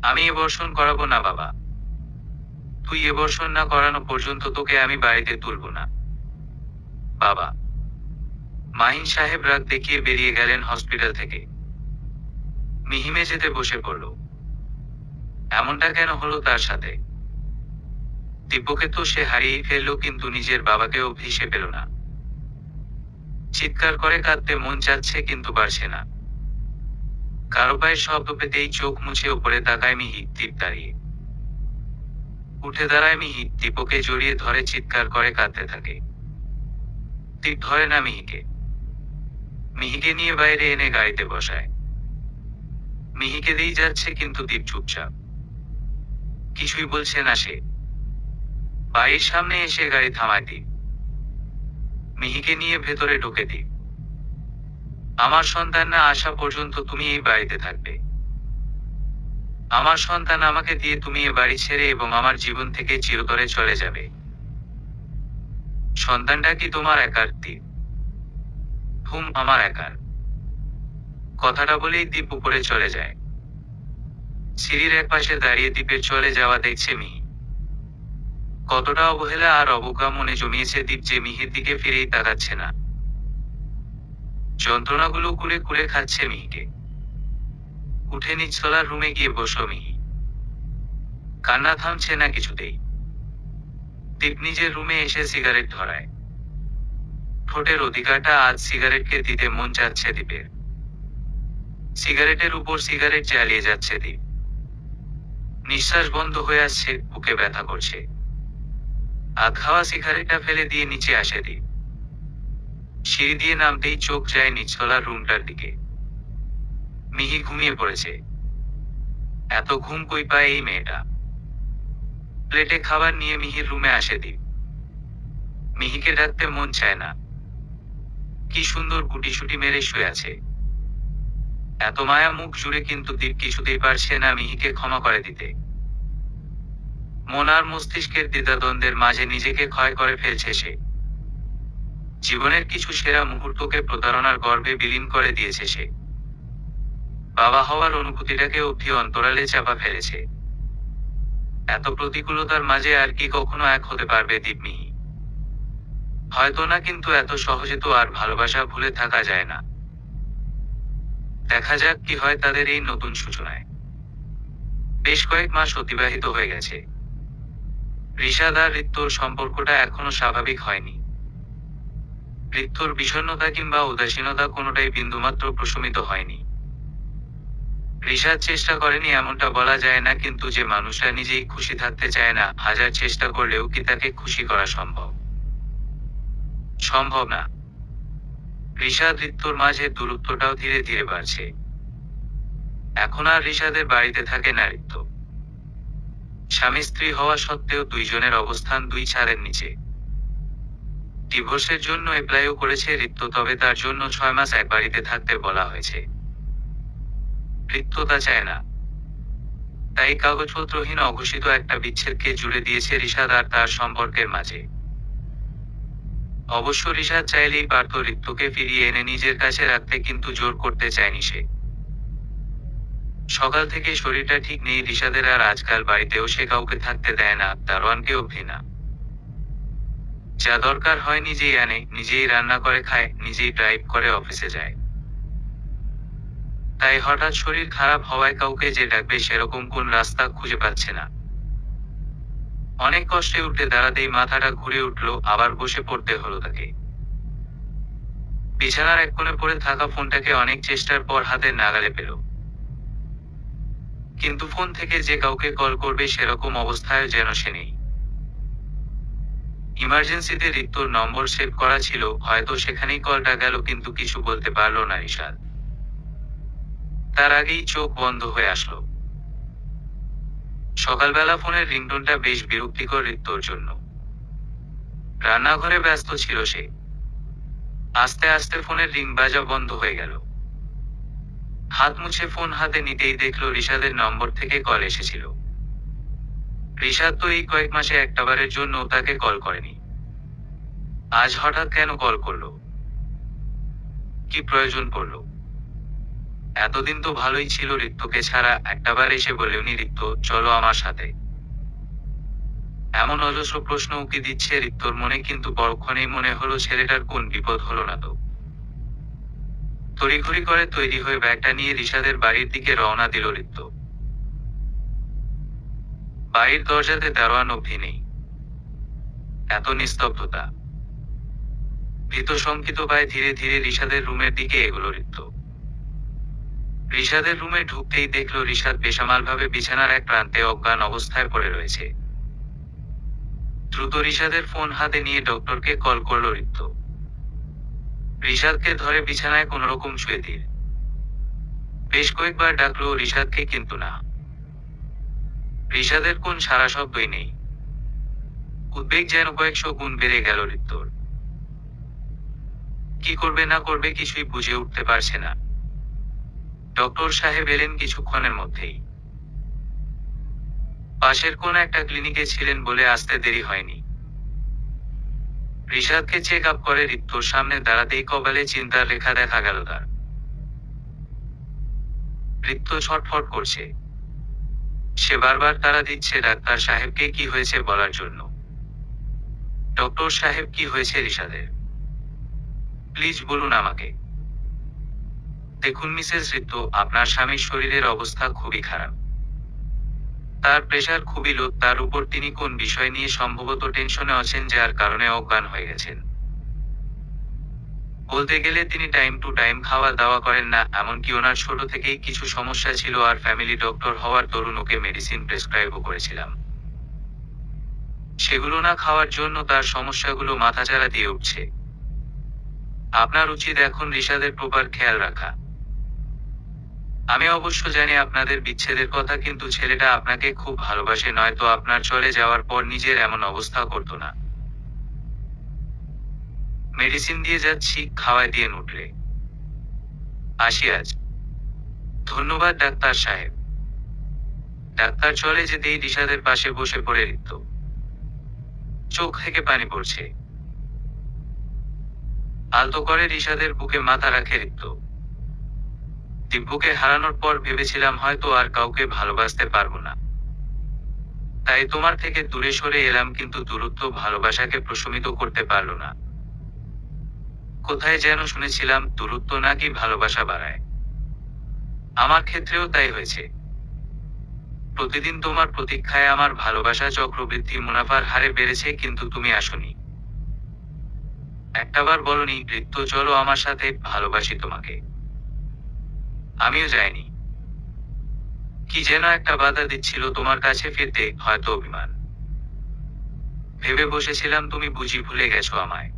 আমি এবর্ষণ করাবো না বাবা। তুই এবর্ষণ না করানো পর্যন্ত তোকে আমি বাড়িতে তুলব না। বাবা। মাহিন সাহেব রাগ দেখিয়ে বেরিয়ে গেলেন হসপিটাল থেকে। মিহি মেঝেতে বসে পড়ল। এমনটা কেন হলো তার সাথে? দিব্যকে তো সে হারিয়েই ফেললো, কিন্তু নিজের বাবাকে অবধি সে পেল না। চিৎকার করে কাঁদতে মন চাচ্ছে, কিন্তু পারছে না। কারো পায়ের শব্দ পেতেই চোখ মুছে উপরে তাকায় মিহি। দীপ দাঁড়িয়ে। উঠে দাঁড়ায় মিহি, দীপকে জড়িয়ে ধরে চিৎকার করে কাঁদতে থাকে। দীপ ধরে না মিহিকে। মিহিকে নিয়ে বাইরে এনে গাড়িতে বসায়। মিহিকে দিয়ে যাচ্ছে, কিন্তু দীপ চুপচাপ। কিছুই বলছে না সে। বাড়ির সামনে এসে গাড়ি থামায় দীপ। মিহিকে নিয়ে ভেতরে ঢুকে দীপ। আমার সন্তান না আসা পর্যন্ত তুমি এই বাড়িতে থাকবে। আমার সন্তান আমাকে দিয়ে তুমি এ বাড়ি ছেড়ে এবং আমার জীবন থেকে চিরতরে চলে যাবে। সন্তানটা কি তোমার একার দীপ? আমার একার। কথাটা বলেই দীপ উপরে চলে যায়। সিঁড়ির এক পাশে দাঁড়িয়ে দীপের চলে যাওয়া দেখছে মিহি। কতটা অবহেলা আর অবজ্ঞা মনে জমিয়েছে দীপ, যে মিহির দিকে ফিরেই তাকাচ্ছে না। যন্ত্রণাগুলো কুরে কুরে খাচ্ছে মিহিকে। উঠে নিচতলার রুমে গিয়ে বসল মিহি। কান্না থামছে না কিছুতেই। দীপ নিজের রুমে এসে সিগারেট ধরায়। ঠোঁটের অধিকারটা আজ সিগারেটকে দিতে মন চাচ্ছে দীপের। সিগারেটের উপর সিগারেট জ্বালিয়ে যাচ্ছে দীপ। নিঃশ্বাস বন্ধ হয়ে আসছে, বুকে ব্যথা করছে। আধ খাওয়া সিগারেটটা ফেলে দিয়ে নিচে আসে দীপ। সিঁড়ি দিয়ে নামতেই চোখ যায় নিচতলার রুমটার দিকে। মিহি ঘুমিয়ে পড়েছে। এত ঘুম কই পায় এই মেয়েটা? প্লেটে খাবার নিয়ে মিহির রুমে আসে দীপ। মিহিকে ডাকতে মন চায় না। কি সুন্দর গুটিসুটি মেরে শুয়ে আছে। এত মায়া মুখ জুড়ে, কিন্তু দীপ কিছুতেই পারছে না মিহিকে ক্ষমা করে দিতে। মন আর মস্তিষ্কের দ্বিধাদ্বন্দ্বের মাঝে নিজেকে ক্ষয় করে ফেলছে সে। জীবনের কিছু সেরা মুহূর্তকে প্রতারণার গর্ভে বিলীন করে দিয়েছে সে। বাবা হওয়ার অনুভূতিটাকে অবধি অন্তরালে চাপা ফেলেছে। এত প্রতিকূলতার মাঝে আর কি কখনো এক হতে পারবে দীপ মিহি? হয়তো না, কিন্তু এত সহজে তো আর ভালোবাসা ভুলে থাকা যায় না। দেখা যাক কি হয় তাদের এই নতুন সূচনায়। বেশ কয়েক মাস অতিবাহিত হয়ে গেছে। ঋষাদ আর ঋত্যর সম্পর্কটা এখনো স্বাভাবিক হয়নি। ঋত্যর বিষণ্ণতা কিংবা উদাসীনতা কোনোটাই বিন্দুমাত্র প্রশমিত হয়নি। ঋষাদ চেষ্টা করেনি এমনটা বলা যায় না, কিন্তু যে মানুষটা নিজেই খুশি থাকতে চায় না, হাজার চেষ্টা করলেও কি তাকে খুশি করা সম্ভব? সম্ভব না। ঋষাদ ঋত্যর মাঝে দূরত্বটাও ধীরে ধীরে বাড়ছে। এখন আর ঋষাদের বাড়িতে থাকে না ঋত্য। স্বামী স্ত্রী হওয়া সত্ত্বেও দুইজনের অবস্থান দুই ছাদের নিচে। ডিভোর্সের জন্য অ্যাপ্লাইও করেছে ঋত্য, তবে তার জন্য 6 মাস এক বাড়িতে থাকতে বলা হয়েছে। ঋত্য তা চায় না। তাই কাগজপত্রহীন অঘোষিত একটা বিচ্ছেদকে জুড়ে দিয়েছে ঋষাদ আর তার সম্পর্কের মাঝে। অবশ্য ঋষাদ চাইলেই পারত ঋত্যকে ফিরিয়ে এনে নিজের কাছে রাখতে, কিন্তু জোর করতে চায়নি সে। সকাল থেকে শরীরটা ঠিক নেই রিশাদের, আর আজকাল বাড়িতেও সে কাউকে থাকতে দেয় না, দারোয়ানকে অবধি না। যা দরকার হয় নিজেই আনে, নিজেই রান্না করে খায়, নিজেই ড্রাইভ করে অফিসে যায়। তাই হঠাৎ শরীর খারাপ হওয়ায় কাউকে যে ডাকবে সেরকম কোন রাস্তা খুঁজে পাচ্ছে না। অনেক কষ্টে উঠে দাঁড়াতেই মাথাটা ঘুরে উঠল, আবার বসে পড়তে হলো তাকে। বিছানার এক কোণে পড়ে থাকা ফোনটাকে অনেক চেষ্টার পর হাতের নাগালে পেল, কিন্তু ফোন থেকে যে কাউকে কল করবে সেরকম অবস্থায় যেন সে নেই। ইমার্জেন্সিতে রিক্তর নম্বর সেভ করা ছিল, হয়তো সেখানেই কলটা গেল, কিন্তু কিছু বলতে পারল না রিশাদ। তার আগেই চোখ বন্ধ হয়ে আসলো। সকালবেলা ফোনের রিংটোনটা বেশ বিরক্তিকর রিক্তর জন্য। রান্নাঘরে ব্যস্ত ছিল সে। আস্তে আস্তে ফোনের রিং বাজা বন্ধ হয়ে গেল। হাত মুছে ফোন হাতে নিতেই দেখলো রিশাদের নম্বর থেকে কল এসেছিল। রিশাদ তো এই কয়েক মাসে একটাবারের জন্য তাকে কল করেনি। আজ হঠাৎ কেন কল করলো? কি প্রয়োজন পড়লো? এতদিন তো ভালোই ছিল রিক্তকে ছাড়া, একটাবার এসে বলেওনি রিক্ত চলো আমার সাথে। এমন অজস্র প্রশ্ন উকি দিচ্ছে রিক্তর মনে, কিন্তু পরক্ষণেই মনে হলো ছেলেটার কোন বিপদ হলো না তো। তড়িঘড়ি করে তৈরি হয়ে ব্যাগটা নিয়ে রিশাদের বাড়ির দিকে রওনা দিল রিক্ত। বাড়ির দরজাতে দারোয়ান অবধি নেই। এত নিস্তব্ধতা। ভীত শঙ্কিত পায়ে ধীরে ধীরে রিশাদের রুমের দিকে এগোলো রিক্ত। রিশাদের রুমে ঢুকতেই দেখলো রিশাদ বেসামালভাবে বিছানার এক প্রান্তে অজ্ঞান অবস্থায় পড়ে রয়েছে। দ্রুত রিশাদের ফোন হাতে নিয়ে ডক্টরকে কল করলো রিক্ত। রিশাদকে ধরে বিছানায় কোনোরকম শুয়ে দিল। বেশ কয়েকবার ডাকলো রিশাদকে, কিন্তু না। রিশাদের কোন সারা শব্দই নেই। উদ্বেগ যেন কয়েকশো গুণ বেড়ে গেল রিক্তর। কি করবে না করবে কিছুই বুঝে উঠতে পারছে না। ডক্টর সাহেব এলেন কিছুক্ষণের মধ্যেই। পাশের কোন একটা ক্লিনিকে ছিলেন বলে আসতে দেরি হয়নি। রিশাদকে চেক আপ করে রিক্তর সামনে দাঁড়াতেই কপালে চিন্তার রেখা দেখা গেল তার। রিক্ত ছটফট করছে। সে বারবার তাড়া দিচ্ছে ডাক্তার সাহেবকে কি হয়েছে বলার জন্য। ডক্টর সাহেব, কি হয়েছে রিশাদের? প্লিজ বলুন আমাকে। দেখুন মিসেস রিক্ত, আপনার স্বামীর শরীরের অবস্থা খুবই খারাপ। তার প্রেশার খুবই লো, তার উপর তিনি কোন বিষয় নিয়ে সম্ভবত টেনশনে আছেন, যার কারণে অজ্ঞান হয়ে গেছেন। বলতে গেলে তিনি টাইম টু টাইম খাওয়া দাওয়া করেন না, এমনকি ওনার ছোট থেকেই কিছু সমস্যা ছিল, আর ফ্যামিলি ডক্টর হওয়ার দরুন ওকে মেডিসিন প্রেসক্রাইবও করেছিলাম। সেগুলো না খাওয়ার জন্য তার সমস্যাগুলো মাথাচাড়া দিয়ে উঠছে। আপনার উচিত এখন রিশাদের প্রপার খেয়াল রাখা। আমি অবশ্য জানি আপনাদের বিচ্ছেদের কথা, কিন্তু ছেলেটা আপনাকে খুব ভালোবাসে, নয়তো আপনার চলে যাওয়ার পর নিজের এমন অবস্থা করতো না। মেডিসিন দিয়ে যাচ্ছি, খাওয়ায় দিয়ে উঠলে। আসি আজ। ধন্যবাদ ডাক্তার সাহেব। ডাক্তার চলে যেতেই রিশাদের পাশে বসে পড়ে রিক্ত। চোখ থেকে পানি পড়ছে। আলতো করে রিশাদের বুকে মাথা রাখে রিক্ত। দিব্যকে হারানোর পর ভেবেছিলাম হয়তো আর কাউকে ভালোবাসতে পারবো না, তাই তোমার থেকে দূরে সরে এলাম, কিন্তু দূরত্ব ভালোবাসাকে প্রশমিত করতে পারলো না। কোথায় যেন শুনেছিলাম দূরত্ব নাকি ভালোবাসা বাড়ায়। আমার ক্ষেত্রেও তাই হয়েছে। প্রতিদিন তোমার প্রতীক্ষায় আমার ভালোবাসা চক্রবৃদ্ধি মুনাফার হারে বেড়েছে, কিন্তু তুমি আসোনি। একটাবার বলনি রিক্ত চলো আমার সাথে, ভালোবাসি তোমাকে। আমিও যাইনি। কি যেন একটা বাধা দিচ্ছিল তোমার কাছে ফিরতে, হয়তো অভিমান। ভেবে বসেছিলাম তুমি বুঝি ভুলে গেছো আমায়।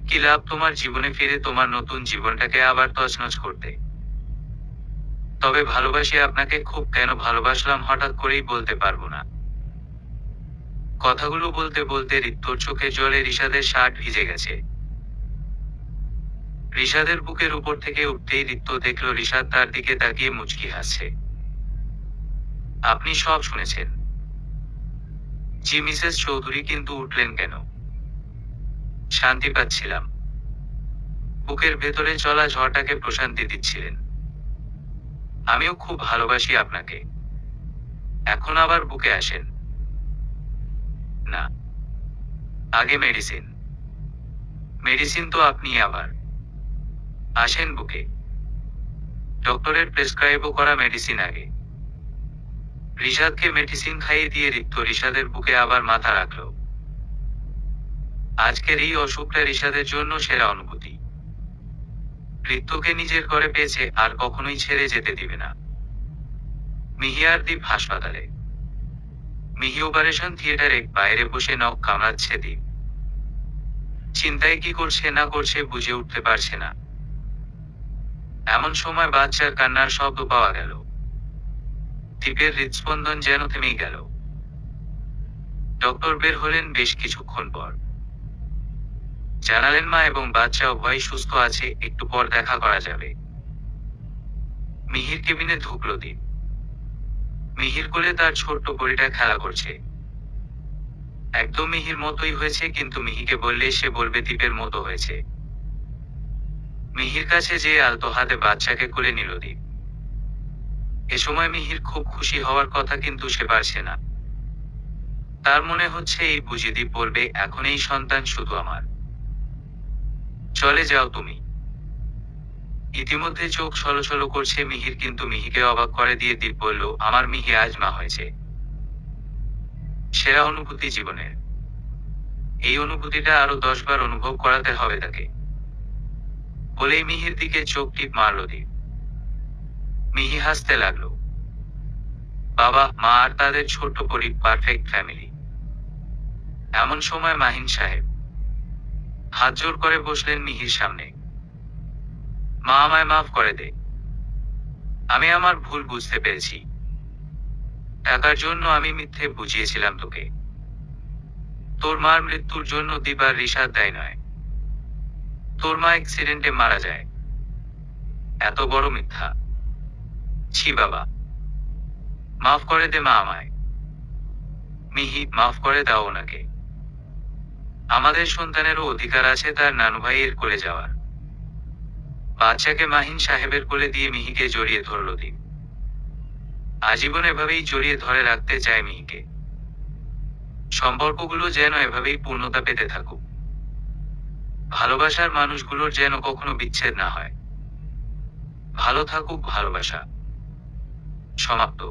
কি লাভ তোমার জীবনে ফিরে তোমার নতুন জীবনটাকে আবার তছনছ করতে। তবে ভালোবাসি আপনাকে খুব, কেন ভালোবাসলাম হঠাৎ করেই বলতে পারবো না। কথাগুলো বলতে বলতে রিক্তর চোখে জলে রিশাদের শার্ট ভিজে গেছে। রিশাদের বুকের উপর থেকে উঠতেই রিক্ত দেখলো রিশাদ তার দিকে তাকিয়ে মুচকি হাসছে। আপনি সব শুনেছেন? জি মিসেস চৌধুরী, কিন্তু উঠলেন কেন? শান্তি পাচ্ছিলাম। বুকের ভেতরে চলা ঝড়টাকে প্রশান্তি দিচ্ছিলেন। আমিও খুব ভালোবাসি আপনাকে। এখন আবার বুকে আসেন। না, আগে মেডিসিন। মেডিসিন তো আপনি আবার। আসেন বুকে। ডক্টরের প্রেসক্রাইবও করা মেডিসিন আগে। রিশাদকে মেডিসিন খাইয়ে দিয়ে রিক্ত রিশাদের বুকে আবার মাথা রাখল। আজকের এই অসুখটা রিশাদের জন্য সেরা অনুভূতি। রিক্তকে নিজের ঘরে পেয়েছে, আর কখনোই ছেড়ে যেতে দিবে না। মিহি আর দীপ হাসপাতালে। মিহি অপারেশন থিয়েটারে বাইরে বসে নখ কামড়াচ্ছে দীপ। চিন্তায় কি করছে না করছে বুঝে উঠতে পারছে না। এমন সময় বাচ্চার কান্নার শব্দ পাওয়া গেল। দীপের হৃদস্পন্দন যেন থেমেই গেল। ডক্টর বের হলেন বেশ কিছুক্ষণ পর। জানালেন মা এবং বাচ্চা উভয় সুস্থ আছে, একটু পর দেখা করা যাবে। মিহির কেবিনে ঢুকল দীপ। মিহির কোলে তার ছোট্ট পরীটা খেলা করছে। একদম মিহির মতোই হয়েছে, কিন্তু মিহিকে বললে সে বলবে দীপের মতো হয়েছে। মিহির কাছে যে আলতো হাতে বাচ্চাকে কোলে নিল দীপ। এ সময় মিহির খুব খুশি হওয়ার কথা, কিন্তু সে পারছে না। তার মনে হচ্ছে এই বুঝি দীপ বলবে এখন এই সন্তান শুধু আমার। চলে যাও তুমি। ইতিমধ্যে চোখ ছলছল করছে মিহির, কিন্তু মিহিকে অবাক করে দিয়ে দীপ বলল, আমার মিহি আজ মা হয়েছে। সেরা অনুভূতি জীবনের। এই অনুভূতিটা আরো 10 বার অনুভব করাতে হবে তাকে। বলেই মিহির দিকে চোখ টিপ মারল দীপ। মিহি হাসতে লাগলো। বাবা মা আর তাদের ছোট্ট পরি পারফেক্ট ফ্যামিলি। এমন সময় মাহিন সাহেব হাত জোর করে বসলেন মিহির সামনে। মা আমায় মাফ করে দে। আমি আমার ভুল বুঝতে পেরেছি। টাকার জন্য আমি মিথ্যে বুঝিয়েছিলাম তোকে। তোর মার মৃত্যুর জন্য দীপ আর রিশাদ দায়ী নয়। তোর মা অ্যাক্সিডেন্টে মারা যায়। এত বড় মিথ্যা। ছি বাবা। মাফ করে দে মা আমায়। মিহি, মাফ করে দাও ওনাকে। আমাদের সন্তানেরও অধিকার আছে তার নানু ভাইয়ের কোলে যাওয়ার। বাচ্চাকে মাহিন সাহেবের কোলে দিয়ে মিহিকে জড়িয়ে ধরল দীপ। আজীবন এভাবেই জড়িয়ে ধরে রাখতে চায় মিহিকে। সম্পর্কগুলো যেন এভাবেই পূর্ণতা পেতে থাকুক। ভালোবাসার মানুষগুলোর যেন কখনো বিচ্ছেদ না হয়। ভালো থাকুক ভালোবাসা। সমাপ্ত।